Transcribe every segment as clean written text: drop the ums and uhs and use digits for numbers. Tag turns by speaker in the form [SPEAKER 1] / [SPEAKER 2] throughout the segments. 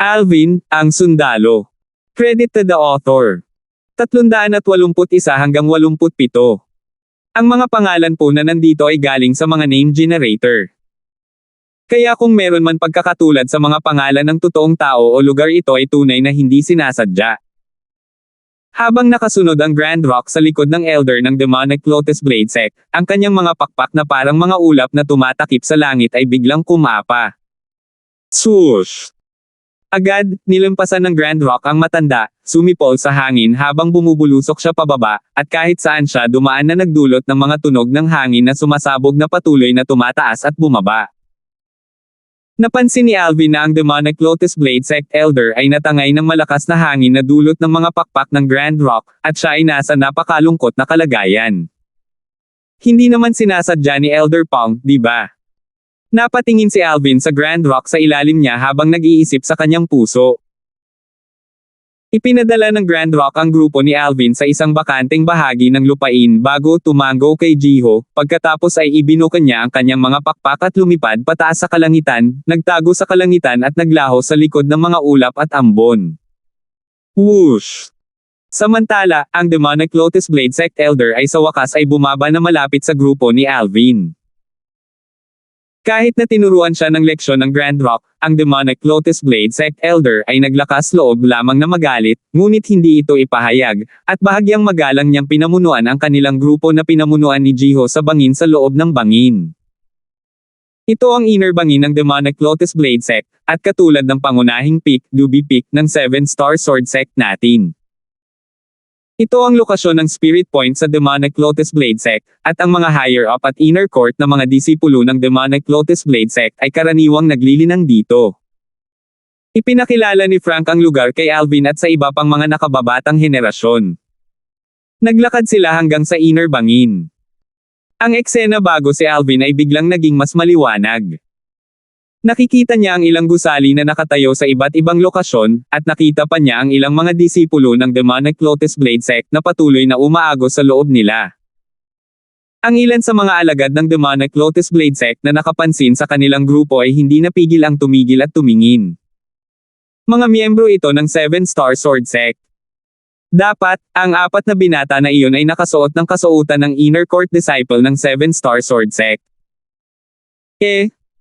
[SPEAKER 1] Alvin, ang sundalo. Credit to the author. 381 hanggang 87. Ang mga pangalan po na nandito ay galing sa mga name generator. Kaya kung meron man pagkakatulad sa mga pangalan ng totoong tao o lugar, ito ay tunay na hindi sinasadya. Habang nakasunod ang Grand Rock sa likod ng elder ng Demonic Lotus Blade Sect, ang kanyang mga pakpak na parang mga ulap na tumatakip sa langit ay biglang kumapa. Swoosh! Agad, nilampasan ng Grand Rock ang matanda, sumipol sa hangin habang bumubulusok siya pababa, at kahit saan siya dumaan na nagdulot ng mga tunog ng hangin na sumasabog na patuloy na tumataas at bumaba. Napansin ni Alvin na ang Demonic Lotus Blade Sect Elder ay natangay ng malakas na hangin na dulot ng mga pakpak ng Grand Rock, at siya ay nasa napakalungkot na kalagayan. Hindi naman sinasadya ni Elder Pong, di ba? Napatingin si Alvin sa Grand Rock sa ilalim niya habang nag-iisip sa kanyang puso. Ipinadala ng Grand Rock ang grupo ni Alvin sa isang bakanteng bahagi ng lupain bago tumango kay Jiho, pagkatapos ay ibinuka niya ang kanyang mga pakpak at lumipad pataas sa kalangitan, nagtago sa kalangitan at naglaho sa likod ng mga ulap at ambon. Whoosh! Samantala, ang Demonic Lotus Blade Sect Elder ay sa wakas ay bumaba na malapit sa grupo ni Alvin. Kahit na tinuruan siya ng leksyon ng Grand Rock, ang Demonic Lotus Blade Sect Elder ay naglakas loob lamang na magalit, ngunit hindi ito ipahayag, at bahagyang magalang niyang pinamunuan ang kanilang grupo na pinamunuan ni Jiho sa bangin sa loob ng bangin. Ito ang inner bangin ng Demonic Lotus Blade Sect, at katulad ng pangunahing peak, Dubi Peak, ng 7-star Sword Sect natin. Ito ang lokasyon ng Spirit Point sa Demonic Lotus Blade Sect, at ang mga higher up at inner court na mga disipulo ng Demonic Lotus Blade Sect ay karaniwang naglilinang dito. Ipinakilala ni Frank ang lugar kay Alvin at sa iba pang mga nakababatang henerasyon. Naglakad sila hanggang sa inner bangin. Ang eksena bago si Alvin ay biglang naging mas maliwanag. Nakikita niya ang ilang gusali na nakatayo sa iba't ibang lokasyon, at nakita pa niya ang ilang mga disipulo ng Demonic Lotus Blade Sect na patuloy na umaagos sa loob nila. Ang ilan sa mga alagad ng Demonic Lotus Blade Sect na nakapansin sa kanilang grupo ay hindi napigil ang tumigil at tumingin. Mga miyembro ito ng 7-star Sword Sect. Dapat, ang 4 na binata na iyon ay nakasuot ng kasuotan ng Inner Court Disciple ng 7-star Sword Sect.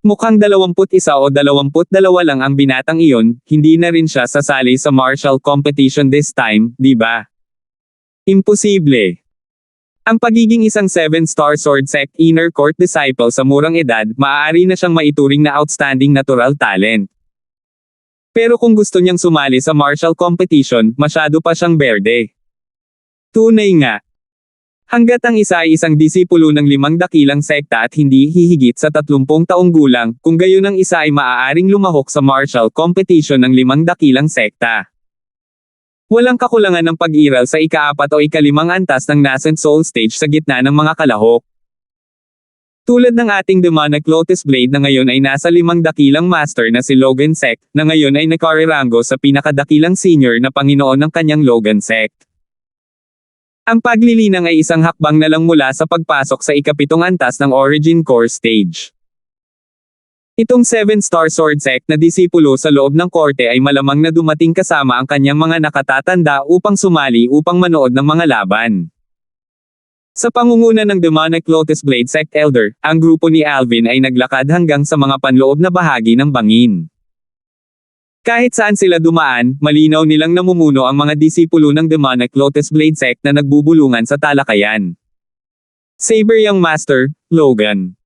[SPEAKER 1] Mukhang 21 o 22 lang ang binatang iyon, hindi na rin siya sasali sa martial competition this time, di ba? Imposible. Ang pagiging isang 7-star Sword Sect Inner Court Disciple sa murang edad, maaari na siyang maituring na outstanding natural talent. Pero kung gusto niyang sumali sa martial competition, masyado pa siyang berde. Tunay nga. Hanggat ang isa ay isang disipulo ng 5 dakilang sekta at hindi hihigit sa 30 taong gulang, kung gayon ang isa ay maaaring lumahok sa martial competition ng 5 dakilang sekta. Walang kakulangan ng pag-iral sa ika-4 o ika-5 antas ng Nascent Soul Stage sa gitna ng mga kalahok. Tulad ng ating Demonic Lotus Blade na ngayon ay nasa 5 dakilang master na si Logan Sect, na ngayon ay nakarirango sa pinakadakilang senior na Panginoon ng kanyang Logan Sect. Ang paglilinang ay isang hakbang na lang mula sa pagpasok sa ika-7 antas ng Origin Core Stage. Itong 7-star Sword Sect na disipulo sa loob ng korte ay malamang na dumating kasama ang kanyang mga nakatatanda upang sumali upang manood ng mga laban. Sa pangunguna ng Demonic Lotus Blade Sect Elder, ang grupo ni Alvin ay naglakad hanggang sa mga panloob na bahagi ng bangin. Kahit saan sila dumaan, malinaw nilang namumuno ang mga disipulo ng Demonic Lotus Blade Sect na nagbubulungan sa talakayan. Saber Young Master, Logan.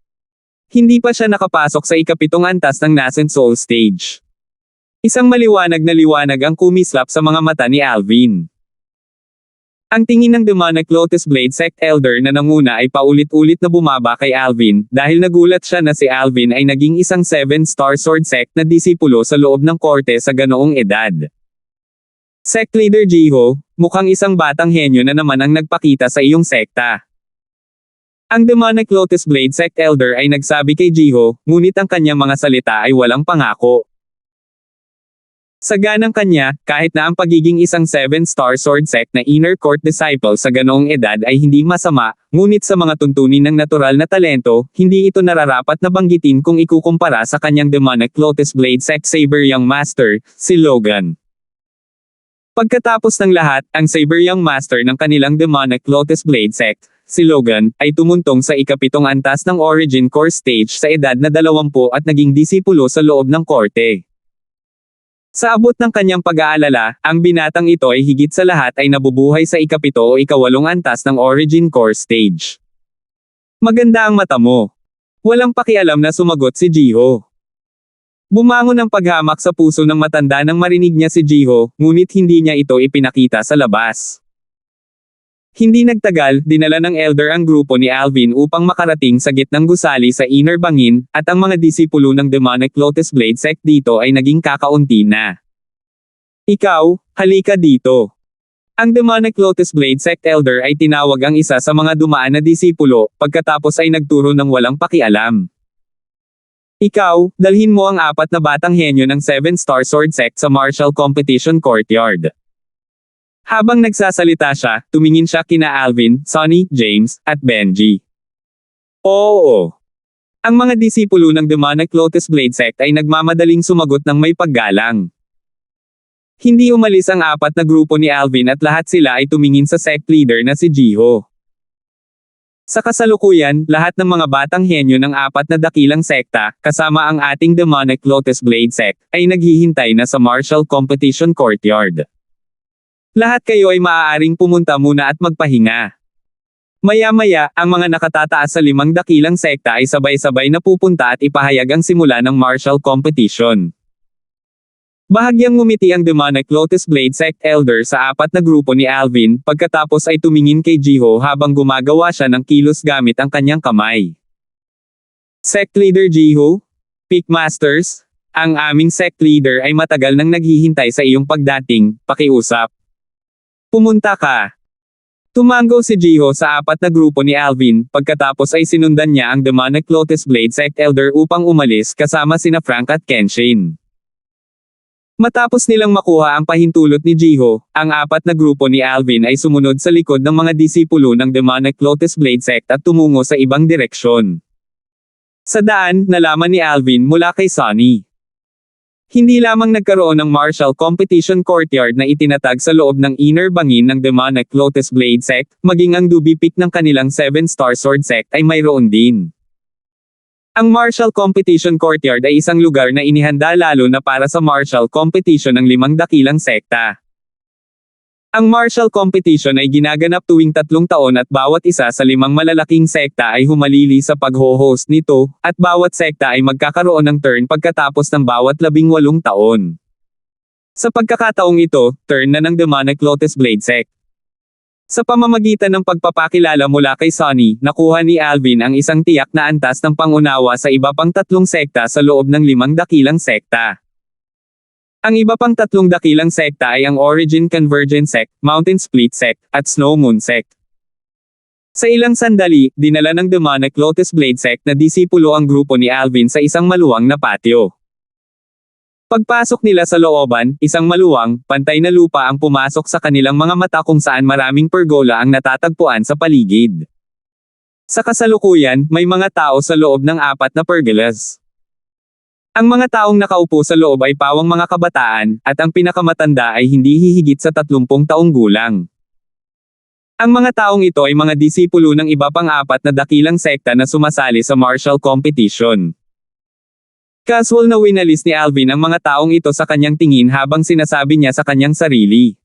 [SPEAKER 1] Hindi pa siya nakapasok sa ika-7 antas ng Nascent Soul Stage. Isang maliwanag na liwanag ang kumislap sa mga mata ni Alvin. Ang tingin ng Demonic Lotus Blade Sect Elder na nanguna ay paulit-ulit na bumaba kay Alvin, dahil nagulat siya na si Alvin ay naging isang 7-star Sword Sect na disipulo sa loob ng korte sa ganoong edad. Sect Leader Jiho, mukhang isang batang henyo na naman ang nagpakita sa iyong sekta. Ang Demonic Lotus Blade Sect Elder ay nagsabi kay Jiho, ngunit ang kanyang mga salita ay walang pangako. Sa ganang kanya, kahit na ang pagiging isang 7-star Sword Sect na Inner Court Disciple sa ganoong edad ay hindi masama, Ngunit sa mga tuntunin ng natural na talento, hindi ito nararapat na banggitin kung ikukumpara sa kanyang demonic Lotus Blade Sect Saber Young Master, si Logan. Pagkatapos ng lahat, ang Saber Young Master ng kanilang demonic Lotus Blade Sect, si Logan, ay tumuntong sa ikapitong antas ng Origin Core Stage sa edad na 20 at naging disipulo sa loob ng korte. Sa abot ng kanyang pag-aalala, ang binatang ito ay higit sa lahat ay nabubuhay sa ikapito o ikawalong antas ng Origin Core Stage. Maganda ang mata mo. Walang pakialam na sumagot si Jiho. Bumangon ang paghamak sa puso ng matanda nang marinig niya si Jiho, ngunit hindi niya ito ipinakita sa labas. Hindi nagtagal, dinala ng elder ang grupo ni Alvin upang makarating sa gitnang gusali sa Inner Bangin, at ang mga disipulo ng Demonic Lotus Blade Sect dito ay naging kakaunti na. Ikaw, halika dito. Ang Demonic Lotus Blade Sect Elder ay tinawag ang isa sa mga dumaan na disipulo, pagkatapos ay nagturo ng walang pakialam. Ikaw, dalhin mo ang 4 na batang henyo ng 7-star sword sect sa martial competition courtyard. Habang nagsasalita siya, tumingin siya kina Alvin, Sonny, James, at Benji. Oo. Ang mga disipulo ng Demonic Lotus Blade Sect ay nagmamadaling sumagot ng may paggalang. Hindi umalis ang 4 na grupo ni Alvin at lahat sila ay tumingin sa sect leader na si Jiho. Sa kasalukuyan, lahat ng mga batang henyo ng 4 na dakilang sekta, kasama ang ating Demonic Lotus Blade Sect, ay naghihintay na sa martial competition courtyard. Lahat kayo ay maaaring pumunta muna at magpahinga. Maya-maya, ang mga nakatataas sa 5 dakilang sekta ay sabay-sabay na pupunta at ipahayag ang simula ng martial competition. Bahagyang ngumiti ang Demonic Lotus Blade Sect Elder sa 4 na grupo ni Alvin, pagkatapos ay tumingin kay Jiho habang gumagawa siya ng kilos gamit ang kanyang kamay. Sect Leader Jiho? Peak Masters? Ang aming sect leader ay matagal nang naghihintay sa iyong pagdating, pakiusap. Pumunta ka. Tumango si Jiho sa 4 na grupo ni Alvin, pagkatapos ay sinundan niya ang Demonic Lotus Blade Sect Elder upang umalis kasama sina Frank at Kenshin. Matapos nilang makuha ang pahintulot ni Jiho, ang 4 na grupo ni Alvin ay sumunod sa likod ng mga disipulo ng Demonic Lotus Blade Sect at tumungo sa ibang direksyon. Sa daan, nalaman ni Alvin mula kay Sonny. Hindi lamang nagkaroon ng martial competition courtyard na itinatag sa loob ng Inner Bangin ng Demonic Lotus Blade Sect, maging ang dubi peak ng kanilang 7-star sword sect ay mayroon din. Ang martial competition courtyard ay isang lugar na inihanda lalo na para sa martial competition ng 5 dakilang sekta. Ang martial competition ay ginaganap tuwing 3 taon at bawat isa sa 5 malalaking sekta ay humalili sa pag-ho-host nito, at bawat sekta ay magkakaroon ng turn pagkatapos ng bawat 18 taon. Sa pagkakataong ito, turn na ng Demonic Lotus Blade Sect. Sa pamamagitan ng pagpapakilala mula kay Sonny, nakuha ni Alvin ang isang tiyak na antas ng pangunawa sa iba pang 3 sekta sa loob ng 5 dakilang sekta. Ang iba pang 3 dakilang sekta ay ang Origin Convergent Sect, Mountain Split Sect, at Snow Moon Sect. Sa ilang sandali, dinala ng Demonic Lotus Blade Sect na disipulo ang grupo ni Alvin sa isang maluwang na patio. Pagpasok nila sa looban, isang maluwang, pantay na lupa ang pumasok sa kanilang mga mata kung saan maraming pergola ang natatagpuan sa paligid. Sa kasalukuyan, may mga tao sa loob ng 4 na pergolas. Ang mga taong nakaupo sa loob ay pawang mga kabataan, at ang pinakamatanda ay hindi hihigit sa 30 taong gulang. Ang mga taong ito ay mga disipulo ng iba pang 4 na dakilang sekta na sumasali sa martial competition. Casual na winalis ni Alvin ang mga taong ito sa kanyang tingin habang sinasabi niya sa kanyang sarili.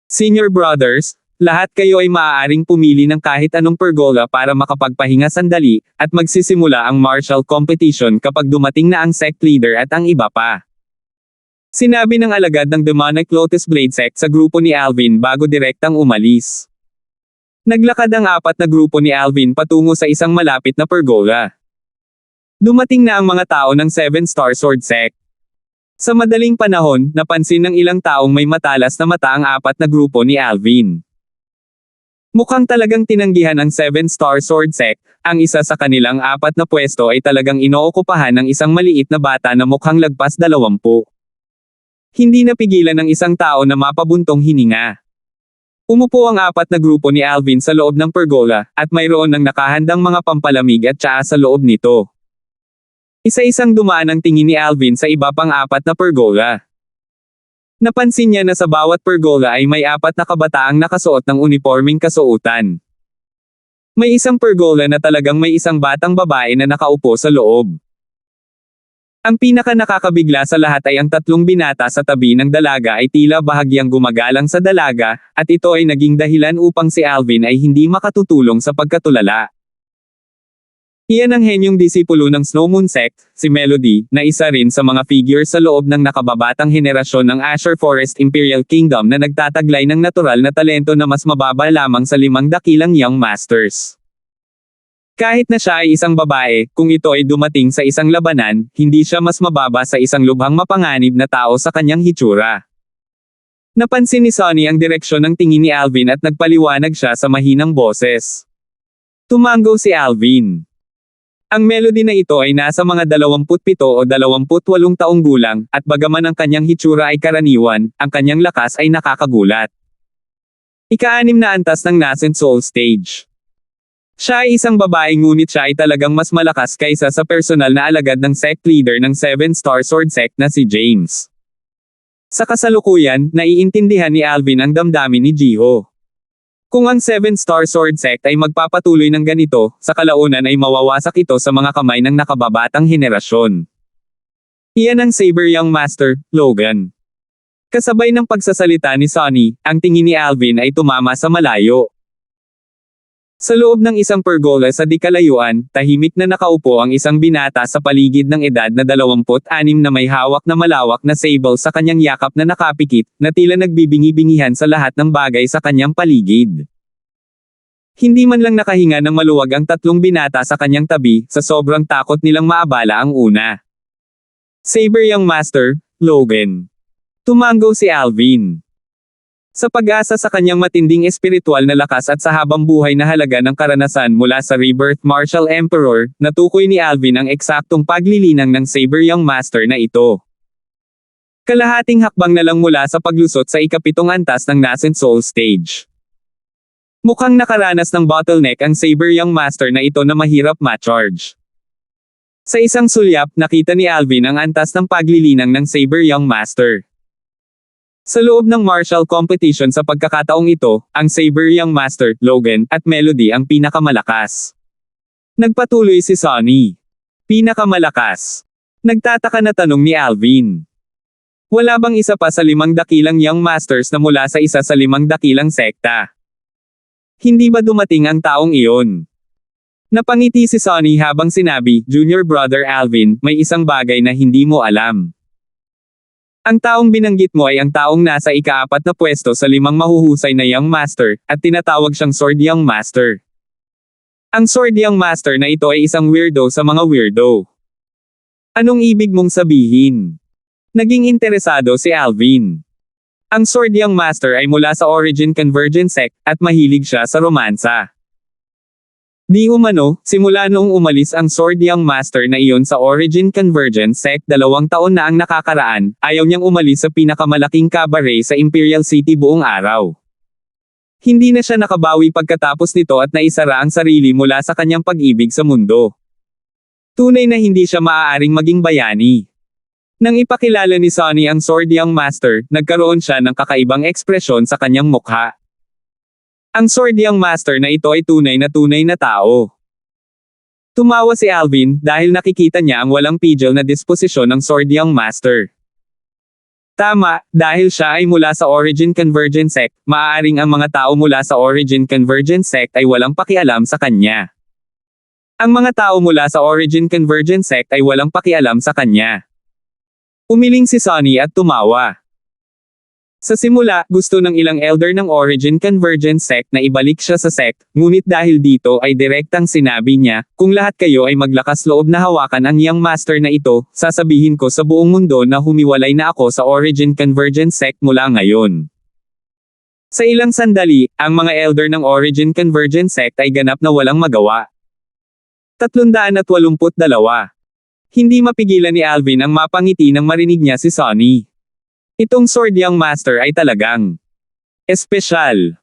[SPEAKER 1] Senior brothers, lahat kayo ay maaaring pumili ng kahit anong pergola para makapagpahinga sandali, at magsisimula ang martial competition kapag dumating na ang sect leader at ang iba pa. Sinabi ng alagad ng Demonic Lotus Blade Sect sa grupo ni Alvin bago direktang umalis. Naglakad ang 4 na grupo ni Alvin patungo sa isang malapit na pergola. Dumating na ang mga tao ng 7-star sword sect. Sa madaling panahon, napansin ng ilang taong may matalas na mata ang 4 na grupo ni Alvin. Mukhang talagang tinanggihan ang 7-star sword sect, ang isa sa kanilang 4 na pwesto ay talagang inookupahan ng isang maliit na bata na mukhang lagpas 20. Hindi napigilan ng isang tao na mapabuntong hininga. Umupo ang apat na grupo ni Alvin sa loob ng pergola, at mayroon ng nakahandang mga pampalamig at tsaa sa loob nito. Isa-isang dumaan ang tingin ni Alvin sa iba pang apat na pergola. Napansin niya na sa bawat pergola ay may apat na kabataang nakasuot ng uniporming kasuotan. May isang pergola na talagang may isang batang babae na nakaupo sa loob. Ang pinaka nakakabigla sa lahat ay ang tatlong binata sa tabi ng dalaga ay tila bahagyang gumagalang sa dalaga, at ito ay naging dahilan upang si Alvin ay hindi makatutulong sa pagkatulala. Iyan ang henyong disipulo ng Snow Moon Sect, si Melody, na isa rin sa mga figure sa loob ng nakababatang henerasyon ng Azure Forest Imperial Kingdom na nagtataglay ng natural na talento na mas mababa lamang sa 5 dakilang Young Masters. Kahit na siya ay isang babae, kung ito ay dumating sa isang labanan, hindi siya mas mababa sa isang lubhang mapanganib na tao sa kanyang hitsura. Napansin ni Sonny ang direksyon ng tingin ni Alvin at nagpaliwanag siya sa mahinang boses. Tumango si Alvin. Ang Melody na ito ay nasa mga 27 o 28 taong gulang, at bagaman ang kanyang hitsura ay karaniwan, ang kanyang lakas ay nakakagulat. Ika-6 na antas ng Nascent Soul Stage. Siya ay isang babae ngunit siya ay talagang mas malakas kaysa sa personal na alagad ng sect leader ng 7-star sword sect na si James. Sa kasalukuyan, naiintindihan ni Alvin ang damdamin ni Jiho. Kung ang 7-star sword sect ay magpapatuloy ng ganito, sa kalaunan ay mawawasak ito sa mga kamay ng nakababatang henerasyon. Iyan ang Saber Young Master, Logan. Kasabay ng pagsasalita ni Sonny, ang tingin ni Alvin ay tumama sa malayo. Sa loob ng isang pergola sa di kalayuan, tahimik na nakaupo ang isang binata sa paligid ng edad na 26 na may hawak na malawak na sable sa kanyang yakap na nakapikit, na tila nagbibingi-bingihan sa lahat ng bagay sa kanyang paligid. Hindi man lang nakahinga ng maluwag ang tatlong binata sa kanyang tabi, sa sobrang takot nilang maabala ang una. Saber Young Master, Logan. Tumango si Alvin. Sa pag-asa sa kanyang matinding espiritual na lakas at sa habang buhay na halaga ng karanasan mula sa Rebirth Martial Emperor, natukoy ni Alvin ang eksaktong paglilinang ng Saber Young Master na ito. Kalahating hakbang na lang mula sa paglusot sa ika-7 antas ng Nascent Soul Stage. Mukhang nakaranas ng bottleneck ang Saber Young Master na ito na mahirap ma-charge. Sa isang sulyap, nakita ni Alvin ang antas ng paglilinang ng Saber Young Master. Sa loob ng martial competition sa pagkakataong ito, ang Saber Young Master, Logan, at Melody ang pinakamalakas. Nagpatuloy si Sonny. Pinakamalakas. Nagtataka na tanong ni Alvin. Wala bang isa pa sa 5 dakilang Young Masters na mula sa isa sa 5 dakilang sekta? Hindi ba dumating ang taong iyon? Napangiti si Sonny habang sinabi, Junior Brother Alvin, may isang bagay na hindi mo alam. Ang taong binanggit mo ay ang taong nasa ika-4 na pwesto sa 5 mahuhusay na Young Master, at tinatawag siyang Sword Young Master. Ang Sword Young Master na ito ay isang weirdo sa mga weirdo. Anong ibig mong sabihin? Naging interesado si Alvin. Ang Sword Young Master ay mula sa Origin Convergent Sect, at mahilig siya sa romansa. Di umano, simula noong umalis ang Sword Young Master na iyon sa Origin Convergence Sect 2 taon na ang nakakaraan, ayaw niyang umalis sa pinakamalaking cabaret sa Imperial City buong araw. Hindi na siya nakabawi pagkatapos nito at naisara ang sarili mula sa kanyang pag-ibig sa mundo. Tunay na hindi siya maaaring maging bayani. Nang ipakilala ni Sonny ang Sword Young Master, nagkaroon siya ng kakaibang ekspresyon sa kanyang mukha. Ang Sword Young Master na ito ay tunay na tao. Tumawa si Alvin dahil nakikita niya ang walang pigil na disposisyon ng Sword Young Master. Tama, dahil siya ay mula sa Origin Convergent Sect, maaaring ang mga tao mula sa Origin Convergent Sect ay walang pakialam sa kanya. Ang mga tao mula sa Origin Convergent Sect ay walang pakialam sa kanya. Umiling si Sonny at tumawa. Sa simula, gusto ng ilang elder ng Origin Convergent Sect na ibalik siya sa sect, ngunit dahil dito ay direktang sinabi niya, kung lahat kayo ay maglakas loob na hawakan ang Young Master na ito, sasabihin ko sa buong mundo na humiwalay na ako sa Origin Convergent Sect mula ngayon. Sa ilang sandali, ang mga elder ng Origin Convergent Sect ay ganap na walang magawa. 382. Hindi mapigilan ni Alvin ang mapangiti nang marinig niya si Sonny. Itong Sword Young Master ay talagang espesyal.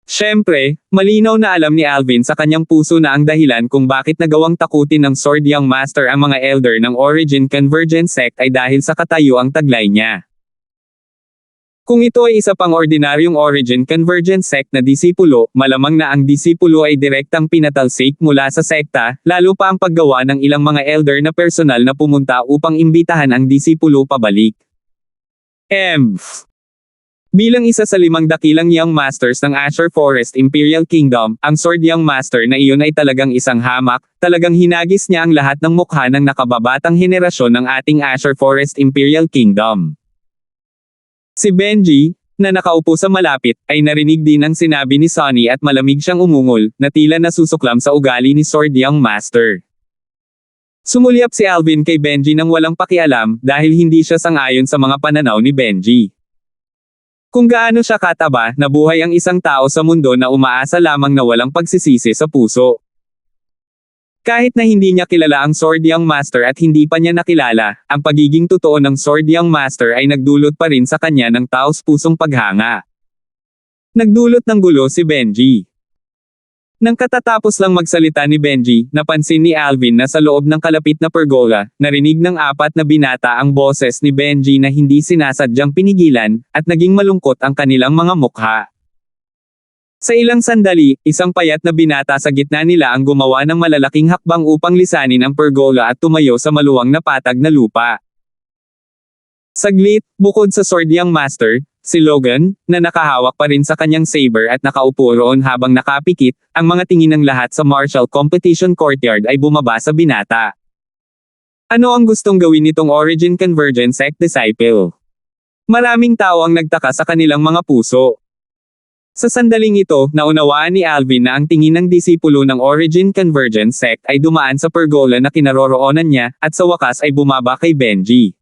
[SPEAKER 1] Siyempre, malinaw na alam ni Alvin sa kanyang puso na ang dahilan kung bakit nagawang takutin ng Sword Young Master ang mga elder ng Origin Convergence Sect ay dahil sa katayuang taglay niya. Kung ito ay isa pang ordinaryong Origin Convergence Sect na disipulo, malamang na ang disipulo ay direktang pinatalsik mula sa sekta, lalo pa ang paggawa ng ilang mga elder na personal na pumunta upang imbitahan ang disipulo pabalik. Bilang isa sa 5 dakilang Young Masters ng Azure Forest Imperial Kingdom, ang Sword Young Master na iyon ay talagang isang hamak, talagang hinagis niya ang lahat ng mukha ng nakababatang henerasyon ng ating Azure Forest Imperial Kingdom. Si Benji, na nakaupo sa malapit, ay narinig din ang sinabi ni Sonny at malamig siyang umungol, na tila nasusuklam sa ugali ni Sword Young Master. Sumulyap si Alvin kay Benji nang walang pakialam, dahil hindi siya sang-ayon sa mga pananaw ni Benji. Kung gaano siya kataba, nabuhay ang isang tao sa mundo na umaasa lamang na walang pagsisisi sa puso. Kahit na hindi niya kilala ang Sword Young Master at hindi pa niya nakilala, ang pagiging totoo ng Sword Young Master ay nagdulot pa rin sa kanya ng taos-pusong paghanga. Nagdulot ng gulo si Benji. Nang katatapos lang magsalita ni Benji, napansin ni Alvin na sa loob ng kalapit na pergola, narinig ng 4 na binata ang boses ni Benji na hindi sinasadyang pinigilan, at naging malungkot ang kanilang mga mukha. Sa ilang sandali, isang payat na binata sa gitna nila ang gumawa ng malalaking hakbang upang lisanin ang pergola at tumayo sa maluwang na patag na lupa. Saglit, bukod sa Sword Young Master, si Logan, na nakahawak pa rin sa kanyang saber at nakaupo roon habang nakapikit, ang mga tingin ng lahat sa martial competition courtyard ay bumaba sa binata. Ano ang gustong gawin nitong Origin Convergence Sect disciple? Maraming tao ang nagtaka sa kanilang mga puso. Sa sandaling ito, naunawaan ni Alvin na ang tingin ng disipulo ng Origin Convergence Sect ay dumaan sa pergola na kinaroroonan niya, at sa wakas ay bumaba kay Benji.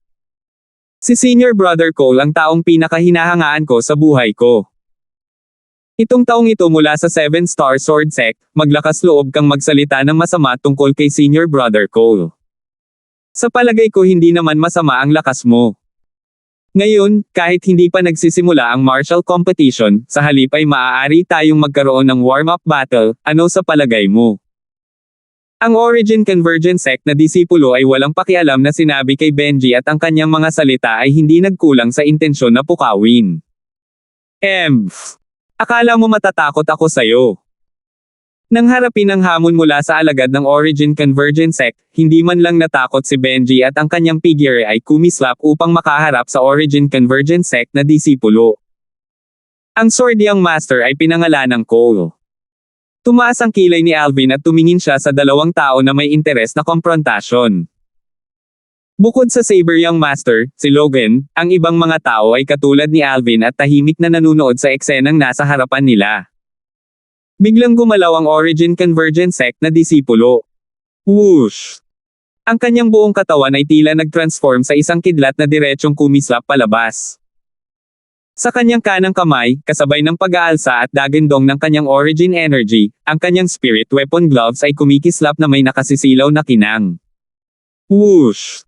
[SPEAKER 1] Si Senior Brother Cole ang taong pinakahinahangaan ko sa buhay ko. Itong taong ito mula sa 7-star Sword Sect, maglakas loob kang magsalita ng masama tungkol kay Senior Brother Cole. Sa palagay ko hindi naman masama ang lakas mo. Ngayon, kahit hindi pa nagsisimula ang martial competition, sa halip ay maaari tayong magkaroon ng warm-up battle, ano sa palagay mo? Ang Origin Convergence Sect na disipulo ay walang pakialam na sinabi kay Benji at ang kanyang mga salita ay hindi nagkulang sa intensyon na pukawin. Akala mo matatakot ako sayo? Nang harapin ang hamon mula sa alagad ng Origin Convergence Sect, hindi man lang natakot si Benji at ang kanyang figure ay kumislap upang makaharap sa Origin Convergence Sect na disipulo. Ang Sword Young Master ay pinangalan ng Cole. Tumaas ang kilay ni Alvin at tumingin siya sa 2 tao na may interes na komprontasyon. Bukod sa Saber Young Master, si Logan, ang ibang mga tao ay katulad ni Alvin at tahimik na nanunood sa eksenang nasa harapan nila. Biglang gumalaw ang Origin Convergence Sect na disipulo. Whoosh! Ang kanyang buong katawan ay tila nag-transform sa isang kidlat na diretsyong kumislap palabas. Sa kanyang kanang kamay, kasabay ng pag-aalsa at dagandong ng kanyang Origin Energy, ang kanyang Spirit Weapon Gloves ay kumikislap na may nakasisilaw na kinang. Whoosh!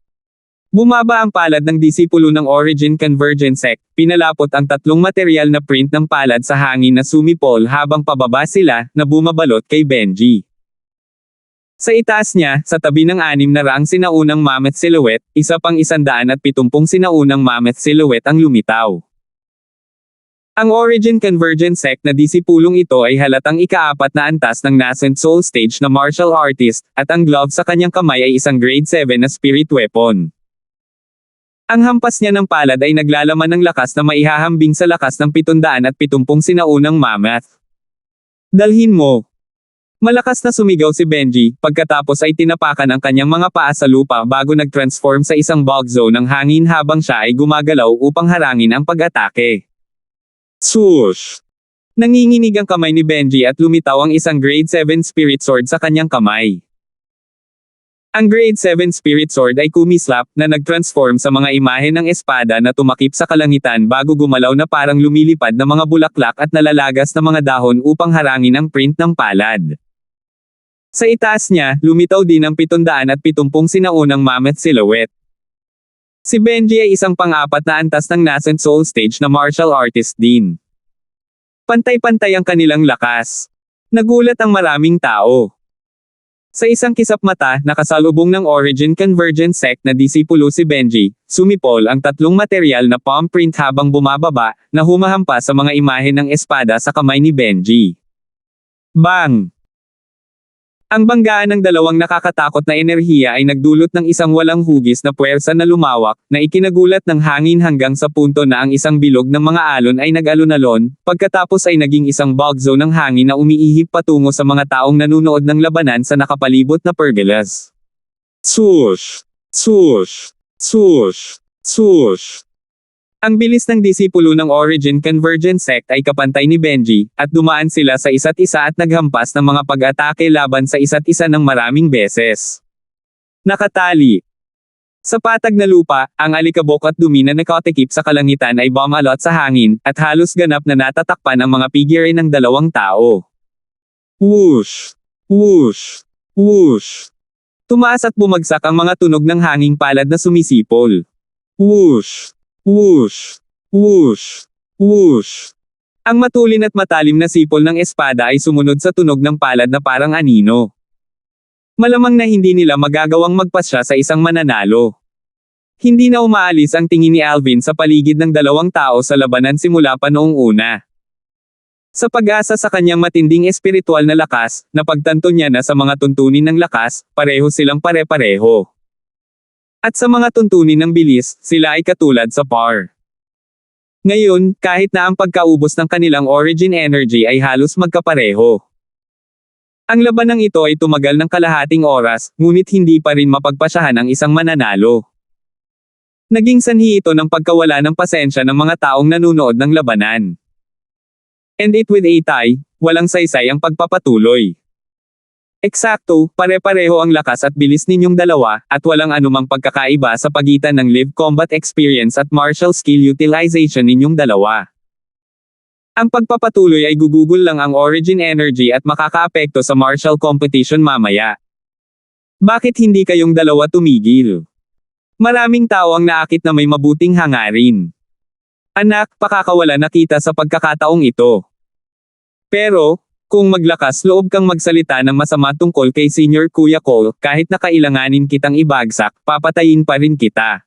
[SPEAKER 1] Bumaba ang palad ng disipulo ng Origin Convergence Sect, pinalapot ang 3 material na print ng palad sa hangin na sumipol habang pababa sila, na bumabalot kay Benji. Sa itaas niya, sa tabi ng 600 sinaunang Mammoth Silhouette, isa pang 170 sinaunang Mammoth Silhouette ang lumitaw. Ang Origin Convergence Sect na disipulong ito ay halatang ika-4 na antas ng Nascent Soul Stage na martial artist, at ang glove sa kanyang kamay ay isang grade 7 na spirit weapon. Ang hampas niya ng palad ay naglalaman ng lakas na maihahambing sa lakas ng 770 sinaunang mammoth. Dalhin mo. Malakas na sumigaw si Benji, pagkatapos ay tinapakan ang kanyang mga paa sa lupa bago nag-transform sa isang bog zone ng hangin habang siya ay gumagalaw upang harangin ang pag-atake. Swoosh! Nanginginig ang kamay ni Benji at lumitaw ang isang grade 7 spirit sword sa kanyang kamay. Ang grade 7 spirit sword ay kumislap, na nag-transform sa mga imahe ng espada na tumakip sa kalangitan bago gumalaw na parang lumilipad na mga bulaklak at nalalagas na mga dahon upang harangin ang print ng palad. Sa itaas niya, lumitaw din ang 770 sinaunang Mammoth Silhouette. Si Benji ay isang pang-4 na antas ng Nascent Soul Stage na martial artist din. Pantay-pantay ang kanilang lakas. Nagulat ang maraming tao. Sa isang kisap mata, nakasalubong ng Origin Convergence Sect na disipulo si Benji, sumipol ang tatlong material na palm print habang bumababa, na humahampas sa mga imahe ng espada sa kamay ni Benji. Bang! Ang banggaan ng dalawang nakakatakot na enerhiya ay nagdulot ng isang walang hugis na puwersa na lumawak, na ikinagulat ng hangin hanggang sa punto na ang isang bilog ng mga alon ay nag-alon-alon, pagkatapos ay naging isang bulk zone ng hangin na umiihip patungo sa mga taong nanunood ng labanan sa nakapalibot na pergolas. Swoosh! Swoosh! Swoosh! Swoosh! Ang bilis ng disipulo ng Origin Convergence Sect ay kapantay ni Benji, at dumaan sila sa isa't isa at naghampas ng mga pag-atake laban sa isa't isa ng maraming beses. Nakatali. Sa patag na lupa, ang alikabok at dumi na nakatikip sa kalangitan ay bumalot sa hangin, at halos ganap na natatakpan ang mga figure ng dalawang tao. Whoosh! Whoosh! Whoosh! Tumaas at bumagsak ang mga tunog ng hanging palad na sumisipol. Whoosh! Whoosh! Whoosh! Whoosh! Ang matulin at matalim na sipol ng espada ay sumunod sa tunog ng palad na parang anino. Malamang na hindi nila magagawang magpasya sa isang mananalo. Hindi na umaalis ang tingin ni Alvin sa paligid ng dalawang tao sa labanan simula pa noong una. Sa pag-asa sa kanyang matinding espiritual na lakas, napagtanto niya na sa mga tuntunin ng lakas, pareho silang pare-pareho. At sa mga tuntunin ng bilis, sila ay katulad sa par. Ngayon, kahit na ang pagkaubos ng kanilang origin energy ay halos magkapareho. Ang labanang ito ay tumagal ng kalahating oras, ngunit hindi pa rin mapagpasyahan ang isang mananalo. Naging sanhi ito ng pagkawala ng pasensya ng mga taong nanunood ng labanan. And it with a tie, walang saysay ang pagpapatuloy. Eksakto, pare-pareho ang lakas at bilis ninyong dalawa, at walang anumang pagkakaiba sa pagitan ng live combat experience at martial skill utilization ninyong dalawa. Ang pagpapatuloy ay gugugol lang ang origin energy at makakaapekto sa martial competition mamaya. Bakit hindi kayong dalawa tumigil? Maraming tao ang naakit na may mabuting hangarin. Anak, pakakawala na kita sa pagkakataong ito. Pero, kung maglakas loob kang magsalita ng masama tungkol kay Senior Kuya Cole, kahit na kailanganin kitang ibagsak, papatayin pa rin kita.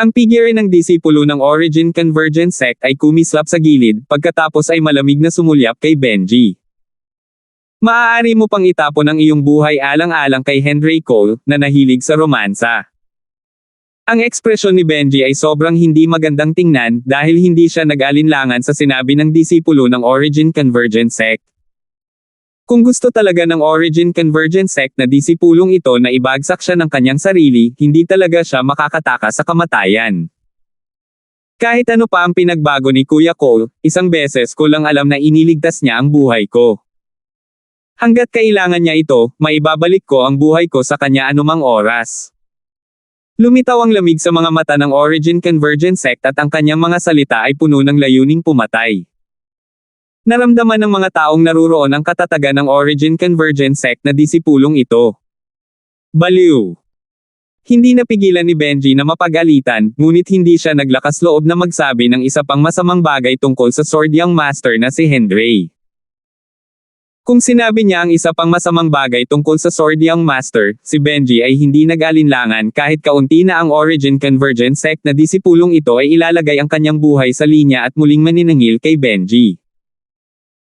[SPEAKER 1] Ang figure ng disipulo ng Origin Convergence Sect ay kumislap sa gilid, pagkatapos ay malamig na sumulyap kay Benji. Maaari mo pang itapon ang iyong buhay alang-alang kay Henry Cole, na nahilig sa romansa. Ang ekspresyon ni Benji ay sobrang hindi magandang tingnan, dahil hindi siya nag-alinlangan sa sinabi ng disipulo ng Origin Convergence Sect. Kung gusto talaga ng Origin Convergence Sect na disipulong ito na ibagsak siya ng kanyang sarili, hindi talaga siya makakatakas sa kamatayan. Kahit ano pa ang pinagbago ni Kuya Cole, isang beses ko lang alam na iniligtas niya ang buhay ko. Hanggat kailangan niya ito, maibabalik ko ang buhay ko sa kanya anumang oras. Lumitaw ang lamig sa mga mata ng Origin Convergence Sect at ang kanyang mga salita ay puno ng layuning pumatay. Naramdaman ng mga taong naruroon ang katatagan ng Origin Convergence Sect na disipulong ito. Baliw! Hindi napigilan ni Benji na mapagalitan, ngunit hindi siya naglakas loob na magsabi ng isa pang masamang bagay tungkol sa Sword Young Master na si Henry. Kung sinabi niya ang isa pang masamang bagay tungkol sa Sword Young Master, si Benji ay hindi nag-alinlangan kahit kaunti na ang Origin Convergence Sect na disipulong ito ay ilalagay ang kanyang buhay sa linya at muling maninangil kay Benji.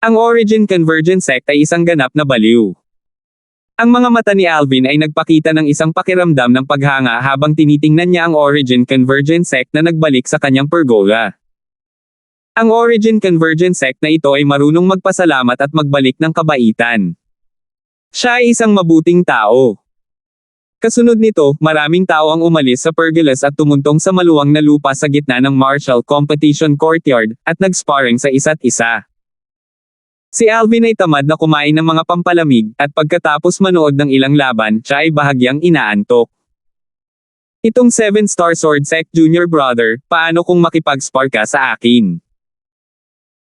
[SPEAKER 1] Ang Origin Convergence Sect ay isang ganap na baliw. Ang mga mata ni Alvin ay nagpakita ng isang pakiramdam ng paghanga habang tinitingnan niya ang Origin Convergence Sect na nagbalik sa kanyang pergola. Ang Origin Convergence Sect na ito ay marunong magpasalamat at magbalik ng kabaitan. Siya ay isang mabuting tao. Kasunod nito, maraming tao ang umalis sa pergolas at tumuntong sa maluwang na lupa sa gitna ng martial competition courtyard, at nag-sparring sa isa't isa. Si Alvin ay tamad na kumain ng mga pampalamig, at pagkatapos manood ng ilang laban, siya ay bahagyang inaantok. Itong 7-star Sword Sect Junior Brother, paano kung makipag-spar ka sa akin?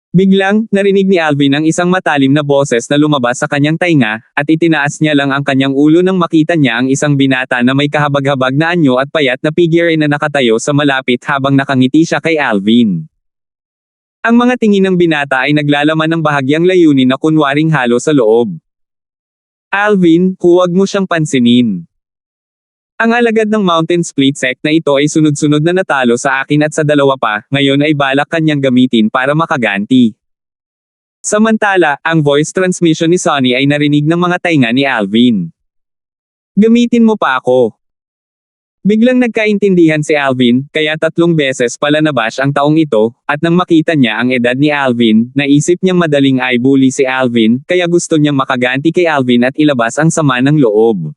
[SPEAKER 1] Biglang, narinig ni Alvin ang isang matalim na boses na lumabas sa kanyang tainga, at itinaas niya lang ang kanyang ulo nang makita niya ang isang binata na may kahabag-habag na anyo at payat na figure na nakatayo sa malapit habang nakangiti siya kay Alvin. Ang mga tingin ng binata ay naglalaman ng bahagyang layunin na kunwaring halo sa loob. Alvin, huwag mo siyang pansinin. Ang alagad ng Mountain Split Sect na ito ay sunod-sunod na natalo sa akin at sa dalawa pa, ngayon ay balak kanyang gamitin para makaganti. Samantala, ang voice transmission ni Sonny ay narinig ng mga tainga ni Alvin. Gamitin mo pa ako. Biglang nagkaintindihan si Alvin, kaya 3 beses pala nabash ang taong ito, at nang makita niya ang edad ni Alvin, naisip niyang madaling i-bully si Alvin, kaya gusto niyang makaganti kay Alvin at ilabas ang sama ng loob.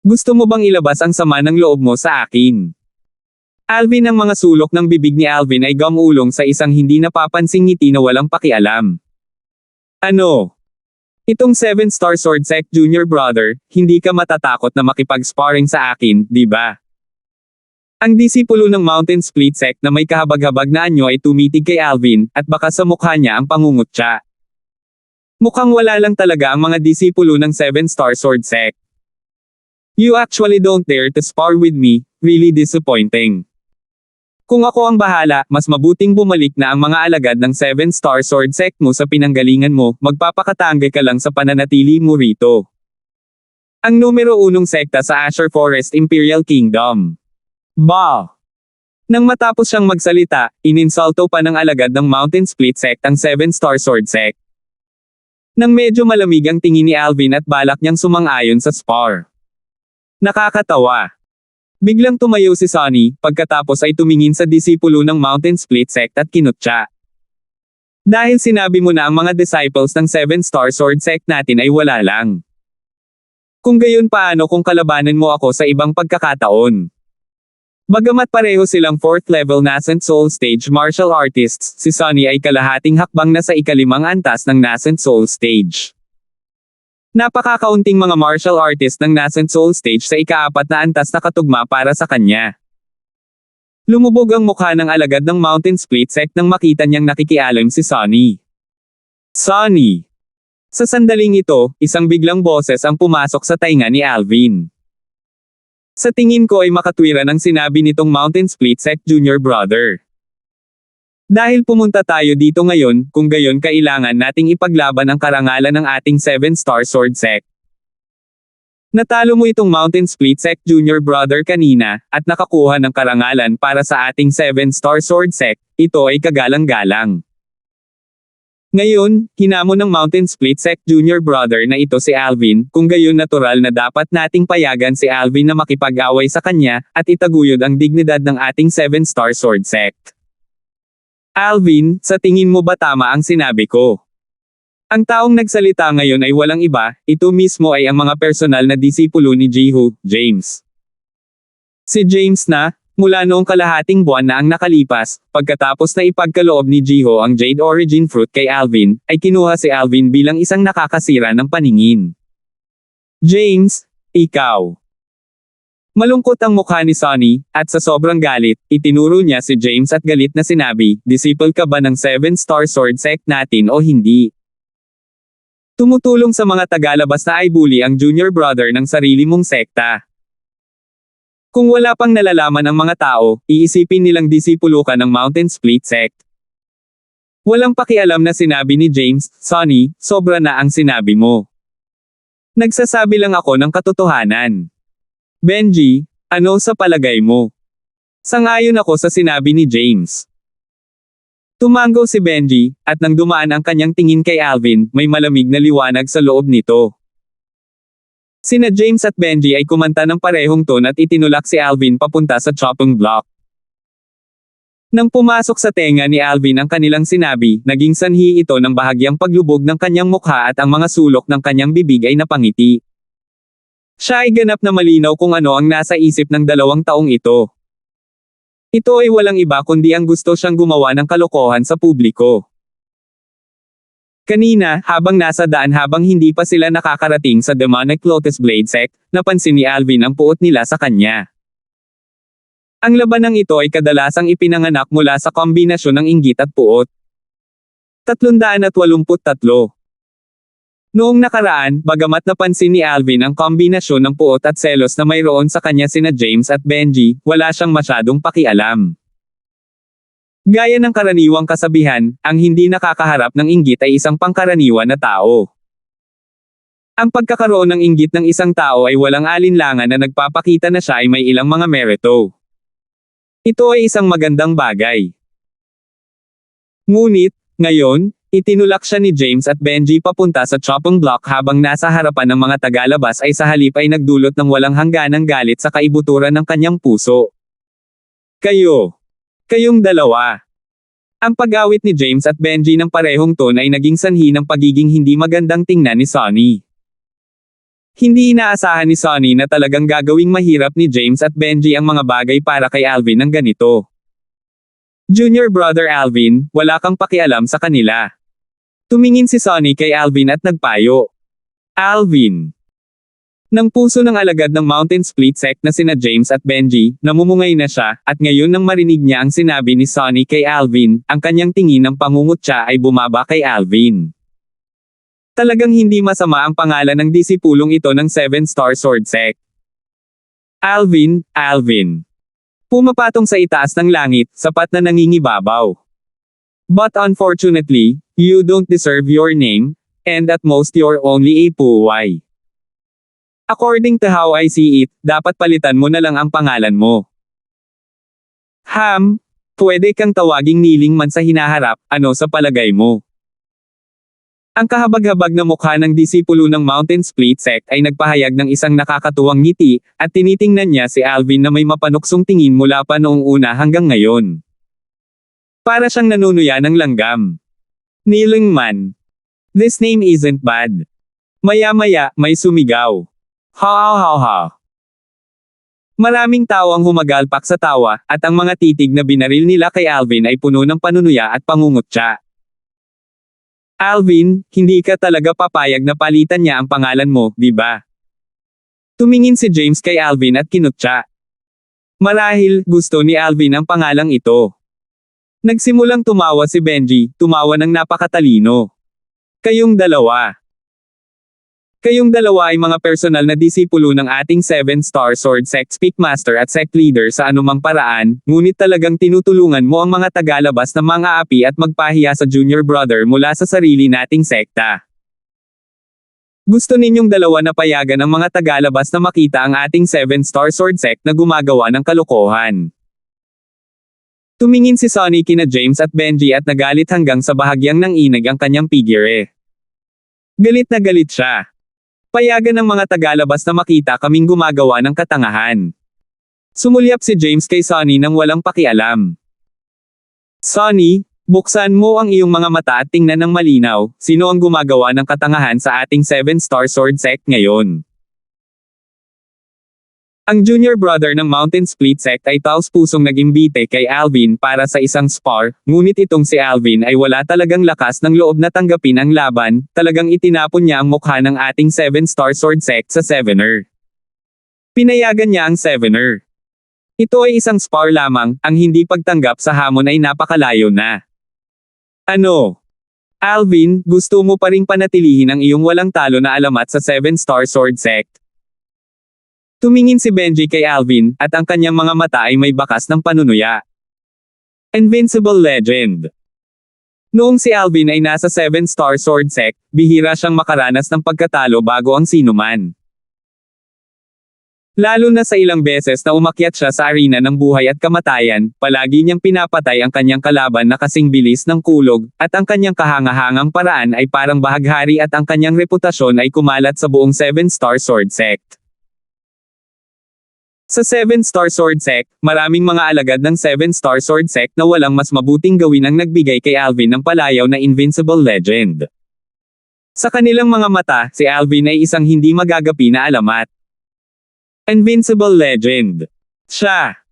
[SPEAKER 1] Gusto mo bang ilabas ang sama ng loob mo sa akin? Alvin, ang mga sulok ng bibig ni Alvin ay gumulong sa isang hindi napapansing ngiti na walang pakialam. Ano? Itong 7-star Sword Sect Junior Brother, hindi ka matatakot na makipag-sparring sa akin, di ba? Ang disipulo ng Mountain Split Sect na may kahabag-habag na anyo ay tumitig kay Alvin, at baka sa mukha niya ang pangungutya. Mukhang wala lang talaga ang mga disipulo ng 7-star Sword Sect. You actually don't dare to spar with me, really disappointing. Kung ako ang bahala, mas mabuting bumalik na ang mga alagad ng 7-star Sword Sect mo sa pinanggalingan mo, magpapakatanggal ka lang sa pananatili mo rito. Ang numero 1 sekta sa Azure Forest Imperial Kingdom. Bah! Nang matapos siyang magsalita, ininsulto pa ng alagad ng Mountain Split Sect ang 7-star Sword Sect. Nang medyo malamig ang tingin ni Alvin at balak niyang sumang-ayon sa spar. Nakakatawa. Biglang tumayo si Sonny, pagkatapos ay tumingin sa disipulo ng Mountain Split Sect at kinutya. Dahil sinabi mo na ang mga disciples ng 7-star Sword Sect natin ay wala lang. Kung gayon, paano kung kalabanan mo ako sa ibang pagkakataon? Bagamat pareho silang 4th level Nascent Soul Stage martial artists, si Sonny ay kalahating hakbang na sa ika-5 antas ng Nascent Soul Stage. Napakakaunting mga martial artist ng Nascent Soul Stage sa ika-4 na antas na katugma para sa kanya. Lumubog ang mukha ng alagad ng Mountain Split Sect nang makita niyang nakikialam si Sonny. Sonny! Sa sandaling ito, isang biglang boses ang pumasok sa tainga ni Alvin. Sa tingin ko ay makatwiran ang sinabi nitong Mountain Split Sect Junior Brother. Dahil pumunta tayo dito ngayon, kung gayon kailangan nating ipaglaban ang karangalan ng ating 7-star Sword Sect. Natalo mo itong Mountain Split Sect Junior Brother kanina, at nakakuha ng karangalan para sa ating 7-star Sword Sect, ito ay kagalang-galang. Ngayon, hinamon ng Mountain Split Sect Junior Brother na ito si Alvin, kung gayon natural na dapat nating payagan si Alvin na makipag-away sa kanya, at itaguyod ang dignidad ng ating 7-star Sword Sect. Alvin, sa tingin mo ba tama ang sinabi ko? Ang taong nagsalita ngayon ay walang iba, ito mismo ay ang mga personal na disipulo ni Jiho, James. Si James na, mula noong kalahating buwan na ang nakalipas, pagkatapos na ipagkaloob ni Jiho ang Jade Origin Fruit kay Alvin, ay kinuha si Alvin bilang isang nakakasira ng paningin. James, ikaw. Malungkot ang mukha ni Sonny, at sa sobrang galit, itinuro niya si James at galit na sinabi, disciple ka ba ng 7-star Sword Sect natin o hindi? Tumutulong sa mga tagalabas na i-bully ang junior brother ng sarili mong sekta. Kung wala pang nalalaman ang mga tao, iisipin nilang disipulo ka ng Mountain Split Sect. Walang pakialam na sinabi ni James, Sonny, sobra na ang sinabi mo. Nagsasabi lang ako ng katotohanan. Benji, ano sa palagay mo? Sang-ayon ako sa sinabi ni James. Tumango si Benji, at nang dumaan ang kanyang tingin kay Alvin, may malamig na liwanag sa loob nito. Sina James at Benji ay kumanta ng parehong ton at itinulak si Alvin papunta sa chopping block. Nang pumasok sa tenga ni Alvin ang kanilang sinabi, naging sanhi ito ng bahagyang paglubog ng kanyang mukha at ang mga sulok ng kanyang bibig ay napangiti. Siya ay ganap na malinaw kung ano ang nasa isip ng 2 taong ito. Ito ay walang iba kundi ang gusto siyang gumawa ng kalokohan sa publiko. Kanina, habang nasa daan habang hindi pa sila nakakarating sa Demonic Lotus Blade Sect, napansin ni Alvin ang puot nila sa kanya. Ang labanang ito ay kadalasang ipinanganak mula sa kombinasyon ng inggit at puot. 383. Noong nakaraan, bagamat napansin ni Alvin ang kombinasyon ng puot at selos na mayroon sa kanya sina James at Benji, wala siyang masyadong pakialam. Gaya ng karaniwang kasabihan, ang hindi nakakaharap ng inggit ay isang pangkaraniwan na tao. Ang pagkakaroon ng inggit ng isang tao ay walang alinlangan na nagpapakita na siya ay may ilang mga merito. Ito ay isang magandang bagay. Ngunit, ngayon, itinulak siya ni James at Benji papunta sa chopping block habang nasa harapan ng mga tagalabas ay sa halip ay nagdulot ng walang hangganang galit sa kaibuturan ng kanyang puso. Kayong dalawa. Ang pag-awit ni James at Benji ng parehong tone ay naging sanhi ng pagiging hindi magandang tingnan ni Sonny. Hindi inaasahan ni Sonny na talagang gagawing mahirap ni James at Benji ang mga bagay para kay Alvin ng ganito. Junior brother Alvin, wala kang pakialam sa kanila. Tumingin si Sonny kay Alvin at nagpayo. Alvin. Nang puso ng alagad ng Mountain Split Sect na sina James at Benji, namumungay na siya, at ngayon nang marinig niya ang sinabi ni Sonny kay Alvin, ang kanyang tingin ng pangungutya ay bumaba kay Alvin. Talagang hindi masama ang pangalan ng disipulong ito ng Seven Star Sword Sect. Alvin. Pumapatong sa itaas ng langit, sapat na nangingibabaw. But unfortunately, you don't deserve your name, and at most you're only a puway. According to how I see it, dapat palitan mo na lang ang pangalan mo. Pwede kang tawaging Niling man sa hinaharap, ano sa palagay mo? Ang kahabag-habag na mukha ng disipulo ng Mountain Split Sect ay nagpahayag ng isang nakakatuwang ngiti, at tinitingnan niya si Alvin na may mapanuksong tingin mula pa noong una hanggang ngayon. Para siyang nanunuya ng langgam. Niling man. This name isn't bad. Maya-maya, may sumigaw. Ha. Maraming tao ang humagalpak sa tawa, at ang mga titig na binaril nila kay Alvin ay puno ng panunuya at pangungutya. Alvin, hindi ka talaga papayag na palitan niya ang pangalan mo, di ba? Tumingin si James kay Alvin at kinutya. Marahil, gusto ni Alvin ang pangalang ito. Nagsimulang tumawa si Benji, tumawa ng napakatalino. Kayong dalawa ay mga personal na disipulo ng ating Seven Star Sword Sect Speakmaster at Sect Leader sa anumang paraan, ngunit talagang tinutulungan mo ang mga tagalabas na mang-aapi at magpahiya sa junior brother mula sa sarili nating sekta. Gusto ninyong dalawa na payagan ang mga tagalabas na makita ang ating Seven Star Sword Sect na gumagawa ng kalokohan. Tumingin si Sonny kina James at Benji at nagalit hanggang sa bahagyang nanginag ang kanyang figure. Galit na galit siya. Payagan ng mga tagalabas na makita kaming gumagawa ng katangahan. Sumulyap si James kay Sonny nang walang pakialam. Sonny, buksan mo ang iyong mga mata at tingnan ng malinaw, sino ang gumagawa ng katangahan sa ating Seven Star Sword Sect ngayon. Ang junior brother ng Mountain Split Sect ay taos-pusong nag-imbite kay Alvin para sa isang spar, ngunit itong si Alvin ay wala talagang lakas ng loob na tanggapin ang laban, talagang itinapon niya ang mukha ng ating Seven Star Sword Sect sa Sevener. Pinayagan niya ang Sevener. Ito ay isang spar lamang, ang hindi pagtanggap sa hamon ay napakalayo na. Ano? Alvin, gusto mo pa ring panatilihin ang iyong walang talo na alamat sa Seven Star Sword Sect? Tumingin si Benji kay Alvin, at ang kanyang mga mata ay may bakas ng panunuya. Invincible Legend. Noong si Alvin ay nasa Seven Star Sword Sect, bihira siyang makaranas ng pagkatalo bago ang sinuman. Lalo na sa ilang beses na umakyat siya sa arena ng buhay at kamatayan, palagi niyang pinapatay ang kanyang kalaban na kasing bilis ng kulog, at ang kanyang kahangahangang paraan ay parang bahaghari at ang kanyang reputasyon ay kumalat sa buong Seven Star Sword Sect. Sa Seven Star Sword Sect, maraming mga alagad ng Seven Star Sword Sect na walang mas mabuting gawin ang nagbigay kay Alvin ng palayaw na Invincible Legend. Sa kanilang mga mata, si Alvin ay isang hindi magagapi na alamat. Invincible Legend. Siya.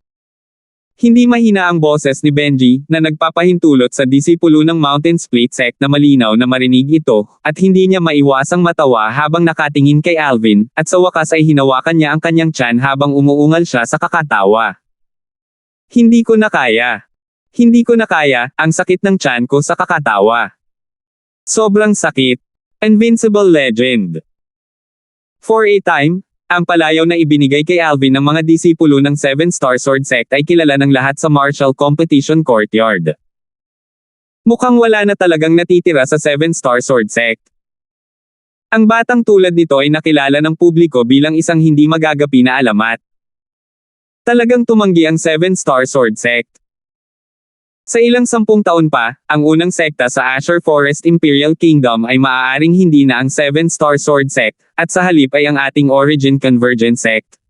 [SPEAKER 1] Hindi mahina ang boses ni Benji, na nagpapahintulot sa disipulo ng Mountain Split Sect na malinaw na marinig ito, at hindi niya maiwasang matawa habang nakatingin kay Alvin, at sa wakas ay hinawakan niya ang kanyang tiyan habang umuungal siya sa kakatawa. Hindi ko na kaya. Hindi ko na kaya, ang sakit ng tiyan ko sa kakatawa. Sobrang sakit. Invincible Legend. For a time, ang palayaw na ibinigay kay Alvin ng mga disipulo ng Seven Star Sword Sect ay kilala ng lahat sa martial competition courtyard. Mukhang wala na talagang natitira sa Seven Star Sword Sect. Ang batang tulad nito ay nakilala ng publiko bilang isang hindi magagapi na alamat. Talagang tumanggi ang Seven Star Sword Sect. Sa ilang 10 taon pa, ang unang sekta sa Azure Forest Imperial Kingdom ay maaaring hindi na ang Seven Star Sword Sect, at sa halip ay ang ating Origin Convergent Sect.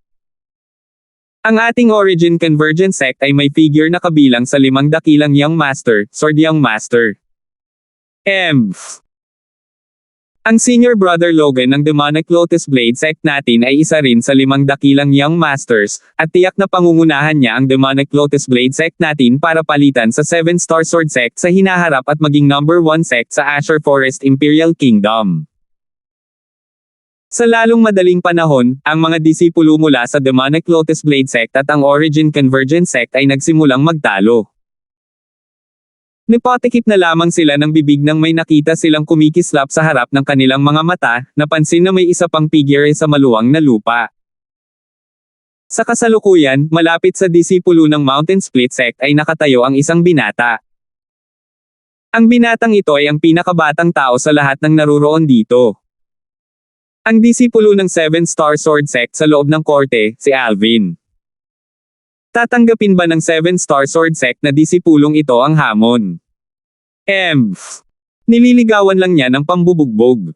[SPEAKER 1] Ang ating Origin Convergent Sect ay may figure na kabilang sa 5 dakilang Young Master, Sword Young Master. Ang senior brother Logan ng Demonic Lotus Blade Sect natin ay isa rin sa 5 dakilang Young Masters, at tiyak na pangungunahan niya ang Demonic Lotus Blade Sect natin para palitan sa 7 Star Sword Sect sa hinaharap at maging number 1 sect sa Azure Forest Imperial Kingdom. Sa lalong madaling panahon, ang mga disipulo mula sa Demonic Lotus Blade Sect at ang Origin Convergent Sect ay nagsimulang magtalo. Nipatikip na lamang sila ng bibig nang may nakita silang kumikislap sa harap ng kanilang mga mata, napansin na may isa pang figure sa maluwang na lupa. Sa kasalukuyan, malapit sa disipulo ng Mountain Split Sect ay nakatayo ang isang binata. Ang binatang ito ay ang pinakabatang tao sa lahat ng naruroon dito. Ang disipulo ng 7 Star Sword Sect sa loob ng korte, si Alvin. Tatanggapin ba ng 7 Star Sword Sect na disipulong ito ang hamon? Nililigawan lang niya ng pambubugbog.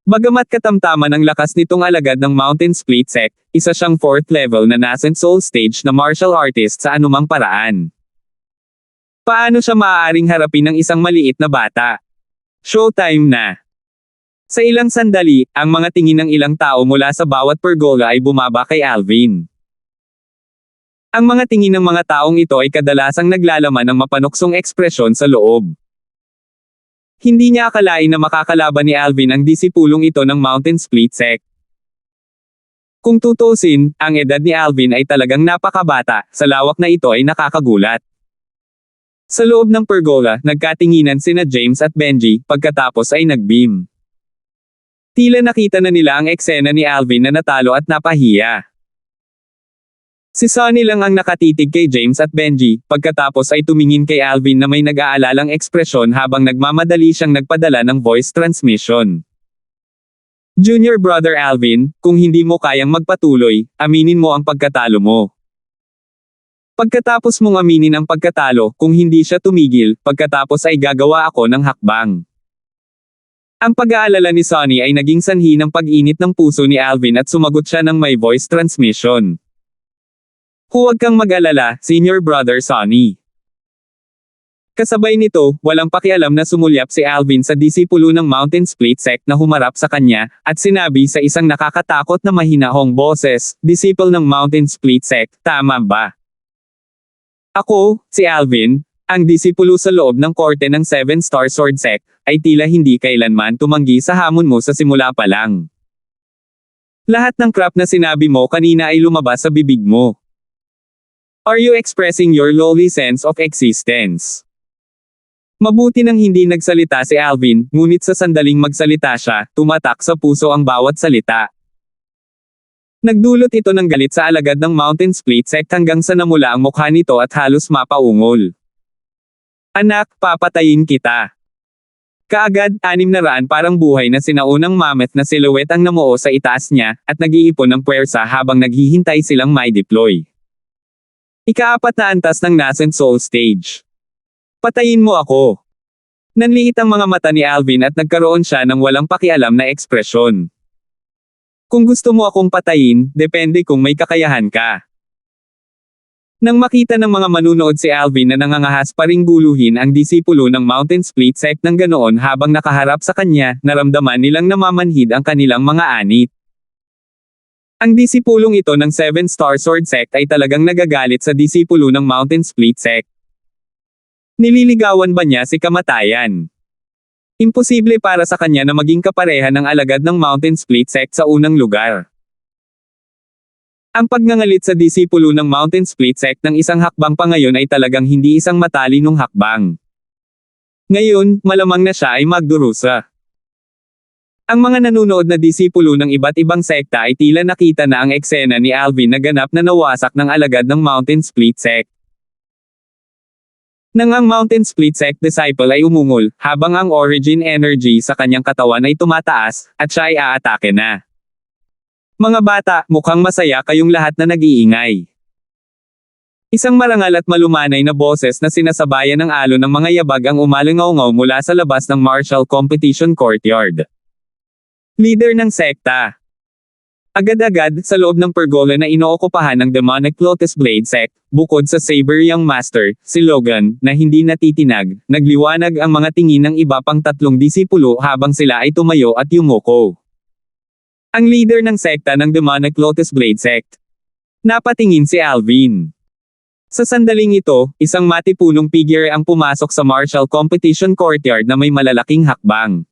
[SPEAKER 1] Bagamat katamtaman ang lakas nitong alagad ng Mountain Split Sect, isa siyang 4th level na nascent soul stage na martial artist sa anumang paraan. Paano siya maaaring harapin ng isang maliit na bata? Showtime na! Sa ilang sandali, ang mga tingin ng ilang tao mula sa bawat pergola ay bumaba kay Alvin. Ang mga tingin ng mga taong ito ay kadalasang naglalaman ng mapanuksong ekspresyon sa loob. Hindi niya akalain na makakalaban ni Alvin ang disipulong ito ng Mountain Split Sect. Kung tutusin, ang edad ni Alvin ay talagang napakabata, sa lawak na ito ay nakakagulat. Sa loob ng pergola, nagkatinginan sina James at Benji, pagkatapos ay nagbeam. Tila nakita na nila ang eksena ni Alvin na natalo at napahiya. Si Sonny lang ang nakatitig kay James at Benji, pagkatapos ay tumingin kay Alvin na may nag-aalalang ekspresyon habang nagmamadali siyang nagpadala ng voice transmission. Junior Brother Alvin, kung hindi mo kayang magpatuloy, aminin mo ang pagkatalo mo. Pagkatapos mong aminin ang pagkatalo, kung hindi siya tumigil, pagkatapos ay gagawa ako ng hakbang. Ang pag-aalala ni Sonny ay naging sanhi ng pag-init ng puso ni Alvin at sumagot siya ng may voice transmission. Huwag kang mag-alala, Senior Brother Sonny. Kasabay nito, walang pakialam na sumulyap si Alvin sa disipulo ng Mountain Split Sect na humarap sa kanya, at sinabi sa isang nakakatakot na mahinahong boses, "Disciple ng Mountain Split Sect, tama ba? Ako, si Alvin, ang disipulo sa loob ng korte ng 7 Star Sword Sect, ay tila hindi kailanman tumanggi sa hamon mo sa simula pa lang. Lahat ng crap na sinabi mo kanina ay lumabas sa bibig mo. Are you expressing your lowly sense of existence?" Mabuti nang hindi nagsalita si Alvin, ngunit sa sandaling magsalita siya, tumatak sa puso ang bawat salita. Nagdulot ito ng galit sa alagad ng Mountain Split Sect hanggang sa namula ang mukha nito at halos mapaungol. "Anak, papatayin kita." Kaagad, 600 parang buhay na sinaunang mammoth na silhouette ang namuo sa itaas niya, at nag-iipon ng puwersa habang naghihintay silang may deploy. Ika-4 na antas ng nascent soul stage. "Patayin mo ako." Nanliit ang mga mata ni Alvin at nagkaroon siya ng walang pakialam na ekspresyon. "Kung gusto mo akong patayin, depende kung may kakayahan ka." Nang makita ng mga manunood si Alvin na nangangahas pa ring guluhin ang disipulo ng Mountain Split Sect ng ganoon habang nakaharap sa kanya, naramdaman nilang namamanhid ang kanilang mga anit. Ang disipulong ito ng 7 Star Sword Sect ay talagang nagagalit sa disipulo ng Mountain Split Sect. Nililigawan ba niya si kamatayan? Imposible para sa kanya na maging kapareha ng alagad ng Mountain Split Sect sa unang lugar. Ang pagngangalit sa disipulo ng Mountain Split Sect ng isang hakbang pa ngayon ay talagang hindi isang matalinong hakbang. Ngayon, malamang na siya ay magdurusa. Ang mga nanonood na disipulo ng iba't ibang sekta ay tila nakita na ang eksena ni Alvin na ganap na nawasak ng alagad ng Mountain Split Sect. Nang ang Mountain Split Sect disciple ay umungol, habang ang origin energy sa kanyang katawan ay tumataas, at siya ay aatake na. Mga bata, mukhang masaya kayong lahat na nag-iingay. Isang marangal at malumanay na boses na sinasabayan ng alon ng mga yabag ang umalingaw-ngaw mula sa labas ng martial competition courtyard. Leader ng sekta. Agad-agad, sa loob ng pergola na inookupahan ng Demonic Lotus Blade Sect, bukod sa Saber Young Master, si Logan, na hindi natitinag, nagliwanag ang mga tingin ng iba pang tatlong disipulo habang sila ay tumayo at yumuko. Ang leader ng sekta ng Demonic Lotus Blade Sect. Napatingin si Alvin. Sa sandaling ito, isang matipunong figure ang pumasok sa martial competition courtyard na may malalaking hakbang.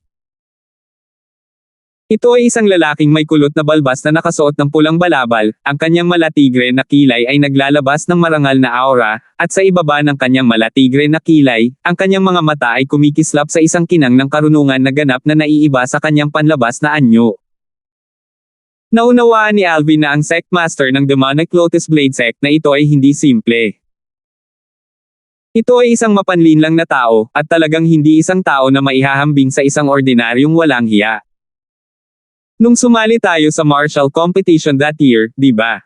[SPEAKER 1] Ito ay isang lalaking may kulot na balbas na nakasuot ng pulang balabal, ang kanyang malatigre na kilay ay naglalabas ng marangal na aura, at sa ibaba ng kanyang malatigre na kilay, ang kanyang mga mata ay kumikislap sa isang kinang ng karunungan na ganap na naiiba sa kanyang panlabas na anyo. Naunawaan ni Alvin na ang Sect Master ng Demonic Lotus Blade Sect na ito ay hindi simple. Ito ay isang mapanlinlang na tao, at talagang hindi isang tao na maihahambing sa isang ordinaryong walang hiya. Nung sumali tayo sa martial competition that year, di ba?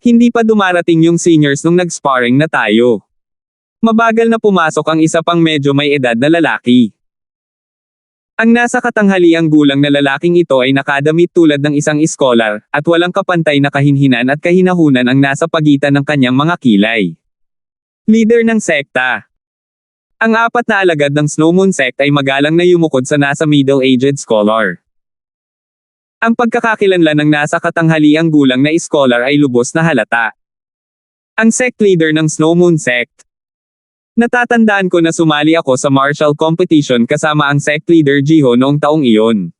[SPEAKER 1] Hindi pa dumarating yung seniors nung nag-sparring na tayo. Mabagal na pumasok ang isa pang medyo may edad na lalaki. Ang nasa katanghaliang gulang na lalaking ito ay nakadamit tulad ng isang scholar, at walang kapantay na kahinhinan at kahinahunan ang nasa pagitan ng kanyang mga kilay. Leader ng sekta. Ang apat na alagad ng Snow Moon Sect ay magalang na yumukod sa nasa middle-aged scholar. Ang pagkakakilanlan ng nasa katanghaliang gulang na scholar ay lubos na halata. Ang sect leader ng Snow Moon Sect. Natatandaan ko na sumali ako sa martial competition kasama ang sect leader Jiho noong taong iyon.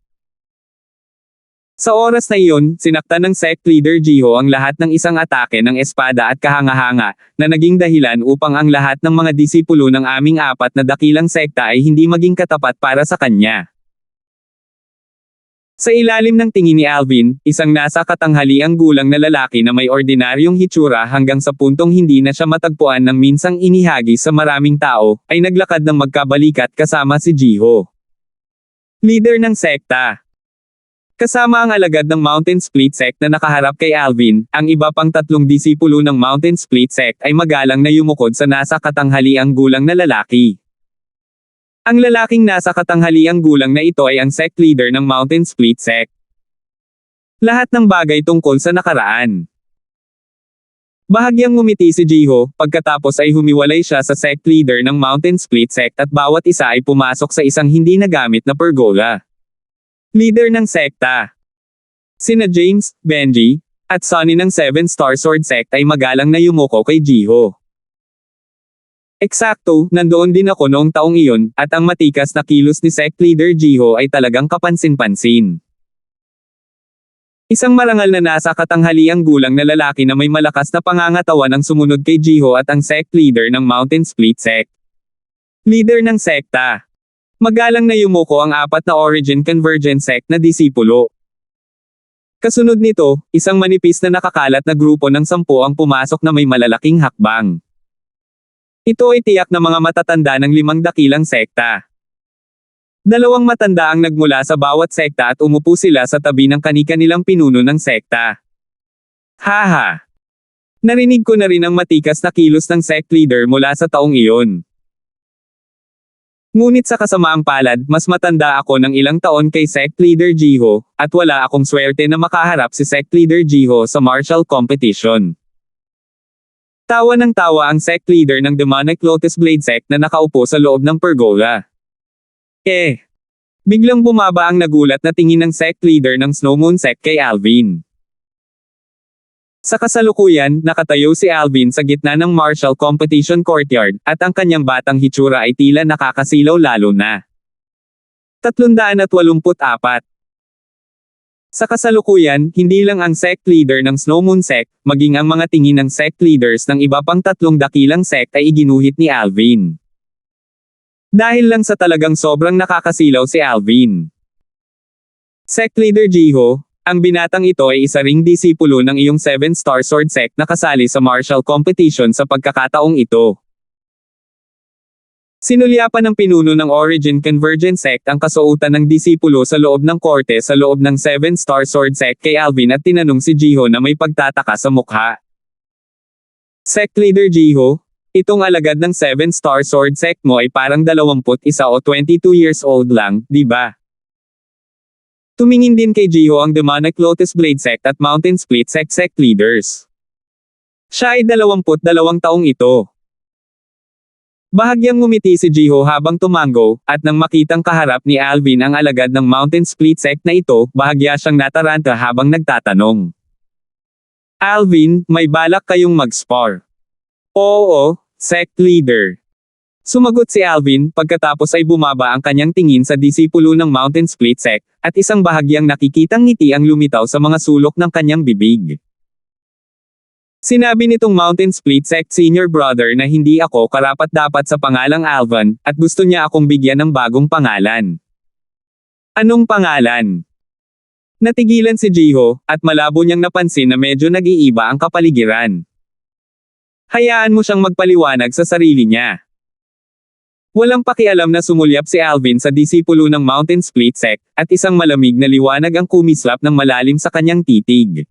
[SPEAKER 1] Sa oras na iyon, sinaktan ng sect leader Jiho ang lahat ng isang atake ng espada at kahanga-hanga, na naging dahilan upang ang lahat ng mga disipulo ng aming apat na dakilang sekta ay hindi maging katapat para sa kanya. Sa ilalim ng tingin ni Alvin, isang nasa katanghaliang gulang na lalaki na may ordinaryong hitsura hanggang sa puntong hindi na siya matagpuan ng minsang inihagi sa maraming tao, ay naglakad ng magkabalikat kasama si Jiho. Leader ng sekta. Kasama ang alagad ng Mountain Split Sect na nakaharap kay Alvin, ang iba pang tatlong disipulo ng Mountain Split Sect ay magalang na yumukod sa nasa katanghaliang gulang na lalaki. Ang lalaking nasa katanghaliang gulang na ito ay ang sect leader ng Mountain Split Sect. Lahat ng bagay tungkol sa nakaraan. Bahagyang ngumiti si Jiho, pagkatapos ay humiwalay siya sa sect leader ng Mountain Split Sect at bawat isa ay pumasok sa isang hindi nagamit na pergola. Leader ng sekta. Sina James, Benji, at Sonny ng Seven Star Sword Sect ay magalang na yumuko kay Jiho. Eksakto, nandoon din ako noong taong iyon, at ang matikas na kilos ni sect leader Jiho ay talagang kapansin-pansin. Isang marangal na nasa katanghaliang gulang na lalaki na may malakas na pangangatawan ang sumunod kay Jiho at ang sect leader ng Mountain Split Sect. Leader ng sekta. Magalang na yumuko ang apat na Origin Convergent Sect na disipulo. Kasunod nito, isang manipis na nakakalat na grupo ng 10 ang pumasok na may malalaking hakbang. Ito ay tiyak na mga matatanda ng 5 dakilang sekta. 2 matanda ang nagmula sa bawat sekta at umupo sila sa tabi ng kani-kanilang pinuno ng sekta. Haha! Narinig ko na rin ang matikas na kilos ng sect leader mula sa taong iyon. Ngunit sa kasamaang palad, mas matanda ako ng ilang taon kay sect leader Jiho, at wala akong swerte na makaharap si sect leader Jiho sa martial competition. Tawa ng tawa ang sect leader ng Demonic Lotus Blade Sect na nakaupo sa loob ng pergola. Biglang bumaba ang nagulat na tingin ng sect leader ng Snow Moon Sect kay Alvin. Sa kasalukuyan, nakatayo si Alvin sa gitna ng martial competition courtyard, at ang kanyang batang hitsura ay tila nakakasilaw lalo na. 384. Sa kasalukuyan, hindi lang ang sect leader ng Snow Moon Sect, maging ang mga tingin ng sect leaders ng iba pang 3 dakilang sect ay iginuhit ni Alvin. Dahil lang sa talagang sobrang nakakasilaw si Alvin. Sect Leader Jiho, ang binatang ito ay isa ring disipulo ng iyong 7-star sword sect na kasali sa martial competition sa pagkakataong ito. Sinulyapan ng pinuno ng Origin Convergent Sect ang kasuotan ng disipulo sa loob ng korte sa loob ng 7-star sword sect kay Alvin at tinanong si Jiho na may pagtataka sa mukha. Sect Leader Jiho, itong alagad ng 7-star sword sect mo ay parang 21 o 22 years old lang, di ba? Tumingin din kay Jiho ang Demonic Lotus Blade Sect at Mountain Split Sect leaders. Siya ay 22 taong ito. Bahagyang ngumiti si Jiho habang tumango, at nang makitang kaharap ni Alvin ang alagad ng Mountain Split Sect na ito, bahagya siyang nataranta habang nagtatanong. Alvin, may balak kayong mag-spar? Oo, Sect Leader. Sumagot si Alvin, pagkatapos ay bumaba ang kanyang tingin sa disipulo ng Mountain Split Sect, at isang bahagyang nakikitang ngiti ang lumitaw sa mga sulok ng kanyang bibig. Sinabi nitong Mountain Split Sect senior brother na hindi ako karapat-dapat sa pangalang Alvin, at gusto niya akong bigyan ng bagong pangalan. Anong pangalan? Natigilan si Jiho, at malabo niyang napansin na medyo nag-iiba ang kapaligiran. Hayaan mo siyang magpaliwanag sa sarili niya. Walang pakialam na sumulyap si Alvin sa disipulo ng Mountain Split Sect, at isang malamig na liwanag ang kumislap ng malalim sa kanyang titig.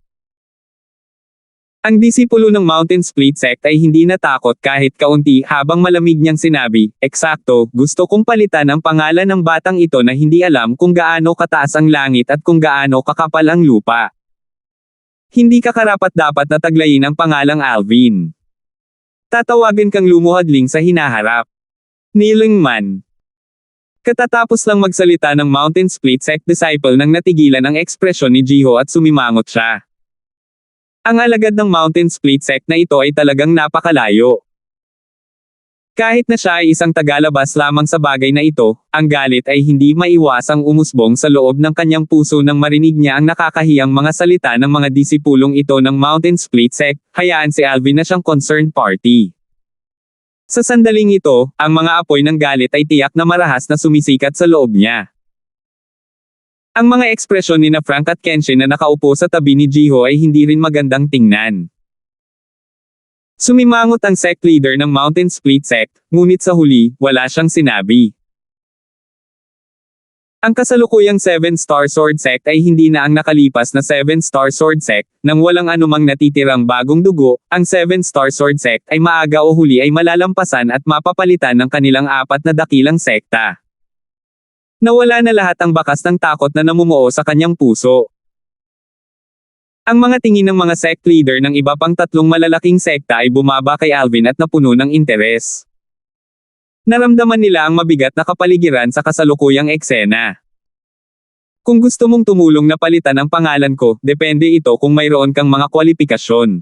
[SPEAKER 1] Ang disipulo ng Mountain Split Sect ay hindi natakot kahit kaunti habang malamig niyang sinabi, "Eksakto, gusto kong palitan ang pangalan ng batang ito na hindi alam kung gaano kataas ang langit at kung gaano kakapal ang lupa. Hindi ka karapat-dapat na taglayin ang pangalang Alvin. Tatawagin kang lumuhadling sa hinaharap. Kneeling man." Katatapos lang magsalita ng Mountain Split Sect disciple nang natigilan ang ekspresyon ni Jiho at sumimangot siya. Ang alagad ng Mountain Split Sect na ito ay talagang napakalayo. Kahit na siya ay isang tagalabas lamang sa bagay na ito, ang galit ay hindi maiwasang umusbong sa loob ng kanyang puso nang marinig niya ang nakakahiyang mga salita ng mga disipulong ito ng Mountain Split Sect, hayaan si Alvin na siyang concerned party. Sa sandaling ito, ang mga apoy ng galit ay tiyak na marahas na sumisikat sa loob niya. Ang mga ekspresyon ni na Frank at Kenshin na nakaupo sa tabi ni Jiho ay hindi rin magandang tingnan. Sumimangot ang sect leader ng Mountain Split Sect, ngunit sa huli, wala siyang sinabi. Ang kasalukuyang 7-star sword sect ay hindi na ang nakalipas na 7-star sword sect, nang walang anumang natitirang bagong dugo, ang 7-star sword sect ay maaga o huli ay malalampasan at mapapalitan ng kanilang 4 na dakilang sekta. Nawala na lahat ang bakas ng takot na namumuo sa kanyang puso. Ang mga tingin ng mga sect leader ng iba pang 3 malalaking sekta ay bumaba kay Alvin at napuno ng interes. Naramdaman nila ang mabigat na kapaligiran sa kasalukuyang eksena. Kung gusto mong tumulong na palitan ang pangalan ko, depende ito kung mayroon kang mga kwalifikasyon.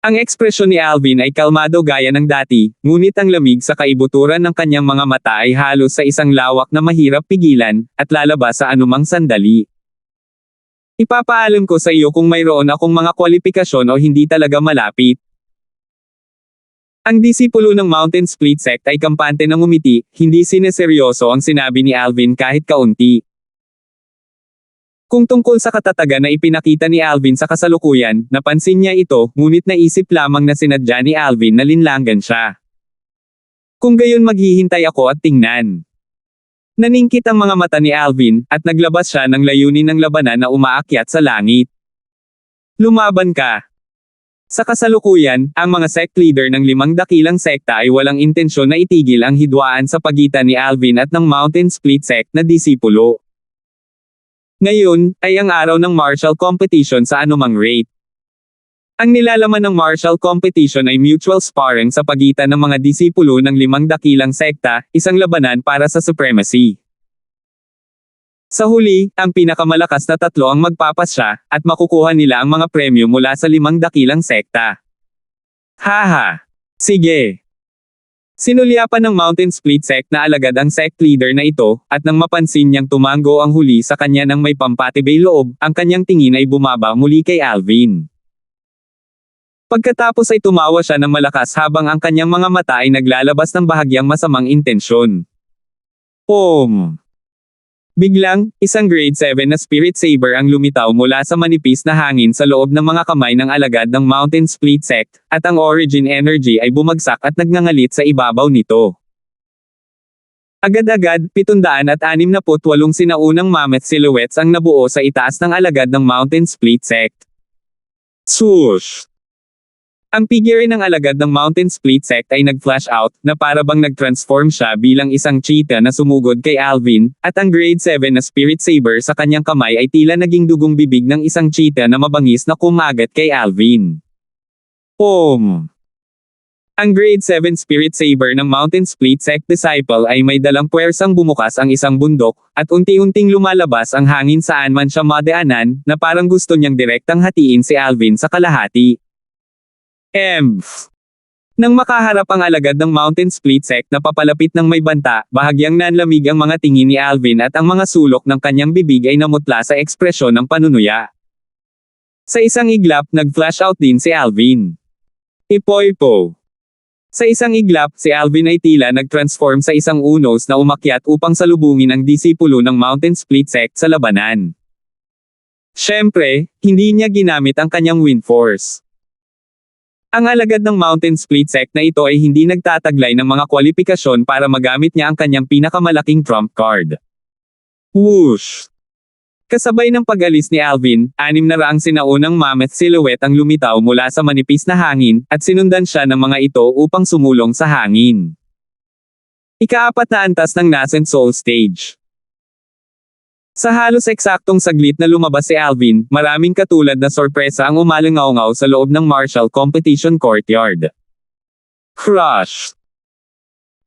[SPEAKER 1] Ang ekspresyon ni Alvin ay kalmado gaya ng dati, ngunit ang lamig sa kaibuturan ng kanyang mga mata ay halos sa isang lawak na mahirap pigilan, at lalabas sa anumang sandali. Ipapaalam ko sa iyo kung mayroon akong mga kwalifikasyon o hindi talaga malapit. Ang disipulo ng Mountain Split Sect ay kampante ng umiti, hindi sineseryoso ang sinabi ni Alvin kahit kaunti. Kung tungkol sa katatagan na ipinakita ni Alvin sa kasalukuyan, napansin niya ito, ngunit naisip lamang na sinadya ni Alvin na linlangan siya. Kung gayon maghihintay ako at tingnan. Naningkit ang mga mata ni Alvin, at naglabas siya ng layunin ng labanan na umaakyat sa langit. Lumaban ka. Sa kasalukuyan, ang mga sect leader ng 5 dakilang sekta ay walang intensyon na itigil ang hidwaan sa pagitan ni Alvin at ng Mountain Split Sect na disipulo. Ngayon, ay ang araw ng martial competition sa anumang rate. Ang nilalaman ng martial competition ay mutual sparring sa pagitan ng mga disipulo ng 5 dakilang sekta, isang labanan para sa supremacy. Sa huli, ang pinakamalakas na 3 ang magpapasya, at makukuha nila ang mga premyo mula sa 5 dakilang sekta. Haha! Sige! Sinulyapan ng Mountain Split Sect na alagad ang sect leader na ito, at nang mapansin niyang tumango ang huli sa kanya ng may pampatibay loob, ang kanyang tingin ay bumaba muli kay Alvin. Pagkatapos ay tumawa siya ng malakas habang ang kanyang mga mata ay naglalabas ng bahagyang masamang intensyon. Biglang, isang grade 7 na Spirit Saber ang lumitaw mula sa manipis na hangin sa loob ng mga kamay ng alagad ng Mountain Split Sect, at ang Origin Energy ay bumagsak at nagngangalit sa ibabaw nito. Agad-agad, 768 sinaunang mammoth silhouettes ang nabuo sa itaas ng alagad ng Mountain Split Sect. Swoosh! Ang figure ng alagad ng Mountain Split Sect ay nag-flash out, na para bang nag-transform siya bilang isang cheetah na sumugod kay Alvin, at ang grade 7 na Spirit Saber sa kanyang kamay ay tila naging dugong bibig ng isang cheetah na mabangis na kumagat kay Alvin. Ang grade 7 Spirit Saber ng Mountain Split Sect Disciple ay may dalang puwersang bumukas ang isang bundok, at unti-unting lumalabas ang hangin saan man siya madaanan, na parang gusto niyang direktang hatiin si Alvin sa kalahati. Nang makaharap ang alagad ng Mountain Split Sect na papalapit ng may banta, bahagyang nanlamig ang mga tingin ni Alvin at ang mga sulok ng kanyang bibig ay namutla sa ekspresyon ng panunuya. Sa isang iglap, nag-flash out din si Alvin. Ipoipo. Sa isang iglap, si Alvin ay tila nag-transform sa isang unos na umakyat upang salubungin ang disipulo ng Mountain Split Sect sa labanan. Siyempre, hindi niya ginamit ang kanyang wind force. Ang alagad ng Mountain Split Sect na ito ay hindi nagtataglay ng mga kwalipikasyon para magamit niya ang kanyang pinakamalaking trump card. Whoosh! Kasabay ng pag-alis ni Alvin, 600 sinaunang mammoth silhouette ang lumitaw mula sa manipis na hangin, at sinundan siya ng mga ito upang sumulong sa hangin. Ika-4 na antas ng Nascent Soul Stage. Sa halos eksaktong saglit na lumabas si Alvin, maraming katulad na sorpresa ang umalingaw-ngaw sa loob ng martial competition courtyard. Crush!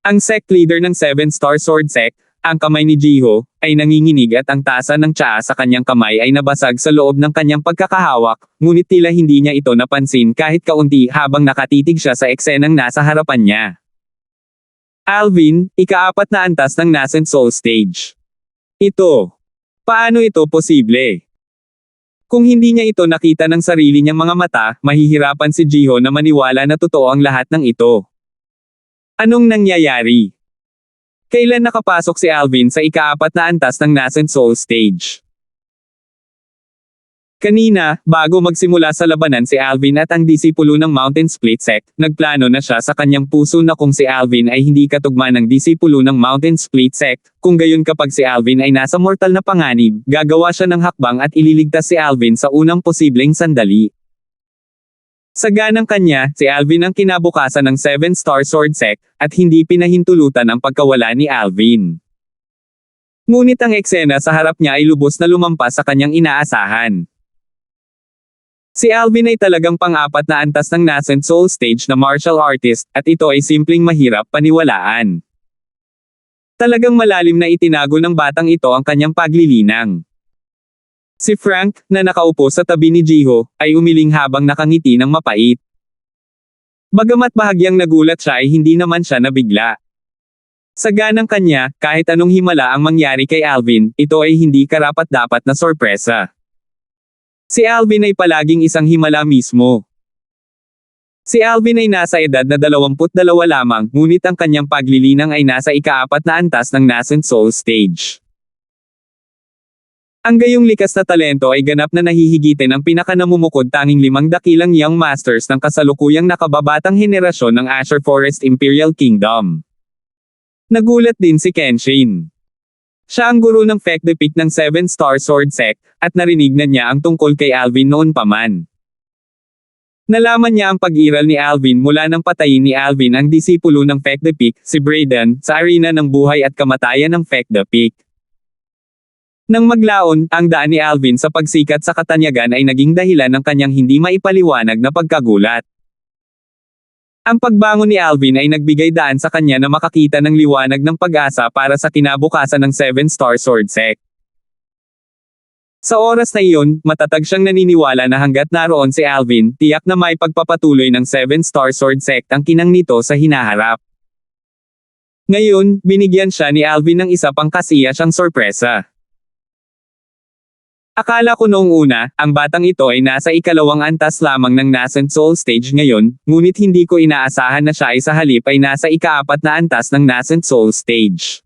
[SPEAKER 1] Ang sect leader ng 7-star sword sect, ang kamay ni Jiho, ay nanginginig at ang tasa ng tsaa sa kanyang kamay ay nabasag sa loob ng kanyang pagkakahawak, ngunit tila hindi niya ito napansin kahit kaunti habang nakatitig siya sa eksenang nasa harapan niya. Alvin, ika-4 na antas ng Nascent Soul Stage. Paano ito posible? Kung hindi niya ito nakita ng sarili niyang mga mata, mahihirapan si Jiho na maniwala na totoo ang lahat ng ito. Anong nangyayari? Kailan nakapasok si Alvin sa ika-4 na antas ng Nascent Soul Stage? Kanina, bago magsimula sa labanan si Alvin at ang disipulo ng Mountain Split Sect, nagplano na siya sa kanyang puso na kung si Alvin ay hindi katugma ng disipulo ng Mountain Split Sect, kung gayon kapag si Alvin ay nasa mortal na panganib, gagawa siya ng hakbang at ililigtas si Alvin sa unang posibleng sandali. Sa ganang kanya, si Alvin ang kinabukasan ng 7-star sword sect, at hindi pinahintulutan ang pagkawala ni Alvin. Ngunit ang eksena sa harap niya ay lubos na lumampas sa kanyang inaasahan. Si Alvin ay talagang pang-4 na antas ng Nascent Soul Stage na martial artist, at ito ay simpleng mahirap paniwalaan. Talagang malalim na itinago ng batang ito ang kanyang paglilinang. Si Frank, na nakaupo sa tabi ni Jiho, ay umiling habang nakangiti ng mapait. Bagamat bahagyang nagulat siya ay hindi naman siya nabigla. Sa ganang kanya, kahit anong himala ang mangyari kay Alvin, ito ay hindi karapat-dapat na sorpresa. Si Alvin ay palaging isang himala mismo. Si Alvin ay nasa edad na 22 lamang, ngunit ang kanyang paglilinang ay nasa ika-4 na antas ng Nascent Soul Stage. Ang gayong likas na talento ay ganap na nahihigitin ang pinakanamumukod tanging 5 dakilang young masters ng kasalukuyang nakababatang henerasyon ng Azure Forest Imperial Kingdom. Nagulat din si Kenshin. Siya ang guro ng Fect the Peak ng 7-star sword sect, at narinig na niya ang tungkol kay Alvin noon pa man. Nalaman niya ang pag-iral ni Alvin mula nang patayin ni Alvin ang disipulo ng Fect the Peak, si Brayden, sa arena ng buhay at kamatayan ng Fect the Peak. Nang maglaon, ang daan ni Alvin sa pagsikat sa katanyagan ay naging dahilan ng kanyang hindi maipaliwanag na pagkagulat. Ang pagbangon ni Alvin ay nagbigay daan sa kanya na makakita ng liwanag ng pag-asa para sa kinabukasan ng 7-star sword sect. Sa oras na iyon, matatag siyang naniniwala na hanggat naroon si Alvin, tiyak na may pagpapatuloy ng 7-star sword sect ang kinang nito sa hinaharap. Ngayon, binigyan siya ni Alvin ng isa pang kasiyasang sorpresa. Akala ko noong una, ang batang ito ay nasa ika-2 antas lamang ng Nascent Soul Stage ngayon, ngunit hindi ko inaasahan na siya ay sa halip ay nasa ika-4 na antas ng Nascent Soul Stage.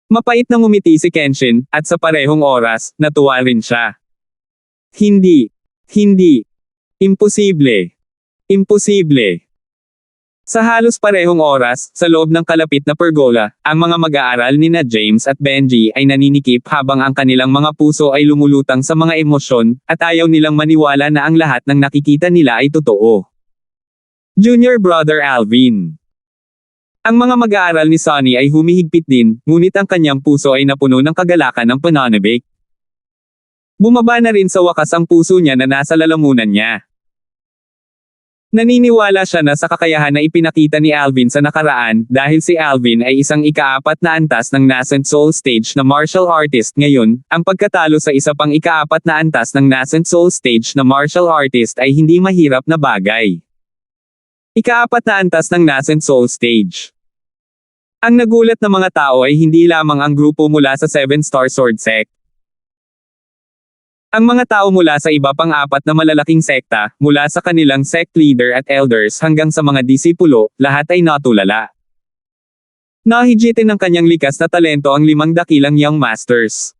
[SPEAKER 1] Mapait na ngumiti si Kenshin, at sa parehong oras, natuwa rin siya. Hindi. Hindi. Imposible. Imposible. Sa halos parehong oras, sa loob ng kalapit na pergola, ang mga mag-aaral nina James at Benji ay naninikip habang ang kanilang mga puso ay lumulutang sa mga emosyon, at ayaw nilang maniwala na ang lahat ng nakikita nila ay totoo. Junior Brother Alvin. Ang mga mag-aaral ni Sonny ay humihigpit din, ngunit ang kanyang puso ay napuno ng kagalakan ng pananabik. Bumaba na rin sa wakas ang puso niya na nasa lalamunan niya. Naniniwala siya na sa kakayahan na ipinakita ni Alvin sa nakaraan, dahil si Alvin ay isang ika-4 na antas ng nascent soul stage na martial artist ngayon, ang pagkatalo sa isa pang ika-4 na antas ng nascent soul stage na martial artist ay hindi mahirap na bagay. Ika-4 na antas ng nascent soul stage. Ang nagulat na mga tao ay hindi lamang ang grupo mula sa 7-Star Sword Sect. Ang mga tao mula sa iba pang 4 na malalaking sekta, mula sa kanilang sect leader at elders hanggang sa mga disipulo, lahat ay natulala. Nahigitin ng kanyang likas na talento ang 5 dakilang young masters.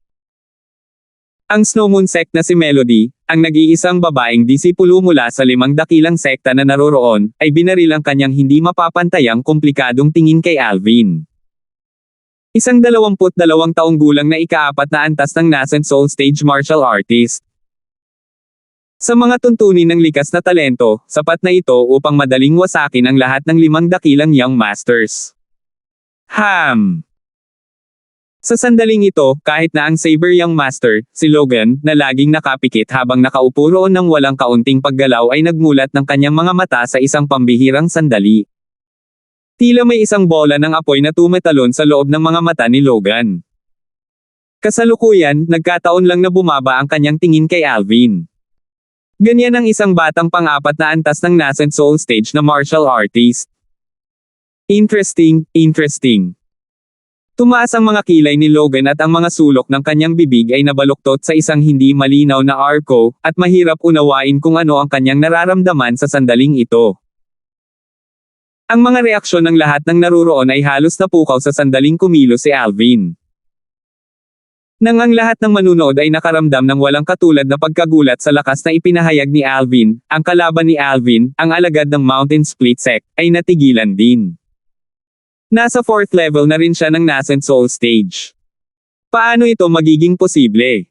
[SPEAKER 1] Ang Snow Moon sect na si Melody, ang nag-iisang babaeng disipulo mula sa 5 dakilang sekta na naroroon, ay binaril ang kanyang hindi mapapantayang komplikadong tingin kay Alvin. Isang 22 taong gulang na ika-4 na antas ng nascent soul stage martial artist. Sa mga tuntunin ng likas na talento, sapat na ito upang madaling wasakin ang lahat ng 5 dakilang young masters. Sa sandaling ito, kahit na ang Saber Young Master, si Logan, na laging nakapikit habang nakaupo roon ng walang kaunting paggalaw ay nagmulat ng kanyang mga mata sa isang pambihirang sandali. Tila may isang bola ng apoy na tumetalon sa loob ng mga mata ni Logan. Kasalukuyan, nagkataon lang na bumaba ang kanyang tingin kay Alvin. Ganyan ang isang batang pang-4 na antas ng nascent soul stage na martial artist. Interesting, interesting. Tumaas ang mga kilay ni Logan at ang mga sulok ng kanyang bibig ay nabaluktot sa isang hindi malinaw na arko, at mahirap unawain kung ano ang kanyang nararamdaman sa sandaling ito. Ang mga reaksyon ng lahat ng naruroon ay halos napukaw sa sandaling kumilos si Alvin. Nang ang lahat ng manunood ay nakaramdam ng walang katulad na pagkagulat sa lakas na ipinahayag ni Alvin, ang kalaban ni Alvin, ang alagad ng Mountain Split Sect, ay natigilan din. Nasa 4th level na rin siya ng nascent soul stage. Paano ito magiging posible?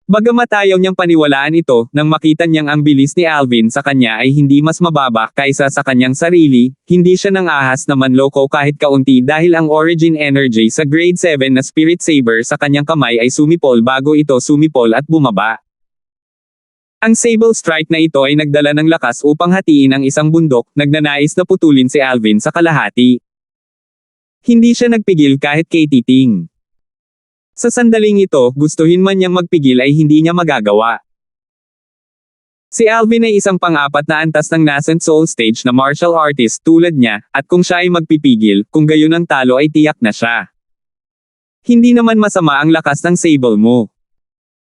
[SPEAKER 1] Bagamat ayaw niyang paniwalaan ito, nang makita niyang ang bilis ni Alvin sa kanya ay hindi mas mababa kaysa sa kanyang sarili, hindi siya nang ahas na manloko kahit kaunti dahil ang origin energy sa grade 7 na Spirit Saber sa kanyang kamay ay sumipol bago ito sumipol at bumaba. Ang Sable Strike na ito ay nagdala ng lakas upang hatiin ang isang bundok, nagnanais na putulin si Alvin sa kalahati. Hindi siya nagpigil kahit kay titing. Sa sandaling ito, gustuhin man niyang magpigil ay hindi niya magagawa. Si Alvin ay isang pang-4 na antas ng nascent soul stage na martial artist tulad niya, at kung siya ay magpipigil, kung gayon ang talo ay tiyak na siya. Hindi naman masama ang lakas ng sable mo.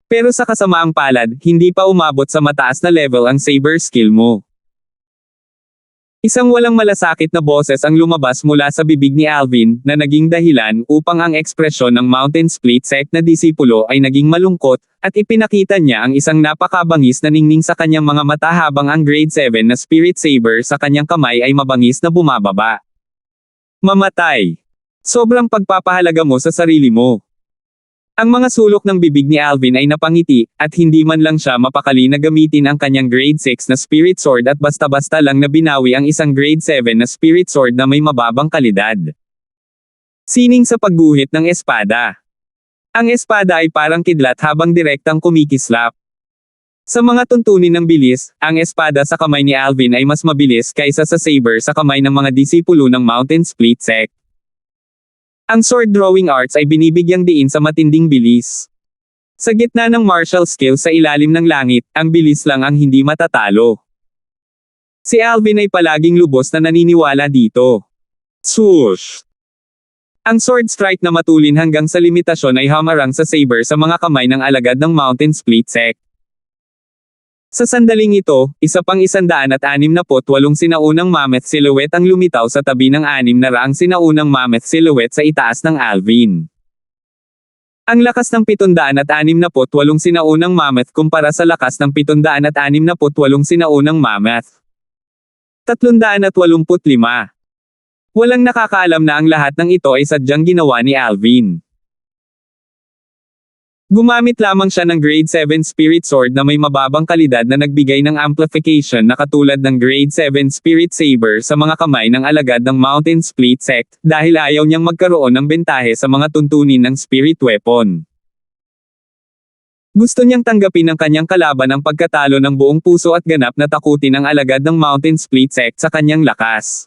[SPEAKER 1] Pero sa kasamaang palad, hindi pa umabot sa mataas na level ang saber skill mo. Isang walang malasakit na boses ang lumabas mula sa bibig ni Alvin, na naging dahilan upang ang ekspresyon ng Mountain Split Sect na disipulo ay naging malungkot, at ipinakita niya ang isang napakabangis na ningning sa kanyang mga mata habang ang grade 7 na Spirit Saber sa kanyang kamay ay mabangis na bumababa. Mamatay. Sobrang pagpapahalaga mo sa sarili mo. Ang mga sulok ng bibig ni Alvin ay napangiti, at hindi man lang siya mapakali na gamitin ang kanyang grade 6 na Spirit Sword at basta-basta lang na binawi ang isang grade 7 na Spirit Sword na may mababang kalidad. Sining sa pagguhit ng espada. Ang espada ay parang kidlat habang direktang kumikislap. Sa mga tuntunin ng bilis, ang espada sa kamay ni Alvin ay mas mabilis kaysa sa saber sa kamay ng mga disipulo ng Mountain Split Sect. Ang sword drawing arts ay binibigyang diin sa matinding bilis. Sa gitna ng martial skill sa ilalim ng langit, ang bilis lang ang hindi matatalo. Si Alvin ay palaging lubos na naniniwala dito. Swoosh! Ang sword strike na matulin hanggang sa limitasyon ay hamarang sa saber sa mga kamay ng alagad ng Mountain Split Sect. Sa sandaling ito, isa pang 168 sinaunang mammoth silhouette ang lumitaw sa tabi ng 600 sinaunang mammoth silhouette sa itaas ng Alvin. Ang lakas ng 768 sinaunang mammoth kumpara sa lakas ng 768 sinaunang mammoth. 385. Walang nakakaalam na ang lahat ng ito ay sadyang ginawa ni Alvin. Gumamit lamang siya ng Grade 7 Spirit Sword na may mababang kalidad na nagbigay ng amplification na katulad ng Grade 7 Spirit Saber sa mga kamay ng alagad ng Mountain Split Sect, dahil ayaw niyang magkaroon ng bentahe sa mga tuntunin ng Spirit Weapon. Gusto niyang tanggapin ng kanyang kalaban ang pagkatalo ng buong puso at ganap na takutin ang alagad ng Mountain Split Sect sa kanyang lakas.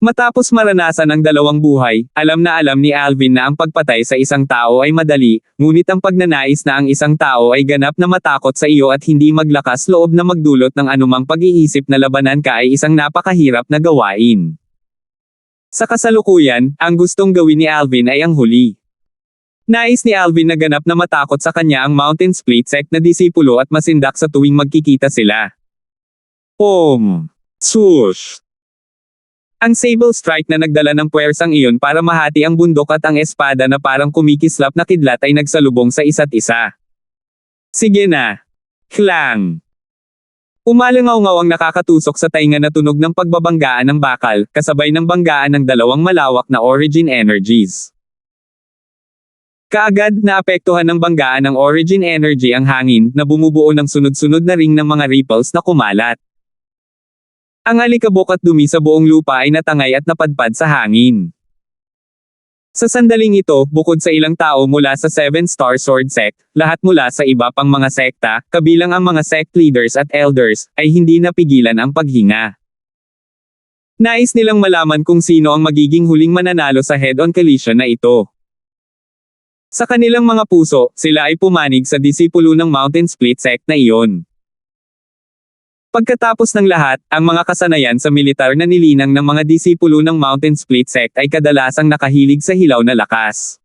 [SPEAKER 1] Matapos maranasan ang dalawang buhay, alam na alam ni Alvin na ang pagpatay sa isang tao ay madali, ngunit ang pagnanais na ang isang tao ay ganap na matakot sa iyo at hindi maglakas loob na magdulot ng anumang pag-iisip na labanan ka ay isang napakahirap na gawain. Sa kasalukuyan, ang gustong gawin ni Alvin ay ang huli. Nais ni Alvin na ganap na matakot sa kanya ang Mountain Split Sect na disipulo at masindak sa tuwing magkikita sila. Swoosh! Ang Sable Strike na nagdala ng puwersang iyon para mahati ang bundok at ang espada na parang kumikislap na kidlat ay nagsalubong sa isa't isa. Sige na. Klang! Umalangaw-ngaw ang nakakatusok sa tainga na tunog ng pagbabanggaan ng bakal, kasabay ng banggaan ng dalawang malawak na origin energies. Kaagad naapektuhan ng banggaan ng origin energy ang hangin na bumubuo ng sunod-sunod na ring ng mga ripples na kumalat. Ang alikabok at dumi sa buong lupa ay natangay at napadpad sa hangin. Sa sandaling ito, bukod sa ilang tao mula sa 7-Star Sword Sect, lahat mula sa iba pang mga sekta, kabilang ang mga sect leaders at elders, ay hindi napigilan ang paghinga. Nais nilang malaman kung sino ang magiging huling mananalo sa head-on collision na ito. Sa kanilang mga puso, sila ay pumanig sa disipulo ng Mountain Split Sect na iyon. Pagkatapos ng lahat, ang mga kasanayan sa militar na nilinang ng mga disipulo ng Mountain Split Sect ay kadalasang nakahilig sa hilaw na lakas.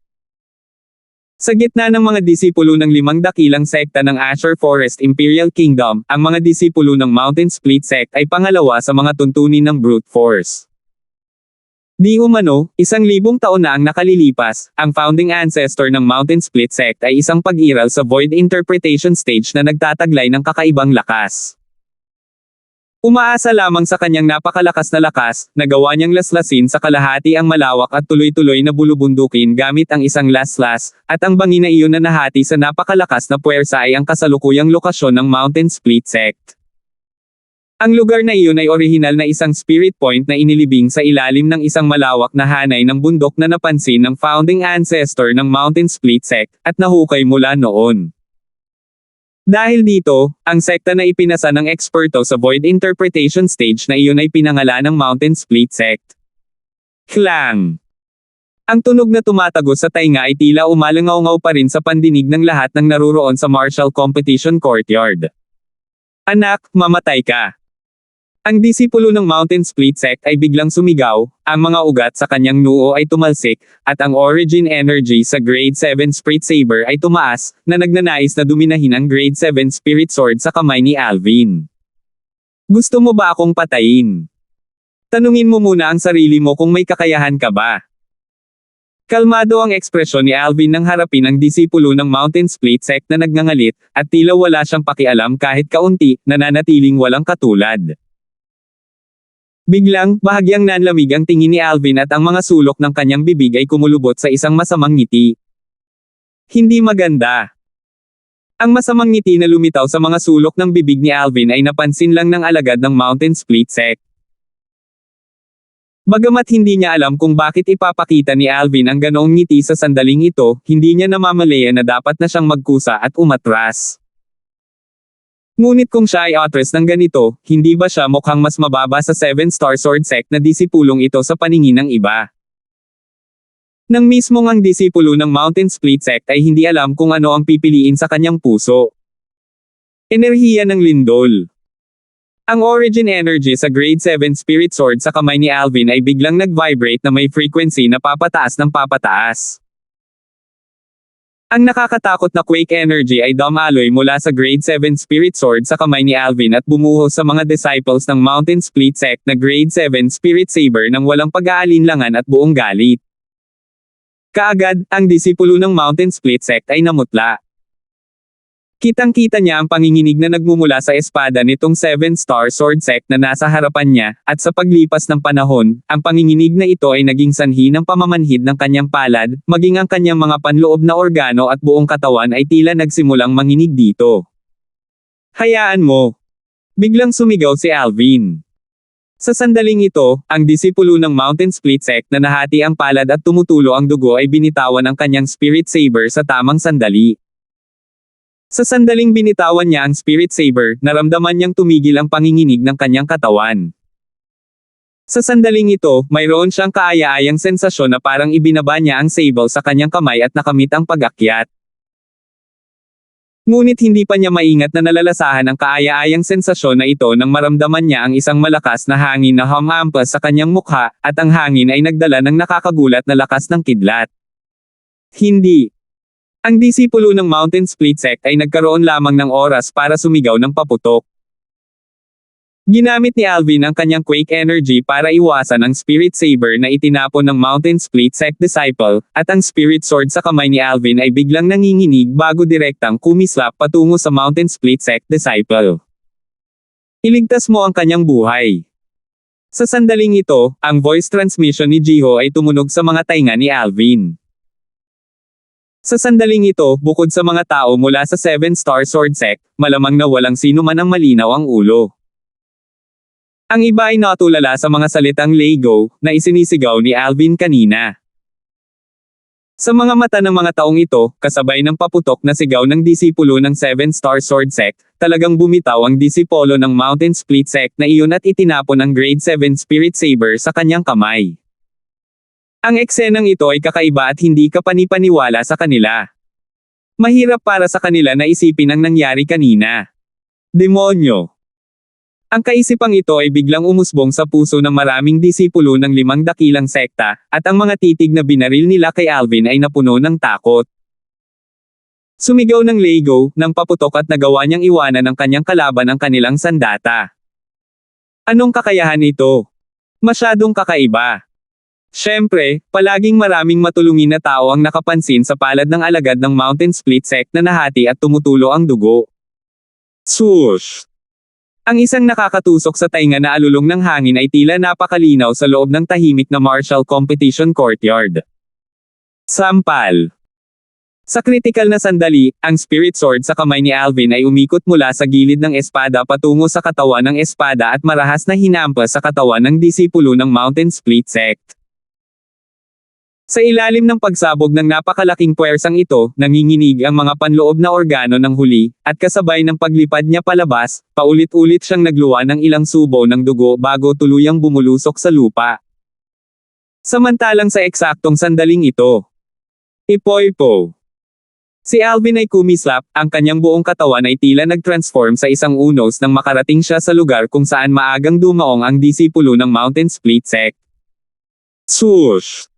[SPEAKER 1] Sa gitna ng mga disipulo ng 5 dakilang sekta ng Azure Forest Imperial Kingdom, ang mga disipulo ng Mountain Split Sect ay pangalawa sa mga tuntunin ng brute force. Di umano, 1,000 taon na ang nakalilipas, ang founding ancestor ng Mountain Split Sect ay isang pag-iral sa Void Interpretation Stage na nagtataglay ng kakaibang lakas. Umaasa lamang sa kanyang napakalakas na lakas, nagawa niyang laslasin sa kalahati ang malawak at tuloy-tuloy na bulubundukin gamit ang isang laslas, at ang bangin na iyon na nahati sa napakalakas na puwersa ay ang kasalukuyang lokasyon ng Mountain Split Sect. Ang lugar na iyon ay orihinal na isang spirit point na inilibing sa ilalim ng isang malawak na hanay ng bundok na napansin ng founding ancestor ng Mountain Split Sect, at nahukay mula noon. Dahil dito, ang sekta na ipinasa ng eksperto sa Void Interpretation Stage na iyon ay pinangalan ng Mountain Split Sect. Klang! Ang tunog na tumatagos sa tainga ay tila umalangaw-ngaw pa rin sa pandinig ng lahat ng naruroon sa martial competition courtyard. Anak, mamatay ka! Ang disipulo ng Mountain Split Sect ay biglang sumigaw, ang mga ugat sa kanyang noo ay tumalsik, at ang origin energy sa Grade 7 Spirit Saber ay tumaas, na nagnanais na duminahin ang Grade 7 Spirit Sword sa kamay ni Alvin. Gusto mo ba akong patayin? Tanungin mo muna ang sarili mo kung may kakayahan ka ba. Kalmado ang ekspresyon ni Alvin nang harapin ang disipulo ng Mountain Split Sect na nagngangalit, at tila wala siyang pakialam kahit kaunti, nananatiling walang katulad. Biglang, bahagyang nanlamig ang tingin ni Alvin at ang mga sulok ng kanyang bibig ay kumulubot sa isang masamang ngiti. Hindi maganda. Ang masamang ngiti na lumitaw sa mga sulok ng bibig ni Alvin ay napansin lang ng alagad ng Mountain Split Sect. Bagamat hindi niya alam kung bakit ipapakita ni Alvin ang ganoong ngiti sa sandaling ito, hindi niya namamalaya na dapat na siyang magkusa at umatras. Ngunit kung siya ay atres ng ganito, hindi ba siya mukhang mas mababa sa 7-Star Sword Sect na disipulong ito sa paningin ng iba? Nang mismong ang disipulo ng Mountain Split Sect ay hindi alam kung ano ang pipiliin sa kanyang puso. Enerhiya ng lindol. Ang origin energy sa Grade 7 Spirit Sword sa kamay ni Alvin ay biglang nag-vibrate na may frequency na papataas ng papataas. Ang nakakatakot na quake energy ay dumaloy mula sa Grade 7 Spirit Sword sa kamay ni Alvin at bumuhos sa mga disciples ng Mountain Split Sect na Grade 7 Spirit Saber nang walang pag-aalinlangan at buong galit. Kaagad, ang disipulo ng Mountain Split Sect ay namutla. Kitang-kita niya ang panginginig na nagmumula sa espada nitong 7-star sword sect na nasa harapan niya, at sa paglipas ng panahon, ang panginginig na ito ay naging sanhi ng pamamanhid ng kanyang palad, maging ang kanyang mga panloob na organo at buong katawan ay tila nagsimulang manginig dito. Hayaan mo. Biglang sumigaw si Alvin. Sa sandaling ito, ang disipulo ng Mountain Split Sect na nahati ang palad at tumutulo ang dugo ay binitawan ang kanyang spirit saber sa tamang sandali. Sa sandaling binitawan niya ang spirit saber, naramdaman niyang tumigil ang panginginig ng kanyang katawan. Sa sandaling ito, mayroon siyang kaaya-ayang sensasyon na parang ibinaba niya ang sable sa kanyang kamay at nakamit ang pag-akyat. Ngunit hindi pa niya maingat na nalalasahan ang kaaya-ayang sensasyon na ito nang maramdaman niya ang isang malakas na hangin na humampas sa kanyang mukha, at ang hangin ay nagdala ng nakakagulat na lakas ng kidlat. Hindi. Ang disipulo ng Mountain Split Sect ay nagkaroon lamang ng oras para sumigaw ng paputok. Ginamit ni Alvin ang kanyang Quake Energy para iwasan ang Spirit Saber na itinapon ng Mountain Split Sect Disciple, at ang Spirit Sword sa kamay ni Alvin ay biglang nanginginig bago direktang kumislap patungo sa Mountain Split Sect Disciple. Iligtas mo ang kanyang buhay. Sa sandaling ito, ang voice transmission ni Jiho ay tumunog sa mga tainga ni Alvin. Sa sandaling ito, bukod sa mga tao mula sa 7-star sword sect, malamang na walang sino man ang malinaw ang ulo. Ang iba ay natulala sa mga salitang Lego, na isinisigaw ni Alvin kanina. Sa mga mata ng mga taong ito, kasabay ng paputok na sigaw ng disipulo ng 7-star sword sect, talagang bumitaw ang disipolo ng Mountain Split Sect na iyon at itinapon ang grade 7 Spirit Saber sa kanyang kamay. Ang eksenang ito ay kakaiba at hindi kapanipaniwala sa kanila. Mahirap para sa kanila na isipin ang nangyari kanina. Demonyo! Ang kaisipang ito ay biglang umusbong sa puso ng maraming disipulo ng 5 dakilang sekta, at ang mga titig na binaril nila kay Alvin ay napuno ng takot. Sumigaw ng Lego, ng paputok at nagawa niyang iwanan ng kanyang kalaban ang kanilang sandata. Anong kakayahan ito? Masyadong kakaiba. Siyempre, palaging maraming matulungin na tao ang nakapansin sa palad ng alagad ng Mountain Split Sect na nahati at tumutulo ang dugo. Swoosh! Ang isang nakakatusok sa tainga na alulong ng hangin ay tila napakalinaw sa loob ng tahimik na martial competition courtyard. Sampal! Sa kritikal na sandali, ang spirit sword sa kamay ni Alvin ay umikot mula sa gilid ng espada patungo sa katawan ng espada at marahas na hinampas sa katawan ng disipulo ng Mountain Split Sect. Sa ilalim ng pagsabog ng napakalaking puwersang ito, nanginginig ang mga panloob na organo ng huli, at kasabay ng paglipad niya palabas, paulit-ulit siyang nagluwa ng ilang subo ng dugo bago tuluyang bumulusok sa lupa. Samantalang sa eksaktong sandaling ito, ipoipo. Si Alvin ay kumislap, ang kanyang buong katawan ay tila nag-transform sa isang unos nang makarating siya sa lugar kung saan maagang dumaong ang disipulo ng Mountain Split Sect. Swoosh!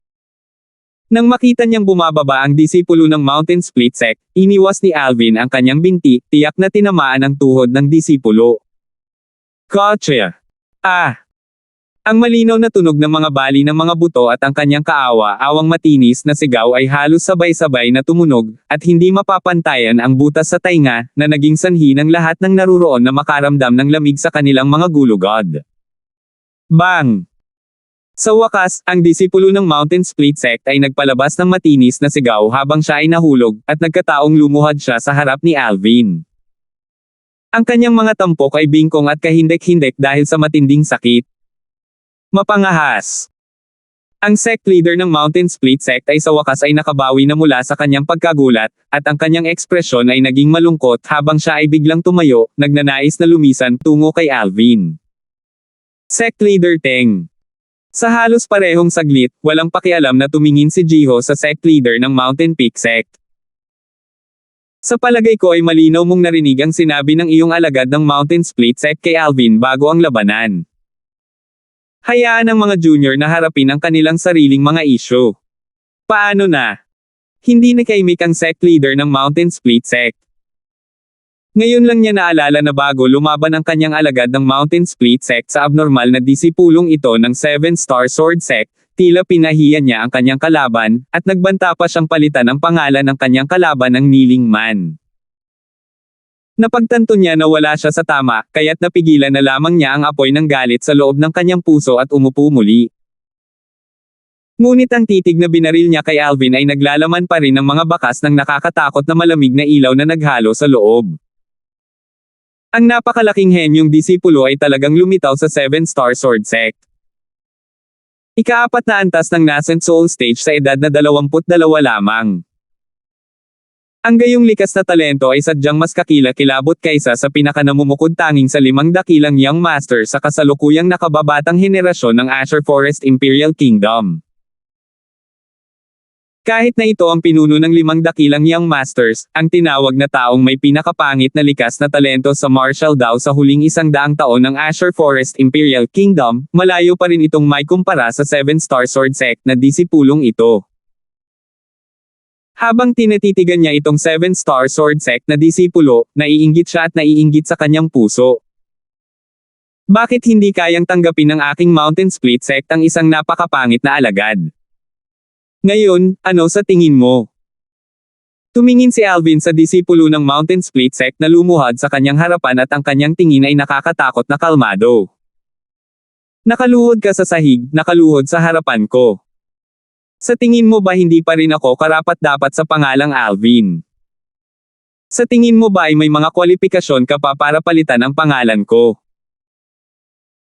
[SPEAKER 1] Nang makita niyang bumababa ang disipulo ng Mountain Split Sect, iniwas ni Alvin ang kanyang binti, tiyak na tinamaan ang tuhod ng disipulo. Gotcha! Ang malinaw na tunog ng mga bali ng mga buto at ang kanyang kaawa-awang matinis na sigaw ay halos sabay-sabay na tumunog, at hindi mapapantayan ang butas sa tainga, na naging sanhi ng lahat ng naruroon na makaramdam ng lamig sa kanilang mga gulugod. Bang! Sa wakas, ang disipulo ng Mountain Split Sect ay nagpalabas ng matinis na sigaw habang siya ay nahulog, at nagkataong lumuhad siya sa harap ni Alvin. Ang kanyang mga tampok ay bingkong at kahindek-hindek dahil sa matinding sakit. Mapangahas! Ang sect leader ng Mountain Split Sect ay sa wakas ay nakabawi na mula sa kanyang pagkagulat, at ang kanyang ekspresyon ay naging malungkot habang siya ay biglang tumayo, nagnanais na lumisan tungo kay Alvin. Sect Leader Teng. Sa halos parehong saglit, walang pakialam na tumingin si Jiho sa sect leader ng Mountain Peak Sect. Sa palagay ko ay malinaw mong narinig ang sinabi ng iyong alagad ng Mountain Split Sect kay Alvin bago ang labanan. Hayaan ang mga junior na harapin ang kanilang sariling mga isyu. Paano na? Hindi nakaimik ang sect leader ng Mountain Split Sect. Ngayon lang niya naalala na bago lumaban ang kanyang alagad ng Mountain Split Sect sa abnormal na disipulong ito ng 7-star sword sect, tila pinahiya niya ang kanyang kalaban, at nagbanta pa siyang palitan ang pangalan ng kanyang kalaban ng Kneeling Man. Napagtanto niya na wala siya sa tama, kaya't napigilan na lamang niya ang apoy ng galit sa loob ng kanyang puso at umupo muli. Ngunit ang titig na binaril niya kay Alvin ay naglalaman pa rin ng mga bakas ng nakakatakot na malamig na ilaw na naghalo sa loob. Ang napakalaking henyong disipulo ay talagang lumitaw sa 7-star sword sect. Ika-4 na antas ng Nascent Soul Stage sa edad na 22 lamang. Ang gayong likas na talento ay sadyang mas kakila-kilabot kaysa sa pinakanamumukod tanging sa 5 dakilang Young Master sa kasalukuyang nakababatang henerasyon ng Azure Forest Imperial Kingdom. Kahit na ito ang pinuno ng 5 dakilang Young Masters, ang tinawag na taong may pinakapangit na likas na talento sa martial daw sa huling 100 taon ng Azure Forest Imperial Kingdom, malayo pa rin itong may kumpara sa 7-star sword sect na disipulong ito. Habang tinatitigan niya itong 7-star sword sect na disipulo, naiinggit siya at naiinggit sa kanyang puso. Bakit hindi kayang tanggapin ng aking Mountain Split sect ang isang napakapangit na alagad? Ngayon, ano sa tingin mo? Tumingin si Alvin sa disipulo ng Mountain Split sect na lumuhad sa kanyang harapan at ang kanyang tingin ay nakakatakot na kalmado. Nakaluhod ka sa sahig, nakaluhod sa harapan ko. Sa tingin mo ba hindi pa rin ako karapat-dapat sa pangalang Alvin? Sa tingin mo ba ay may mga kwalifikasyon ka pa para palitan ang pangalan ko?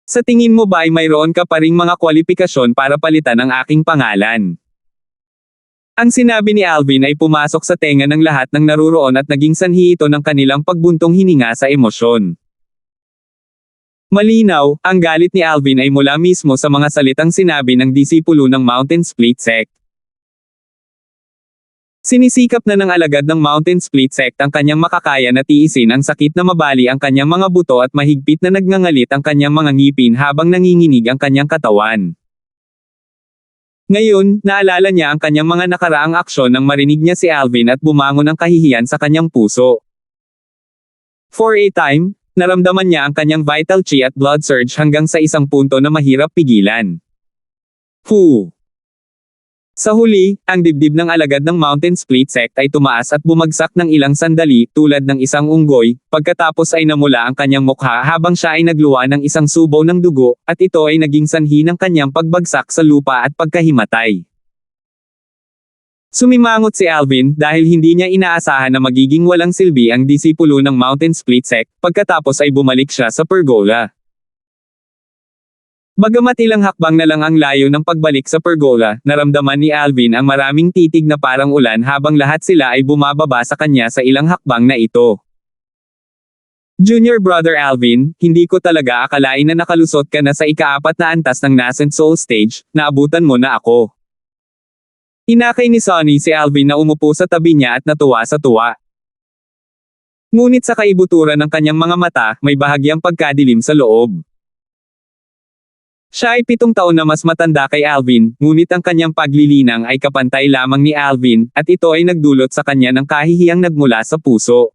[SPEAKER 1] Sa tingin mo ba ay mayroon ka pa ring mga kwalifikasyon para palitan ang aking pangalan? Ang sinabi ni Alvin ay pumasok sa tenga ng lahat ng naruroon at naging sanhi ito ng kanilang pagbuntong hininga sa emosyon. Malinaw, ang galit ni Alvin ay mula mismo sa mga salitang sinabi ng disipulo ng Mountain Split sect. Sinisikap na ng alagad ng Mountain Split sect ang kanyang makakaya na tiisin ang sakit na mabali ang kanyang mga buto at mahigpit na nagngangalit ang kanyang mga ngipin habang nanginginig ang kanyang katawan. Ngayon, naalala niya ang kanyang mga nakaraang aksyon nang marinig niya si Alvin at bumangon ang kahihiyan sa kanyang puso. For a time, naramdaman niya ang kanyang vital chi at blood surge hanggang sa isang punto na mahirap pigilan. Sa huli, ang dibdib ng alagad ng Mountain Split sect ay tumaas at bumagsak ng ilang sandali tulad ng isang unggoy, pagkatapos ay namula ang kanyang mukha habang siya ay nagluwa ng isang subaw ng dugo, at ito ay naging sanhi ng kanyang pagbagsak sa lupa at pagkahimatay. Sumimangot si Alvin dahil hindi niya inaasahan na magiging walang silbi ang disipulo ng Mountain Split sect, pagkatapos ay bumalik siya sa pergola. Bagamat ilang hakbang na lang ang layo ng pagbalik sa pergola, naramdaman ni Alvin ang maraming titig na parang ulan habang lahat sila ay bumababa sa kanya sa ilang hakbang na ito. Junior Brother Alvin, hindi ko talaga akalain na nakalusot ka na sa ika-4 na antas ng Nascent Soul Stage, naabutan mo na ako. Inakay ni Sonny si Alvin na umupo sa tabi niya at natuwa sa tuwa. Ngunit sa kaibuturan ng kanyang mga mata, may bahagyang pagkadilim sa loob. Siya ay 7 taon na mas matanda kay Alvin, ngunit ang kanyang paglilinang ay kapantay lamang ni Alvin, at ito ay nagdulot sa kanya ng kahihiyang nagmula sa puso.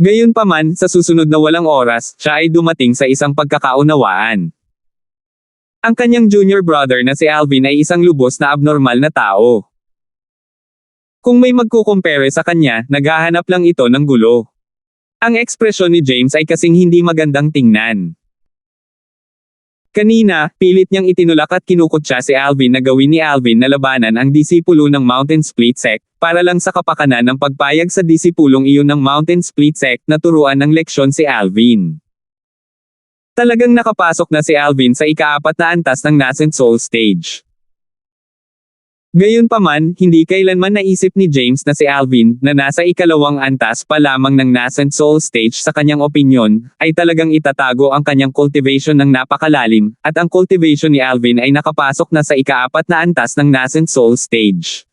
[SPEAKER 1] Gayunpaman, sa susunod na walang oras, siya ay dumating sa isang pagkakaunawaan. Ang kanyang junior brother na si Alvin ay isang lubos na abnormal na tao. Kung may magkukumpere sa kanya, naghahanap lang ito ng gulo. Ang ekspresyon ni James ay kasing hindi magandang tingnan. Kanina, pilit niyang itinulak at kinukutya si Alvin na gawin ni Alvin na labanan ang disipulo ng Mountain Split sect, para lang sa kapakanan ng pagpayag sa disipulong iyon ng Mountain Split sect na turuan ng leksyon si Alvin. Talagang nakapasok na si Alvin sa ika-4 na antas ng Nascent Soul Stage. Gayunpaman, hindi kailanman naisip ni James na si Alvin, na nasa ika-2 antas pa lamang ng Nascent Soul Stage sa kanyang opinyon, ay talagang itatago ang kanyang cultivation ng napakalalim, at ang cultivation ni Alvin ay nakapasok na sa ika-4 na antas ng Nascent Soul Stage.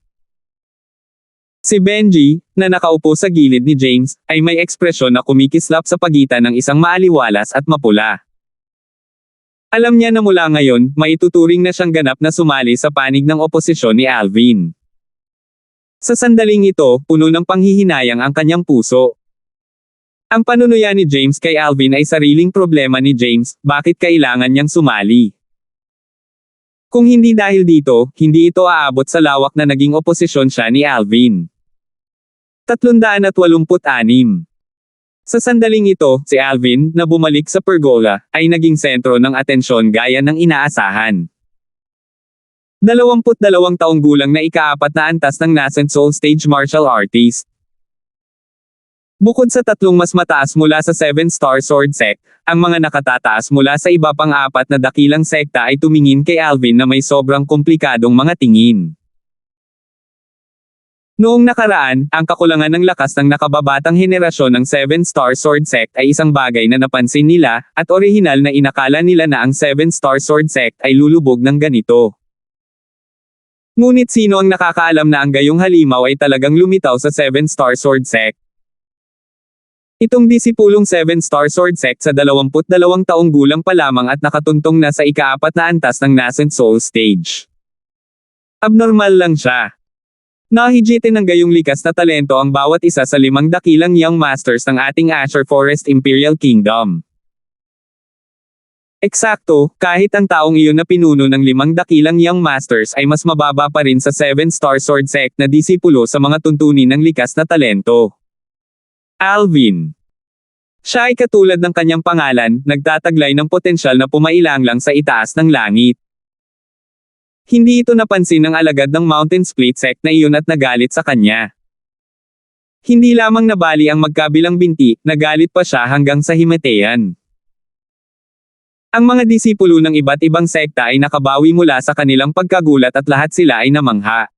[SPEAKER 1] Si Benji, na nakaupo sa gilid ni James, ay may ekspresyon na kumikislap sa pagitan ng isang maaliwalas at mapula. Alam niya na mula ngayon, maituturing na siyang ganap na sumali sa panig ng oposisyon ni Alvin. Sa sandaling ito, puno ng panghihinayang ang kanyang puso. Ang panunuya ni James kay Alvin ay sariling problema ni James, bakit kailangan niyang sumali? Kung hindi dahil dito, hindi ito aabot sa lawak na naging oposisyon siya ni Alvin. 386. Sa sandaling ito, si Alvin, na bumalik sa pergola, ay naging sentro ng atensyon gaya ng inaasahan. 22 taong gulang na ika-4 na antas ng nascent soul stage martial artist. Bukod sa tatlong mas mataas mula sa 7-star sword sect, ang mga nakatataas mula sa iba pang 4 na dakilang sekta ay tumingin kay Alvin na may sobrang komplikadong mga tingin. Noong nakaraan, ang kakulangan ng lakas ng nakababatang henerasyon ng 7-star sword sect ay isang bagay na napansin nila, at orihinal na inakala nila na ang 7-star sword sect ay lulubog ng ganito. Ngunit sino ang nakakaalam na ang gayong halimaw ay talagang lumitaw sa 7-star sword sect? Itong disipulong 7-star sword sect sa 22 taong gulang pa lamang at nakatuntong na sa ika-4 na antas ng nascent soul stage. Abnormal lang siya. Nahigitin ng gayong likas na talento ang bawat isa sa 5 dakilang young masters ng ating Azure Forest Imperial Kingdom. Eksakto, kahit ang taong iyon na pinuno ng 5 dakilang young masters ay mas mababa pa rin sa 7-star sword sect na disipulo sa mga tuntunin ng likas na talento. Alvin. Siya ay katulad ng kanyang pangalan, nagtataglay ng potensyal na pumailanglang sa itaas ng langit. Hindi ito napansin ng alagad ng Mountain Split sect na iyon at nagalit sa kanya. Hindi lamang nabali ang magkabilang binti, nagalit pa siya hanggang sa himatean. Ang mga disipulo ng iba't ibang sekta ay nakabawi mula sa kanilang pagkagulat at lahat sila ay namangha.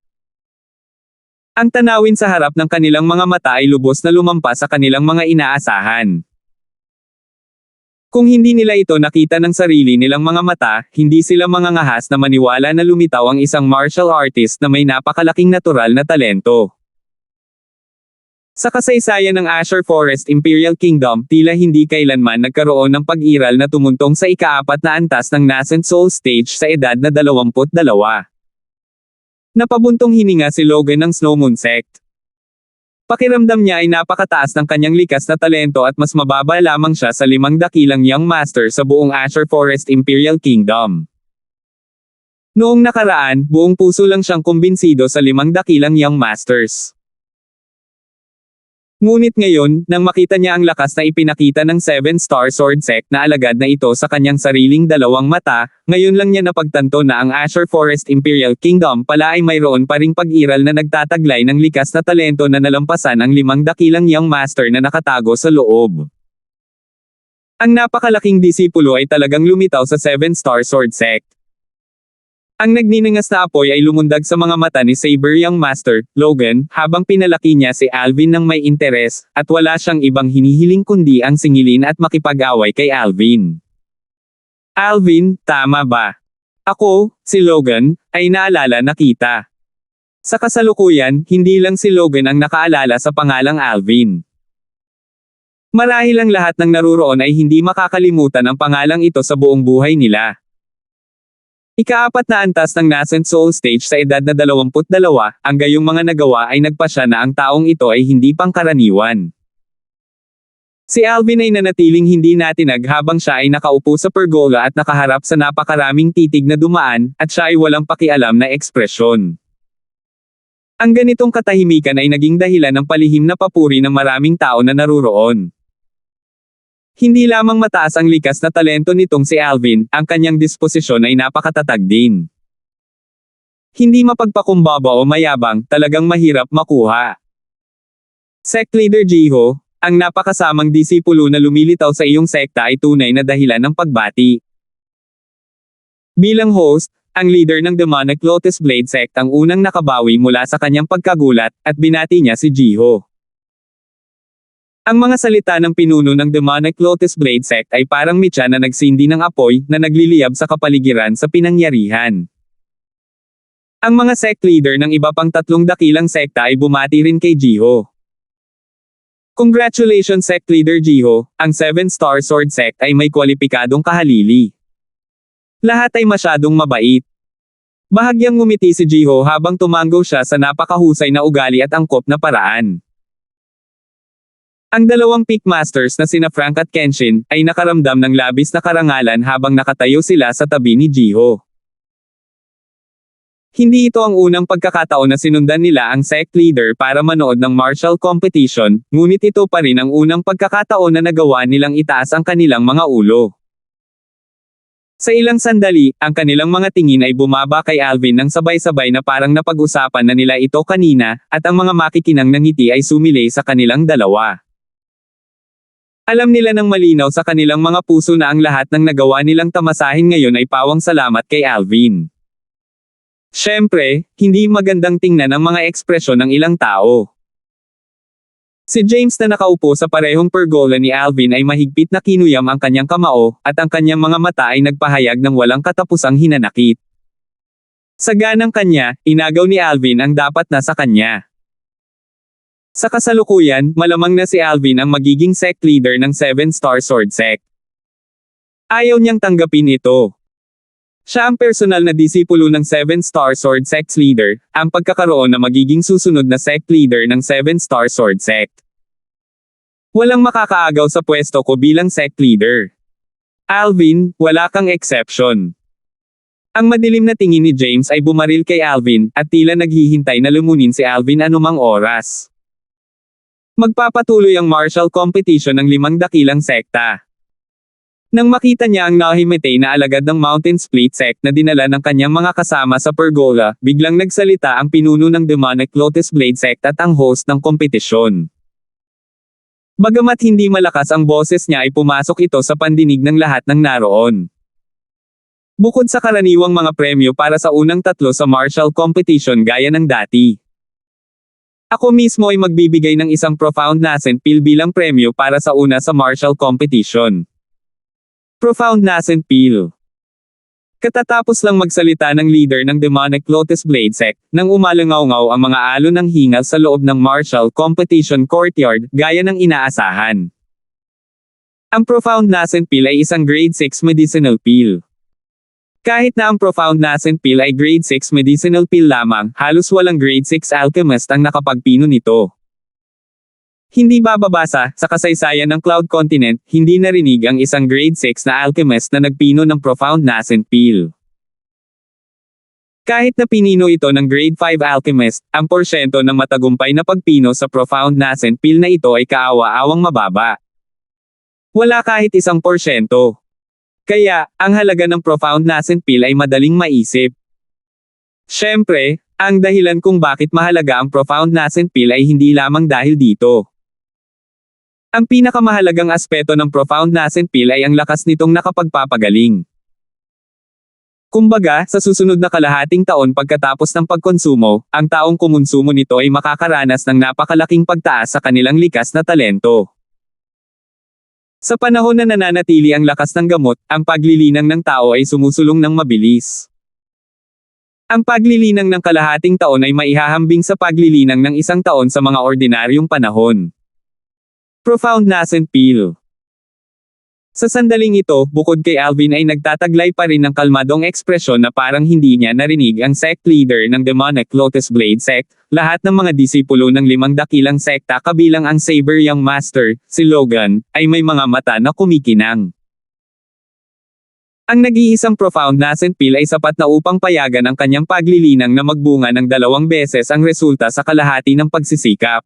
[SPEAKER 1] Ang tanawin sa harap ng kanilang mga mata ay lubos na lumampas sa kanilang mga inaasahan. Kung hindi nila ito nakita ng sarili nilang mga mata, hindi sila mangangahas na maniwala na lumitaw ang isang martial artist na may napakalaking natural na talento. Sa kasaysayan ng Azure Forest Imperial Kingdom, tila hindi kailanman nagkaroon ng pag-iral na tumuntong sa ika-4 na antas ng nascent soul stage sa edad na 22. Napabuntong hininga si Logan ng Snow Moon Sect. Pakiramdam niya ay napakataas ng kanyang likas na talento at mas mababa lamang siya sa 5 dakilang young master sa buong Azure Forest Imperial Kingdom. Noong nakaraan, buong puso lang siyang kumbinsido sa 5 dakilang young masters. Ngunit ngayon, nang makita niya ang lakas na ipinakita ng 7-star sword sect na alagad na ito sa kanyang sariling 2 mata, ngayon lang niya napagtanto na ang Azure Forest Imperial Kingdom pala ay mayroon pa ring pag-iral na nagtataglay ng likas na talento na nalampasan ang 5 dakilang young master na nakatago sa loob. Ang napakalaking disipulo ay talagang lumitaw sa 7-star sword sect. Ang nagninangas na apoy ay lumundag sa mga mata ni Saber Young Master, Logan, habang pinalaki niya si Alvin ng may interes, at wala siyang ibang hinihiling kundi ang singilin at makipag-away kay Alvin. Alvin, tama ba? Ako, si Logan, ay naalala na kita. Sa kasalukuyan, hindi lang si Logan ang nakaalala sa pangalang Alvin. Marahil ang lahat ng naruroon ay hindi makakalimutan ang pangalang ito sa buong buhay nila. Ika-4 na antas ng nascent soul stage sa edad na 22, ang gayong mga nagawa ay nagpasya na ang taong ito ay hindi pangkaraniwan. Si Alvin ay nanatiling hindi natinag habang siya ay nakaupo sa pergola at nakaharap sa napakaraming titig na dumaan, at siya ay walang pakialam na ekspresyon. Ang ganitong katahimikan ay naging dahilan ng palihim na papuri ng maraming tao na naruroon. Hindi lamang mataas ang likas na talento nitong si Alvin, ang kanyang disposisyon ay napakatatag din. Hindi mapagpakumbaba o mayabang, talagang mahirap makuha. Sect Leader Jiho, ang napakasamang disipulo na lumilitaw sa iyong sekta ay tunay na dahilan ng pagbati. Bilang host, ang leader ng Demonic Lotus Blade Sect ang unang nakabawi mula sa kanyang pagkagulat, at binati niya si Jiho. Ang mga salita ng pinuno ng Demonic Lotus Blade Sect ay parang mitya na nagsindi ng apoy na nagliliyab sa kapaligiran sa pinangyarihan. Ang mga sect leader ng iba pang 3 dakilang sekta ay bumati rin kay Jiho. Congratulations Sect Leader Jiho, ang 7-star sword sect ay may kwalipikadong kahalili. Lahat ay masyadong mabait. Bahagyang ngumiti si Jiho habang tumango siya sa napakahusay na ugali at angkop na paraan. Ang 2 peak masters na sina Frank at Kenshin, ay nakaramdam ng labis na karangalan habang nakatayo sila sa tabi ni Jiho. Hindi ito ang unang pagkakataon na sinundan nila ang sect leader para manood ng martial competition, ngunit ito pa rin ang unang pagkakataon na nagawa nilang itaas ang kanilang mga ulo. Sa ilang sandali, ang kanilang mga tingin ay bumaba kay Alvin nang sabay-sabay na parang napag-usapan na nila ito kanina, at ang mga makikinang ng ngiti ay sumilay sa kanilang dalawa. Alam nila ng malinaw sa kanilang mga puso na ang lahat ng nagawa nilang tamasahin ngayon ay pawang salamat kay Alvin. Siyempre, hindi magandang tingnan ang mga ekspresyon ng ilang tao. Si James na nakaupo sa parehong pergola ni Alvin ay mahigpit na kinuyam ang kanyang kamao, at ang kanyang mga mata ay nagpahayag ng walang katapusang hinanakit. Sa ganang kanya, inagaw ni Alvin ang dapat na sa kanya. Sa kasalukuyan, malamang na si Alvin ang magiging sect leader ng 7-Star Sword Sect. Ayaw niyang tanggapin ito. Siya ang personal na disipulo ng 7-Star Sword Sect's leader, ang pagkakaroon na magiging susunod na sect leader ng 7-Star Sword Sect. Walang makakaagaw sa pwesto ko bilang sect leader. Alvin, wala kang exception. Ang madilim na tingin ni James ay bumaril kay Alvin, at tila naghihintay na lumunin si Alvin anumang oras. Magpapatuloy ang martial competition ng 5 dakilang sekta. Nang makita niya ang nahimatay na alagad ng Mountain Split Sect na dinala ng kanyang mga kasama sa pergola, biglang nagsalita ang pinuno ng Demonic Lotus Blade Sect at ang host ng kompetisyon. Bagamat hindi malakas ang boses niya ay pumasok ito sa pandinig ng lahat ng naroon. Bukod sa karaniwang mga premyo para sa unang 3 sa martial competition gaya ng dati. Ako mismo ay magbibigay ng isang Profound Nascent Pill bilang premyo para sa una sa martial competition. Profound Nascent Pill. Katatapos lang magsalita ng leader ng Demonic Lotus Blade Sect, nang umalangaw-ngaw ang mga alon ng hingal sa loob ng martial competition courtyard, gaya ng inaasahan. Ang Profound Nascent Pill ay isang Grade 6 medicinal pill. Kahit na ang Profound Nascent Pill ay Grade 6 medicinal pill lamang, halos walang Grade 6 alchemist ang nakapagpino nito. Hindi bababasa, sa kasaysayan ng Cloud Continent, hindi narinig ang isang Grade 6 na alchemist na nagpino ng Profound Nascent Pill. Kahit na pinino ito ng Grade 5 alchemist, ang porsyento ng matagumpay na pagpino sa Profound Nascent Pill na ito ay kaawa-awang mababa. Wala kahit 1%. Kaya, ang halaga ng Profound Nascent Pill ay madaling maisip. Siyempre, ang dahilan kung bakit mahalaga ang Profound Nascent Pill ay hindi lamang dahil dito. Ang pinakamahalagang aspeto ng Profound Nascent Pill ay ang lakas nitong nakapagpapagaling. Kumbaga, sa susunod na kalahating taon pagkatapos ng pagkonsumo, ang taong kumonsumo nito ay makakaranas ng napakalaking pagtaas sa kanilang likas na talento. Sa panahon na nananatili ang lakas ng gamot, ang paglilinang ng tao ay sumusulong ng mabilis. Ang paglilinang ng kalahating taon ay maihahambing sa paglilinang ng 1 taon sa mga ordinaryong panahon. Profound Nascent Pill. Sa sandaling ito, bukod kay Alvin ay nagtataglay pa rin ng kalmadong ekspresyon na parang hindi niya narinig ang sect leader ng Demonic Lotus Blade Sect, lahat ng mga disipulo ng 5 dakilang sekta kabilang ang Saber Young Master, si Logan, ay may mga mata na kumikinang. Ang nag-iisang Profound Nascent Pill ay sapat na upang payagan ang kanyang paglilinang na magbunga ng 2 beses ang resulta sa kalahati ng pagsisikap.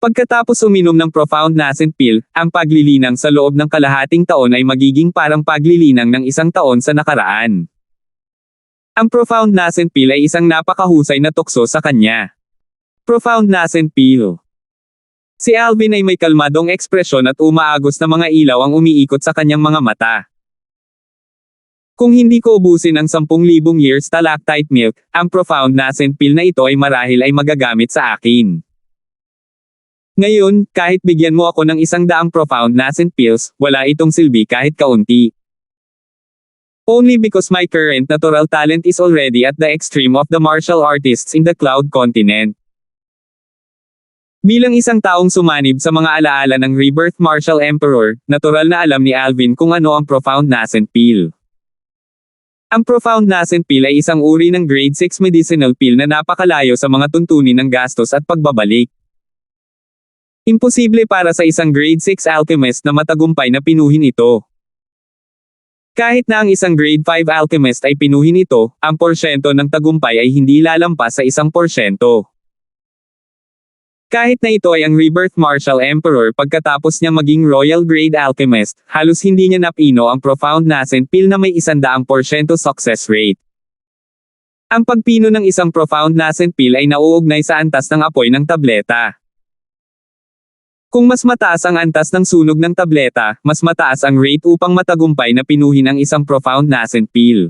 [SPEAKER 1] Pagkatapos uminom ng Profound Nascent Pill, ang paglilinang sa loob ng kalahating taon ay magiging parang paglilinang ng 1 taon sa nakaraan. Ang Profound Nascent Pill ay isang napakahusay na tukso sa kanya. Profound Nascent Pill. Si Alvin ay may kalmadong ekspresyon at umaagos na mga ilaw ang umiikot sa kanyang mga mata. Kung hindi ko ubusin ang 10,000 years stalactite milk, ang Profound Nascent Pill na ito ay marahil ay magagamit sa akin. Ngayon, kahit bigyan mo ako ng 100 Profound Nascent Pills, wala itong silbi kahit kaunti. Only because my current natural talent is already at the extreme of the martial artists in the Cloud Continent. Bilang isang taong sumanib sa mga alaala ng Rebirth Martial Emperor, natural na alam ni Alvin kung ano ang Profound Nascent Pill. Ang Profound Nascent Pill ay isang uri ng Grade 6 medicinal pill na napakalayo sa mga tuntunin ng gastos at pagbabalik. Imposible para sa isang Grade 6 alchemist na matagumpay na pinuhin ito. Kahit na ang isang grade 5 alchemist ay pinuhin ito, ang porsyento ng tagumpay ay hindi lalampas sa 1%. Kahit na ito ay ang Rebirth Martial Emperor pagkatapos niya maging Royal Grade Alchemist, halos hindi niya napino ang Profound Nascent Pill na may 100% success rate. Ang pagpino ng isang Profound Nascent Pill ay nauugnay sa antas ng apoy ng tableta. Kung mas mataas ang antas ng sunog ng tableta, mas mataas ang rate upang matagumpay na pinuhin ang isang Profound Nascent Pill.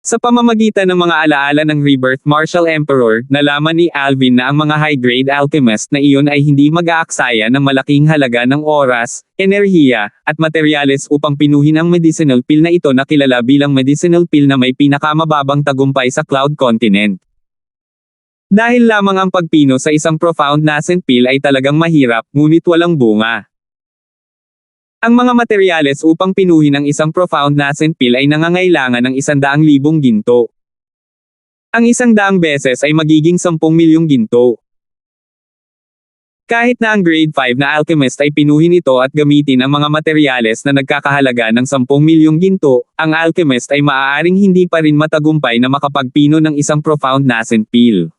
[SPEAKER 1] Sa pamamagitan ng mga alaala ng Rebirth Martial Emperor, nalaman ni Alvin na ang mga high-grade alchemist na iyon ay hindi mag-aaksaya ng malaking halaga ng oras, enerhiya, at materyales upang pinuhin ang medicinal pill na ito na kilala bilang medicinal pill na may pinakamababang tagumpay sa Cloud Continent. Dahil lamang ang pagpino sa isang Profound Nascent Pill ay talagang mahirap, ngunit walang bunga. Ang mga materyales upang pinuhin ang isang Profound Nascent Pill ay nangangailangan ng 100,000 ginto. Ang 100 beses ay magiging 10 milyong ginto. Kahit na ang grade 5 na alchemist ay pinuhin ito at gamitin ang mga materyales na nagkakahalaga ng 10 milyong ginto, ang alchemist ay maaaring hindi pa rin matagumpay na makapagpino ng isang Profound Nascent Pill.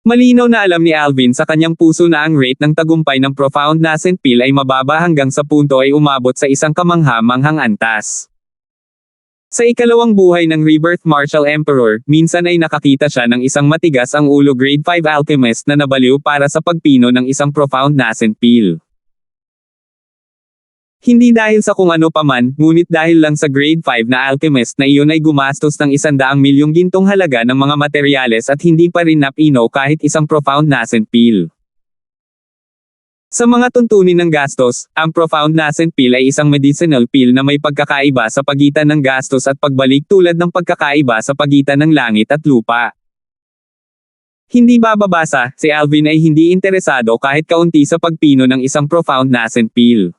[SPEAKER 1] Malinaw na alam ni Alvin sa kanyang puso na ang rate ng tagumpay ng Profound Nascent Pill ay mababa hanggang sa punto ay umabot sa isang kamangha-manghang antas. Sa ikalawang buhay ng Rebirth Martial Emperor, minsan ay nakakita siya ng isang matigas ang ulo grade 5 alchemist na nabaliw para sa pagpino ng isang Profound Nascent Pill. Hindi dahil sa kung ano paman, ngunit dahil lang sa grade 5 na alchemist na iyon ay gumastos ng 100 milyong gintong halaga ng mga materyales at hindi pa rin napino kahit isang Profound Nascent Pill. Sa mga tuntunin ng gastos, ang Profound Nascent Pill ay isang medicinal pill na may pagkakaiba sa pagitan ng gastos at pagbalik tulad ng pagkakaiba sa pagitan ng langit at lupa. Hindi bababasa, si Alvin ay hindi interesado kahit kaunti sa pagpino ng isang Profound Nascent Pill.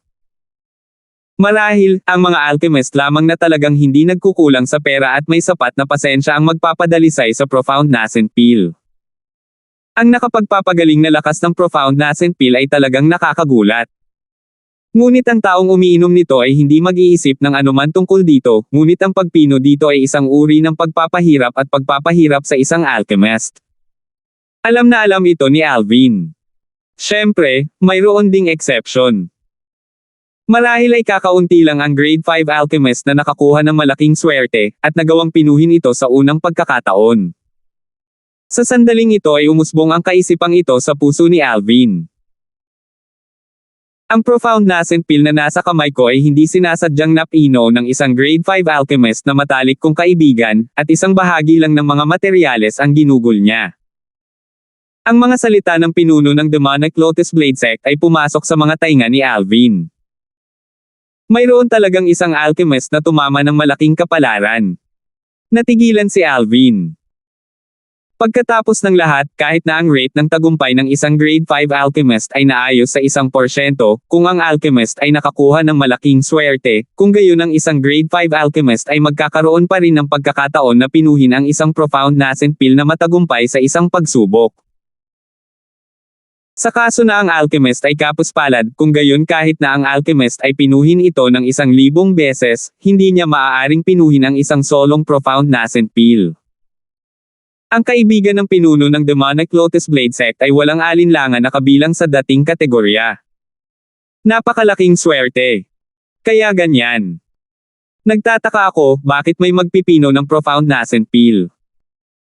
[SPEAKER 1] Marahil, ang mga alchemist lamang na talagang hindi nagkukulang sa pera at may sapat na pasensya ang magpapadalisay sa Profound Nascent Pill. Ang nakapagpapagaling na lakas ng Profound Nascent Pill ay talagang nakakagulat. Ngunit ang taong umiinom nito ay hindi mag-iisip ng anuman tungkol dito, ngunit ang pagpino dito ay isang uri ng pagpapahirap at pagpapahirap sa isang alchemist. Alam na alam ito ni Alvin. Siyempre, mayroon ding exception. Marahil ay kakaunti lang ang grade 5 alchemist na nakakuha ng malaking swerte, at nagawang pinuhin ito sa unang pagkakataon. Sa sandaling ito ay umusbong ang kaisipang ito sa puso ni Alvin. Ang Profound Nascent Pill na nasa kamay ko ay hindi sinasadyang napino ng isang grade 5 alchemist na matalik kong kaibigan, at isang bahagi lang ng mga materyales ang ginugol niya. Ang mga salita ng pinuno ng Demonic Lotus Blade Sect ay pumasok sa mga tainga ni Alvin. Mayroon talagang isang alchemist na tumama ng malaking kapalaran. Natigilan si Alvin. Pagkatapos ng lahat, kahit na ang rate ng tagumpay ng isang grade 5 alchemist ay naayos sa 1%, kung ang alchemist ay nakakuha ng malaking swerte, kung gayon ang isang grade 5 alchemist ay magkakaroon pa rin ng pagkakataon na pinuhin ang isang Profound Nascent Pill na matagumpay sa isang pagsubok. Sa kaso na ang alchemist ay kapuspalad, kung gayon kahit na ang alchemist ay pinuhin ito ng 1,000 beses, hindi niya maaaring pinuhin ang isang solong Profound Nascent Pill. Ang kaibigan ng pinuno ng Demonic Lotus Blade Sect ay walang alinlangan na kabilang sa dating kategorya. Napakalaking swerte. Kaya ganyan. Nagtataka ako, bakit may magpipino ng Profound Nascent Pill?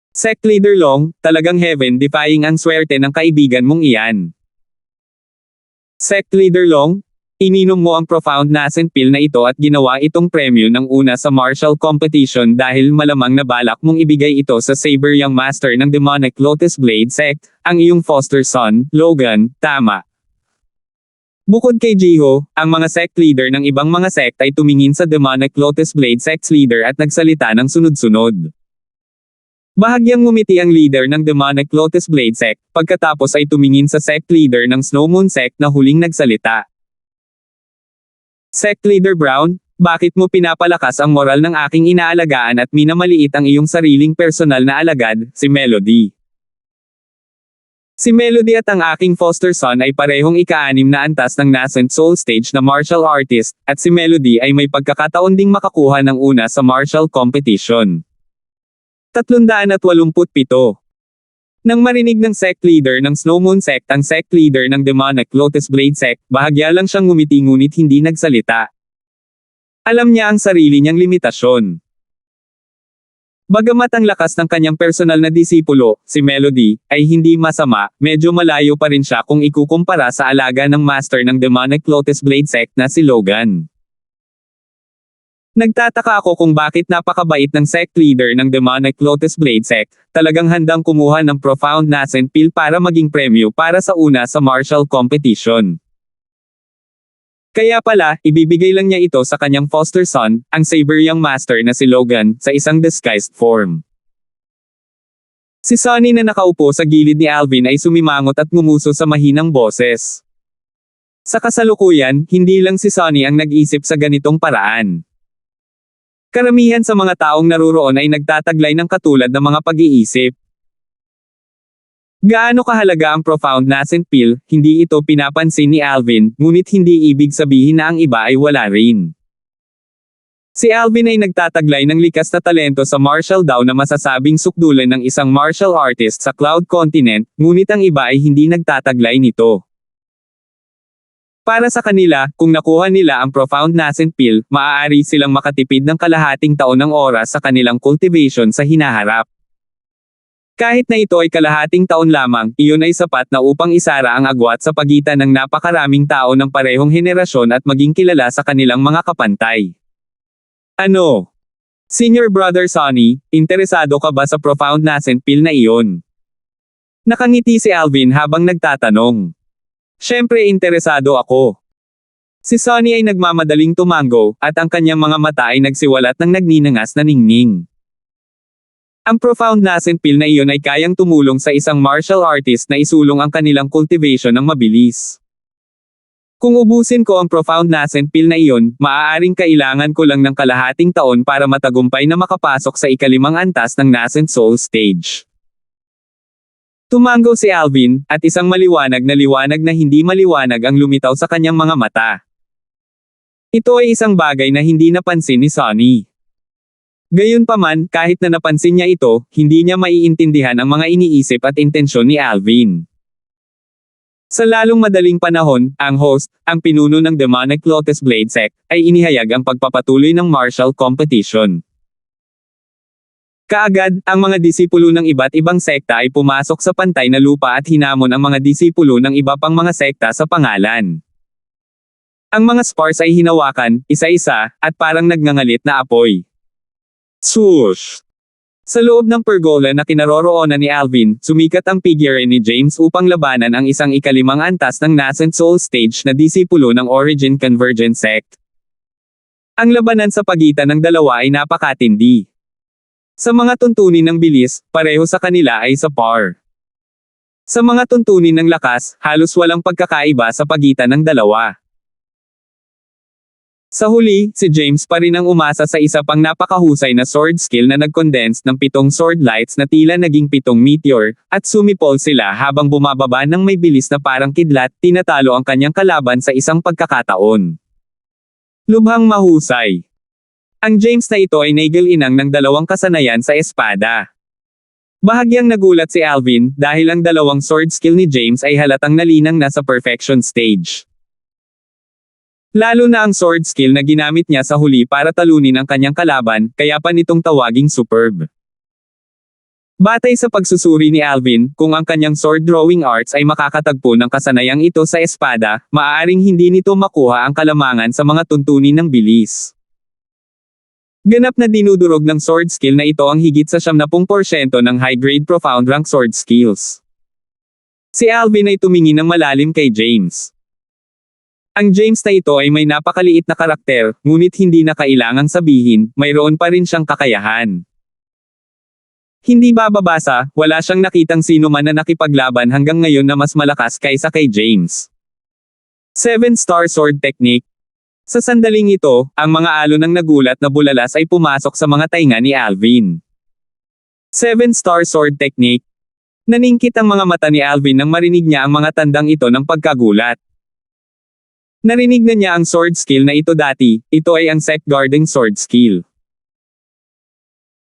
[SPEAKER 1] Sect Leader Long, talagang heaven-defying ang swerte ng kaibigan mong iyan. Sect Leader Long, ininom mo ang Profound Nascent Pill na ito at ginawa itong premyo ng una sa martial competition dahil malamang na balak mong ibigay ito sa Saber Young Master ng Demonic Lotus Blade Sect, ang iyong foster son, Logan, tama. Bukod kay Jiho, ang mga sect leader ng ibang mga sect ay tumingin sa Demonic Lotus Blade Sect's leader at nagsalita ng sunod-sunod. Bahagyang ngumiti ang leader ng Demonic Lotus Blade Sect, pagkatapos ay tumingin sa sect leader ng Snow Moon Sect na huling nagsalita. Sect Leader Brown, bakit mo pinapalakas ang moral ng aking inaalagaan at minamaliit ang iyong sariling personal na alagad, si Melody? Si Melody at ang aking foster son ay parehong ika-6 na antas ng Nascent Soul Stage na martial artist, at si Melody ay may pagkakataon ding makakuha ng una sa martial competition. 387. Nang marinig ng sect leader ng Snow Moon Sect ang sect leader ng Demonic Lotus Blade Sect, bahagya lang siyang ngumiti ngunit hindi nagsalita. Alam niya ang sarili niyang limitasyon. Bagamat ang lakas ng kanyang personal na disipulo, si Melody, ay hindi masama, medyo malayo pa rin siya kung ikukumpara sa alaga ng master ng Demonic Lotus Blade Sect na si Logan. Nagtataka ako kung bakit napakabait ng sect leader ng Demonic Lotus Blade Sect, talagang handang kumuha ng Profound Nascent Pill para maging premyo para sa una sa martial competition. Kaya pala, ibibigay lang niya ito sa kanyang foster son, ang Saber Young Master na si Logan, sa isang disguised form. Si Sonny na nakaupo sa gilid ni Alvin ay sumimangot at ngumuso sa mahinang boses. Sa kasalukuyan, hindi lang si Sonny ang nag-isip sa ganitong paraan. Karamihan sa mga taong naruroon ay nagtataglay ng katulad ng mga pag-iisip. Gaano kahalaga ang Profound Nascent Pill, hindi ito pinapansin ni Alvin, ngunit hindi ibig sabihin na ang iba ay wala rin. Si Alvin ay nagtataglay ng likas na talento sa martial daw na masasabing sukdulan ng isang martial artist sa Cloud Continent, ngunit ang iba ay hindi nagtataglay nito. Para sa kanila, kung nakuha nila ang Profound Nascent Pill, maaari silang makatipid ng kalahating taon ng oras sa kanilang cultivation sa hinaharap. Kahit na ito ay kalahating taon lamang, iyon ay sapat na upang isara ang agwat sa pagitan ng napakaraming tao ng parehong henerasyon at maging kilala sa kanilang mga kapantay. Ano? Senior Brother Sonny, interesado ka ba sa Profound Nascent Pill na iyon? Nakangiti si Alvin habang nagtatanong. Siyempre interesado ako. Si Sonny ay nagmamadaling tumango, at ang kanyang mga mata ay nagsiwalat ng nagninangas na ningning. Ang Profound Nascent Pill na iyon ay kayang tumulong sa isang martial artist na isulong ang kanilang cultivation ng mabilis. Kung ubusin ko ang Profound Nascent Pill na iyon, maaaring kailangan ko lang ng kalahating taon para matagumpay na makapasok sa ika-5 antas ng Nascent Soul Stage. Tumango si Alvin, at isang maliwanag na hindi maliwanag ang lumitaw sa kanyang mga mata. Ito ay isang bagay na hindi napansin ni Sonny. Gayunpaman, kahit na napansin niya ito, hindi niya maiintindihan ang mga iniisip at intensyon ni Alvin. Sa lalong madaling panahon, ang host, ang pinuno ng Demonic Lotus Blade Sect, ay inihayag ang pagpapatuloy ng martial competition. Kaagad, ang mga disipulo ng iba't ibang sekta ay pumasok sa pantay na lupa at hinamon ang mga disipulo ng iba pang mga sekta sa pangalan. Ang mga spars ay hinawakan, isa-isa, at parang nagngangalit na apoy. Swoosh! Sa loob ng pergola na kinaroroonan ni Alvin, sumikat ang figure ni James upang labanan ang isang ika-5 antas ng Nascent Soul Stage na disipulo ng Origin Convergent Sect. Ang labanan sa pagitan ng dalawa ay napakatindi. Sa mga tuntunin ng bilis, pareho sa kanila ay sa par. Sa mga tuntunin ng lakas, halos walang pagkakaiba sa pagitan ng dalawa. Sa huli, si James pa rin ang umasa sa isa pang napakahusay na sword skill na nag-condense ng 7 sword lights na tila naging 7 meteor, at sumipol sila habang bumababa ng may bilis na parang kidlat, tinatalo ang kanyang kalaban sa isang pagkakataon. Lubhang mahusay. Ang James na ito ay nagil-inang ng 2 kasanayan sa espada. Bahagyang nagulat si Alvin dahil ang 2 sword skill ni James ay halatang nalinang na sa perfection stage. Lalo na ang sword skill na ginamit niya sa huli para talunin ang kanyang kalaban, kaya pa nitong tawaging superb. Batay sa pagsusuri ni Alvin, kung ang kanyang sword drawing arts ay makakatagpo ng kasanayang ito sa espada, maaaring hindi nito makuha ang kalamangan sa mga tuntunin ng bilis. Ganap na dinudurog ng sword skill na ito ang higit sa 70% ng high-grade profound rank sword skills. Si Alvin ay tumingin ng malalim kay James. Ang James na ito ay may napakaliit na karakter, ngunit hindi na kailangang sabihin, mayroon pa rin siyang kakayahan. Hindi bababasa, wala siyang nakitang sino man na nakipaglaban hanggang ngayon na mas malakas kaysa kay James. 7-star sword technique. Sa sandaling ito, ang mga alon ng nagulat na bulalas ay pumasok sa mga tainga ni Alvin. 7-star sword technique. Naningkit ang mga mata ni Alvin nang marinig niya ang mga tandang ito ng pagkagulat. Narinig na niya ang sword skill na ito dati, ito ay ang Sect Guarding Sword skill.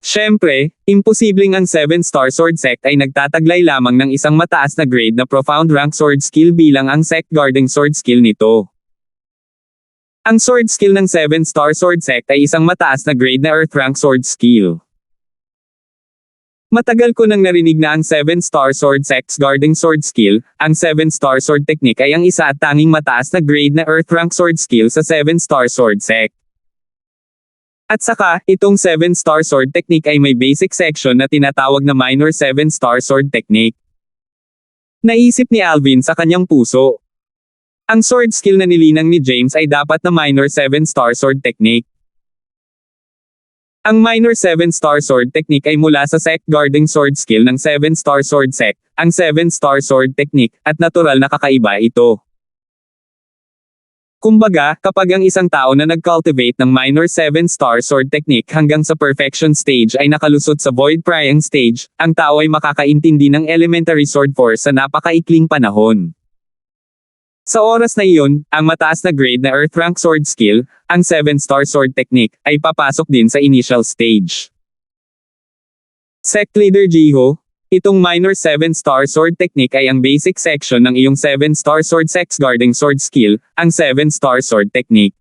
[SPEAKER 1] Siyempre, imposibleng ang 7-star sword sect ay nagtataglay lamang ng isang mataas na grade na profound rank sword skill bilang ang Sect Guarding Sword skill nito. Ang sword skill ng 7-star sword sect ay isang mataas na grade na earth rank sword skill. Matagal ko nang narinig na ang 7-star sword sect's guarding sword skill, ang 7-star sword technique ay ang isa at tanging mataas na grade na earth rank sword skill sa 7-star sword sect. At saka, itong 7-star sword technique ay may basic section na tinatawag na minor 7-star sword technique. Naisip ni Alvin sa kanyang puso. Ang sword skill na nilinang ni James ay dapat na minor 7-star sword technique. Ang minor 7-star sword technique ay mula sa Sect Guarding Sword skill ng 7-star sword sect, ang 7-star sword technique, at natural na kakaiba ito. Kumbaga, kapag ang isang tao na nag-cultivate ng minor 7-star sword technique hanggang sa perfection stage ay nakalusot sa void prying stage, ang tao ay makakaintindi ng elementary sword force sa napakaikling panahon. Sa oras na iyon, ang mataas na grade na earth rank sword skill, ang 7-star sword technique, ay papasok din sa initial stage. Sect Leader Jiho, itong minor 7-star sword technique ay ang basic section ng iyong 7-star sword Sect Guarding Sword skill, ang 7-star sword technique.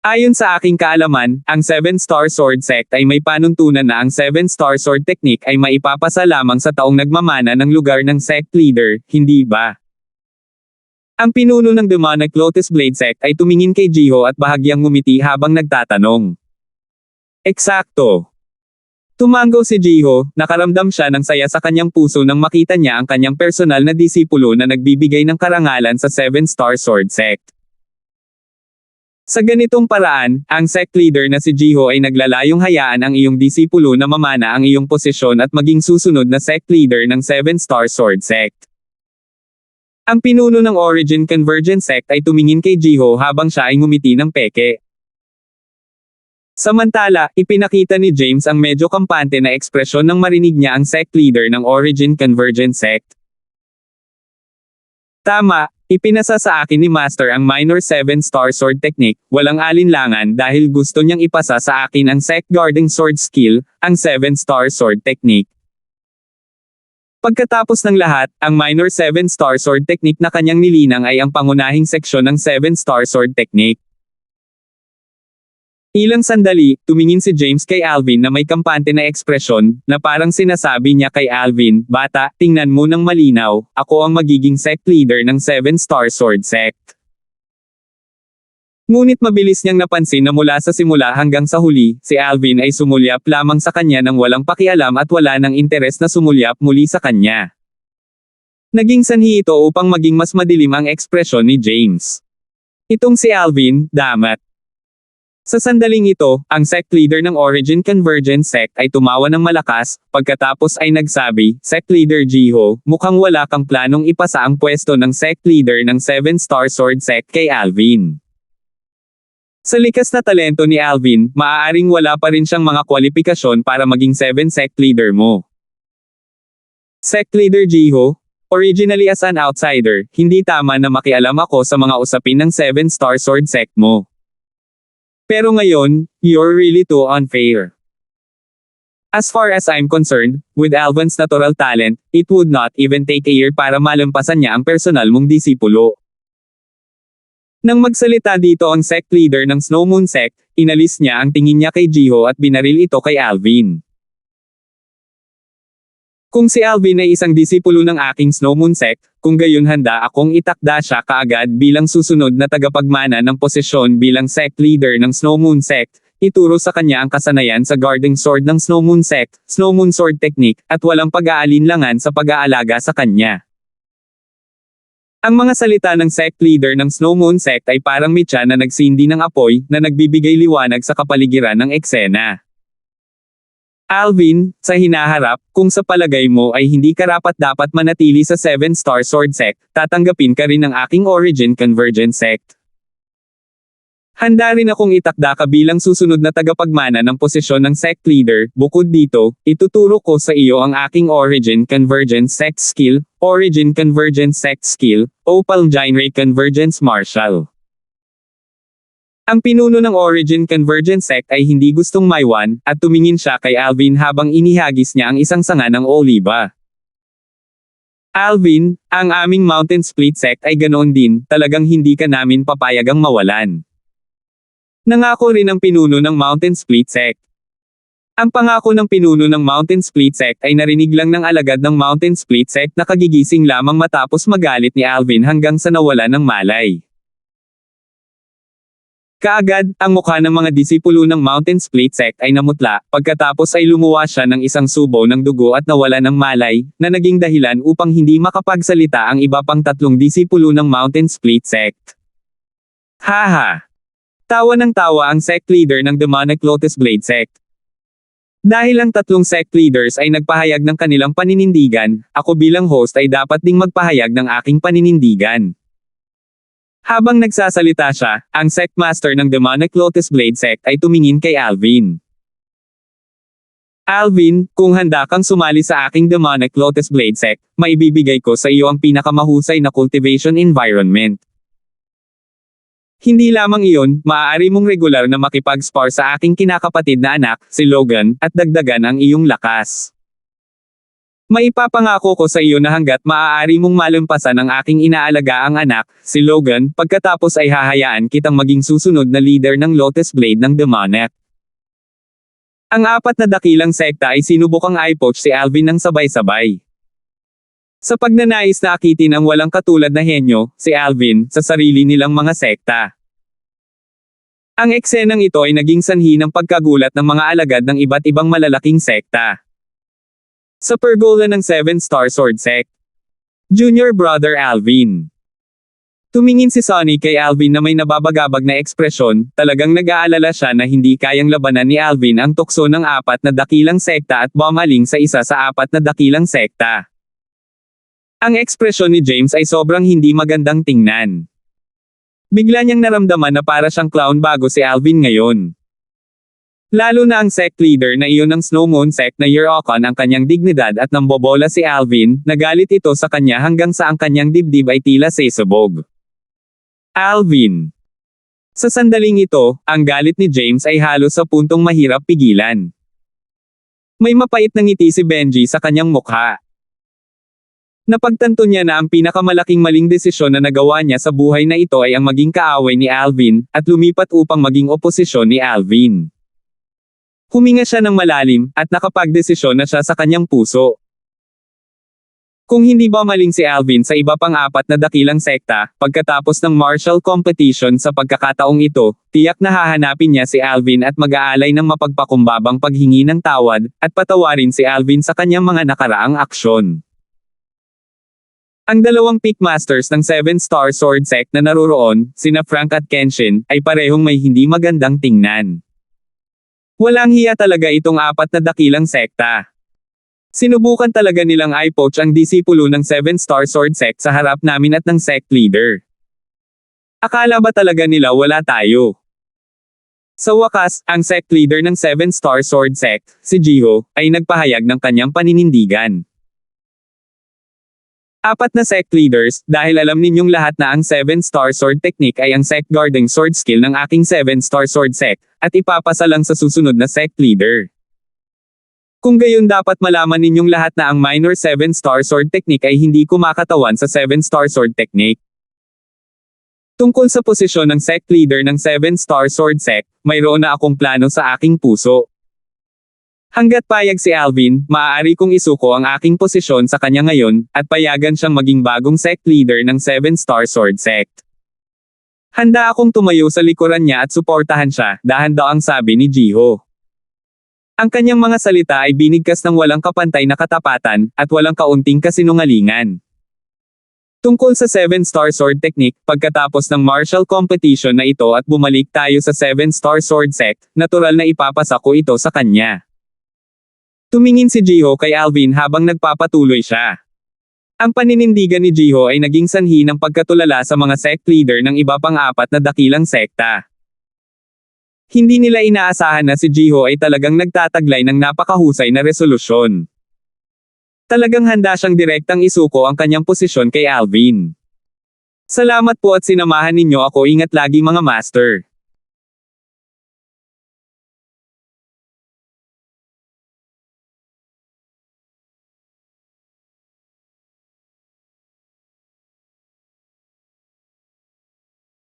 [SPEAKER 1] Ayon sa aking kaalaman, ang 7-star sword sect ay may panuntunan na ang 7-star sword technique ay maipapasa lamang sa taong nagmamana ng lugar ng sect leader, hindi ba? Ang pinuno ng Demonic Lotus Blade sect ay tumingin kay Jiho at bahagyang ngumiti habang nagtatanong. Eksakto. Tumango si Jiho, nakaramdam siya ng saya sa kanyang puso nang makita niya ang kanyang personal na disipulo na nagbibigay ng karangalan sa 7-star sword sect. Sa ganitong paraan, ang sect leader na si Jiho ay naglalayong hayaan ang iyong disipulo na mamana ang iyong posisyon at maging susunod na sect leader ng 7-star sword sect. Ang pinuno ng Origin Convergent sect ay tumingin kay Jiho habang siya ay ngumiti ng peke. Samantala, ipinakita ni James ang medyo kampante na ekspresyon nang marinig niya ang sect leader ng Origin Convergent sect. Tama, ipinasa sa akin ni Master ang minor 7-star sword technique, walang alinlangan dahil gusto niyang ipasa sa akin ang Sect Guarding Sword skill, ang 7-star sword technique. Pagkatapos ng lahat, ang minor 7-star sword technique na kanyang nilinang ay ang pangunahing seksyon ng 7-star sword technique. Ilang sandali, tumingin si James kay Alvin na may kampante na ekspresyon, na parang sinasabi niya kay Alvin, "Bata, tingnan mo ng malinaw, ako ang magiging sect leader ng 7-star sword sect." Ngunit mabilis niyang napansin na mula sa simula hanggang sa huli, si Alvin ay sumulyap lamang sa kanya nang walang pakialam at wala ng interes na sumulyap muli sa kanya. Naging sanhi ito upang maging mas madilim ang ekspresyon ni James. Itong si Alvin, damat. Sa sandaling ito, ang sect leader ng Origin Convergent sect ay tumawa ng malakas, pagkatapos ay nagsabi, "Sect leader Jiho, mukhang wala kang planong ipasa ang pwesto ng sect leader ng 7-star sword sect kay Alvin." Sa likas na talento ni Alvin, maaaring wala pa rin siyang mga kwalipikasyon para maging 7 sect leader mo. Sect leader Jiho, originally as an outsider, hindi tama na makialam ako sa mga usapin ng 7-star sword sect mo. Pero ngayon, you're really too unfair. As far as I'm concerned, with Alvin's natural talent, it would not even take a year para malampasan niya ang personal mong disipulo. Nang magsalita dito ang sect leader ng Snow Moon sect, inalis niya ang tingin niya kay Jiho at binaril ito kay Alvin. Kung si Alvin ay isang disipulo ng aking Snow Moon sect, kung gayon handa akong itakda siya kaagad bilang susunod na tagapagmana ng posisyon bilang sect leader ng Snow Moon sect, ituro sa kanya ang kasanayan sa guarding sword ng Snow Moon sect, Snow Moon sword technique, at walang pag-aalinlangan sa pag-aalaga sa kanya. Ang mga salita ng sect leader ng Snow Moon sect ay parang mitya na nagsindi ng apoy na nagbibigay liwanag sa kapaligiran ng eksena. Alvin, sa hinaharap, kung sa palagay mo ay hindi karapat-dapat manatili sa 7-star sword sect, tatanggapin ka rin ng aking Origin Convergent sect. Handa rin akong itakda ka bilang susunod na tagapagmana ng posisyon ng sect leader. Bukod dito, ituturo ko sa iyo ang aking Origin Convergence Sect Skill, Origin Convergence Sect Skill, o Palmgene Convergence Martial. Ang pinuno ng Origin Convergence Sect ay hindi gustong maiwan, at tumingin siya kay Alvin habang inihagis niya ang isang sanga ng oliba. Alvin, ang aming Mountain Split Sect ay ganoon din, talagang hindi ka namin papayagang mawalan. Nangako rin ang pinuno ng Mountain Split Sect. Ang pangako ng pinuno ng Mountain Split Sect ay narinig lang ng alagad ng Mountain Split Sect na kagigising lamang matapos magalit ni Alvin hanggang sa nawala ng malay. Kaagad, ang mukha ng mga disipulo ng Mountain Split Sect ay namutla, pagkatapos ay lumuwa siya ng isang subo ng dugo at nawala ng malay, na naging dahilan upang hindi makapagsalita ang iba pang tatlong disipulo ng Mountain Split Sect. Haha! Tawa ng tawa ang sect leader ng Demonic Lotus Blade Sect. Dahil ang tatlong sect leaders ay nagpahayag ng kanilang paninindigan, ako bilang host ay dapat ding magpahayag ng aking paninindigan. Habang nagsasalita siya, ang sect master ng Demonic Lotus Blade Sect ay tumingin kay Alvin. Alvin, kung handa kang sumali sa aking Demonic Lotus Blade Sect, maibibigay ko sa iyo ang pinakamahusay na cultivation environment. Hindi lamang iyon, maaari mong regular na makipag-spar sa aking kinakapatid na anak, si Logan, at dagdagan ang iyong lakas. Maipapangako ko sa iyo na hanggat maaari mong malampasan ang aking inaalagaang anak, si Logan, pagkatapos ay hahayaan kitang maging susunod na leader ng Lotus Blade ng Demonic. Ang apat na dakilang sekta ay sinubukang i-poach si Alvin ng sabay-sabay. Sa pagnanais na akitin ang walang katulad na henyo, si Alvin, sa sarili nilang mga sekta. Ang eksenang ito ay naging sanhi ng pagkagulat ng mga alagad ng iba't ibang malalaking sekta. Sa pergola ng 7-Star Sword Sect. Junior Brother Alvin. Tumingin si Sonny kay Alvin na may nababagabag na ekspresyon, talagang nag-aalala siya na hindi kayang labanan ni Alvin ang tukso ng apat na dakilang sekta at bumaling sa isa sa apat na dakilang sekta. Ang ekspresyon ni James ay sobrang hindi magandang tingnan. Bigla niyang naramdaman na para siyang clown bago si Alvin ngayon. Lalo na ang sect leader na iyon ng Snow Moon Sect na Year-Okon ang kanyang dignidad at nambobola si Alvin, nagalit ito sa kanya hanggang sa ang kanyang dibdib ay tila sesabog. Alvin. Sa sandaling ito, ang galit ni James ay halos sa puntong mahirap pigilan. May mapait na ngiti si Benji sa kanyang mukha. Napagtanto niya na ang pinakamalaking maling desisyon na nagawa niya sa buhay na ito ay ang maging kaaway ni Alvin, at lumipat upang maging oposisyon ni Alvin. Huminga siya ng malalim, at nakapagdesisyon na siya sa kanyang puso. Kung hindi ba maling si Alvin sa iba pang apat na dakilang sekta, pagkatapos ng martial competition sa pagkakataong ito, tiyak na hahanapin niya si Alvin at mag-aalay ng mapagpakumbabang paghingi ng tawad, at patawarin si Alvin sa kanyang mga nakaraang aksyon. Ang dalawang Peak Masters ng 7-Star Sword Sect na naroroon, sina Frank at Kenshin, ay parehong may hindi magandang tingnan. Walang hiya talaga itong apat na dakilang sekta. Sinubukan talaga nilang i-poach ang disipulo ng 7-Star Sword Sect sa harap namin at ng sect leader. Akala ba talaga nila wala tayo? Sa wakas, ang sect leader ng 7-Star Sword Sect, si Jiho, ay nagpahayag ng kanyang paninindigan. Apat na sect leaders, dahil alam ninyong lahat na ang 7-Star Sword Technique ay ang sect guarding sword skill ng aking 7-Star Sword Sect, at ipapasa lang sa susunod na sect leader. Kung gayon dapat malaman ninyong lahat na ang minor 7-Star Sword Technique ay hindi kumakatawan sa 7-Star Sword Technique. Tungkol sa posisyon ng sect leader ng 7-Star Sword Sect, mayroon na akong plano sa aking puso. Hanggat payag si Alvin, maaari kong isuko ang aking posisyon sa kanya ngayon, at payagan siyang maging bagong sect leader ng 7-Star Sword Sect. Handa akong tumayo sa likuran niya at suportahan siya, dahan daw ang sabi ni Jiho. Ang kanyang mga salita ay binigkas ng walang kapantay na katapatan, at walang kaunting kasinungalingan. Tungkol sa 7-Star Sword Technique, pagkatapos ng martial competition na ito at bumalik tayo sa 7-Star Sword Sect, natural na ipapasa ko ito sa kanya. Tumingin si Jiho kay Alvin habang nagpapatuloy siya. Ang paninindigan ni Jiho ay naging sanhi ng pagkatulala sa mga sect leader ng iba pang apat na dakilang sekta. Hindi nila inaasahan na si Jiho ay talagang nagtataglay ng napakahusay na resolusyon. Talagang handa siyang direktang isuko ang kanyang posisyon kay Alvin. Salamat po at sinamahan ninyo ako, ingat lagi mga master.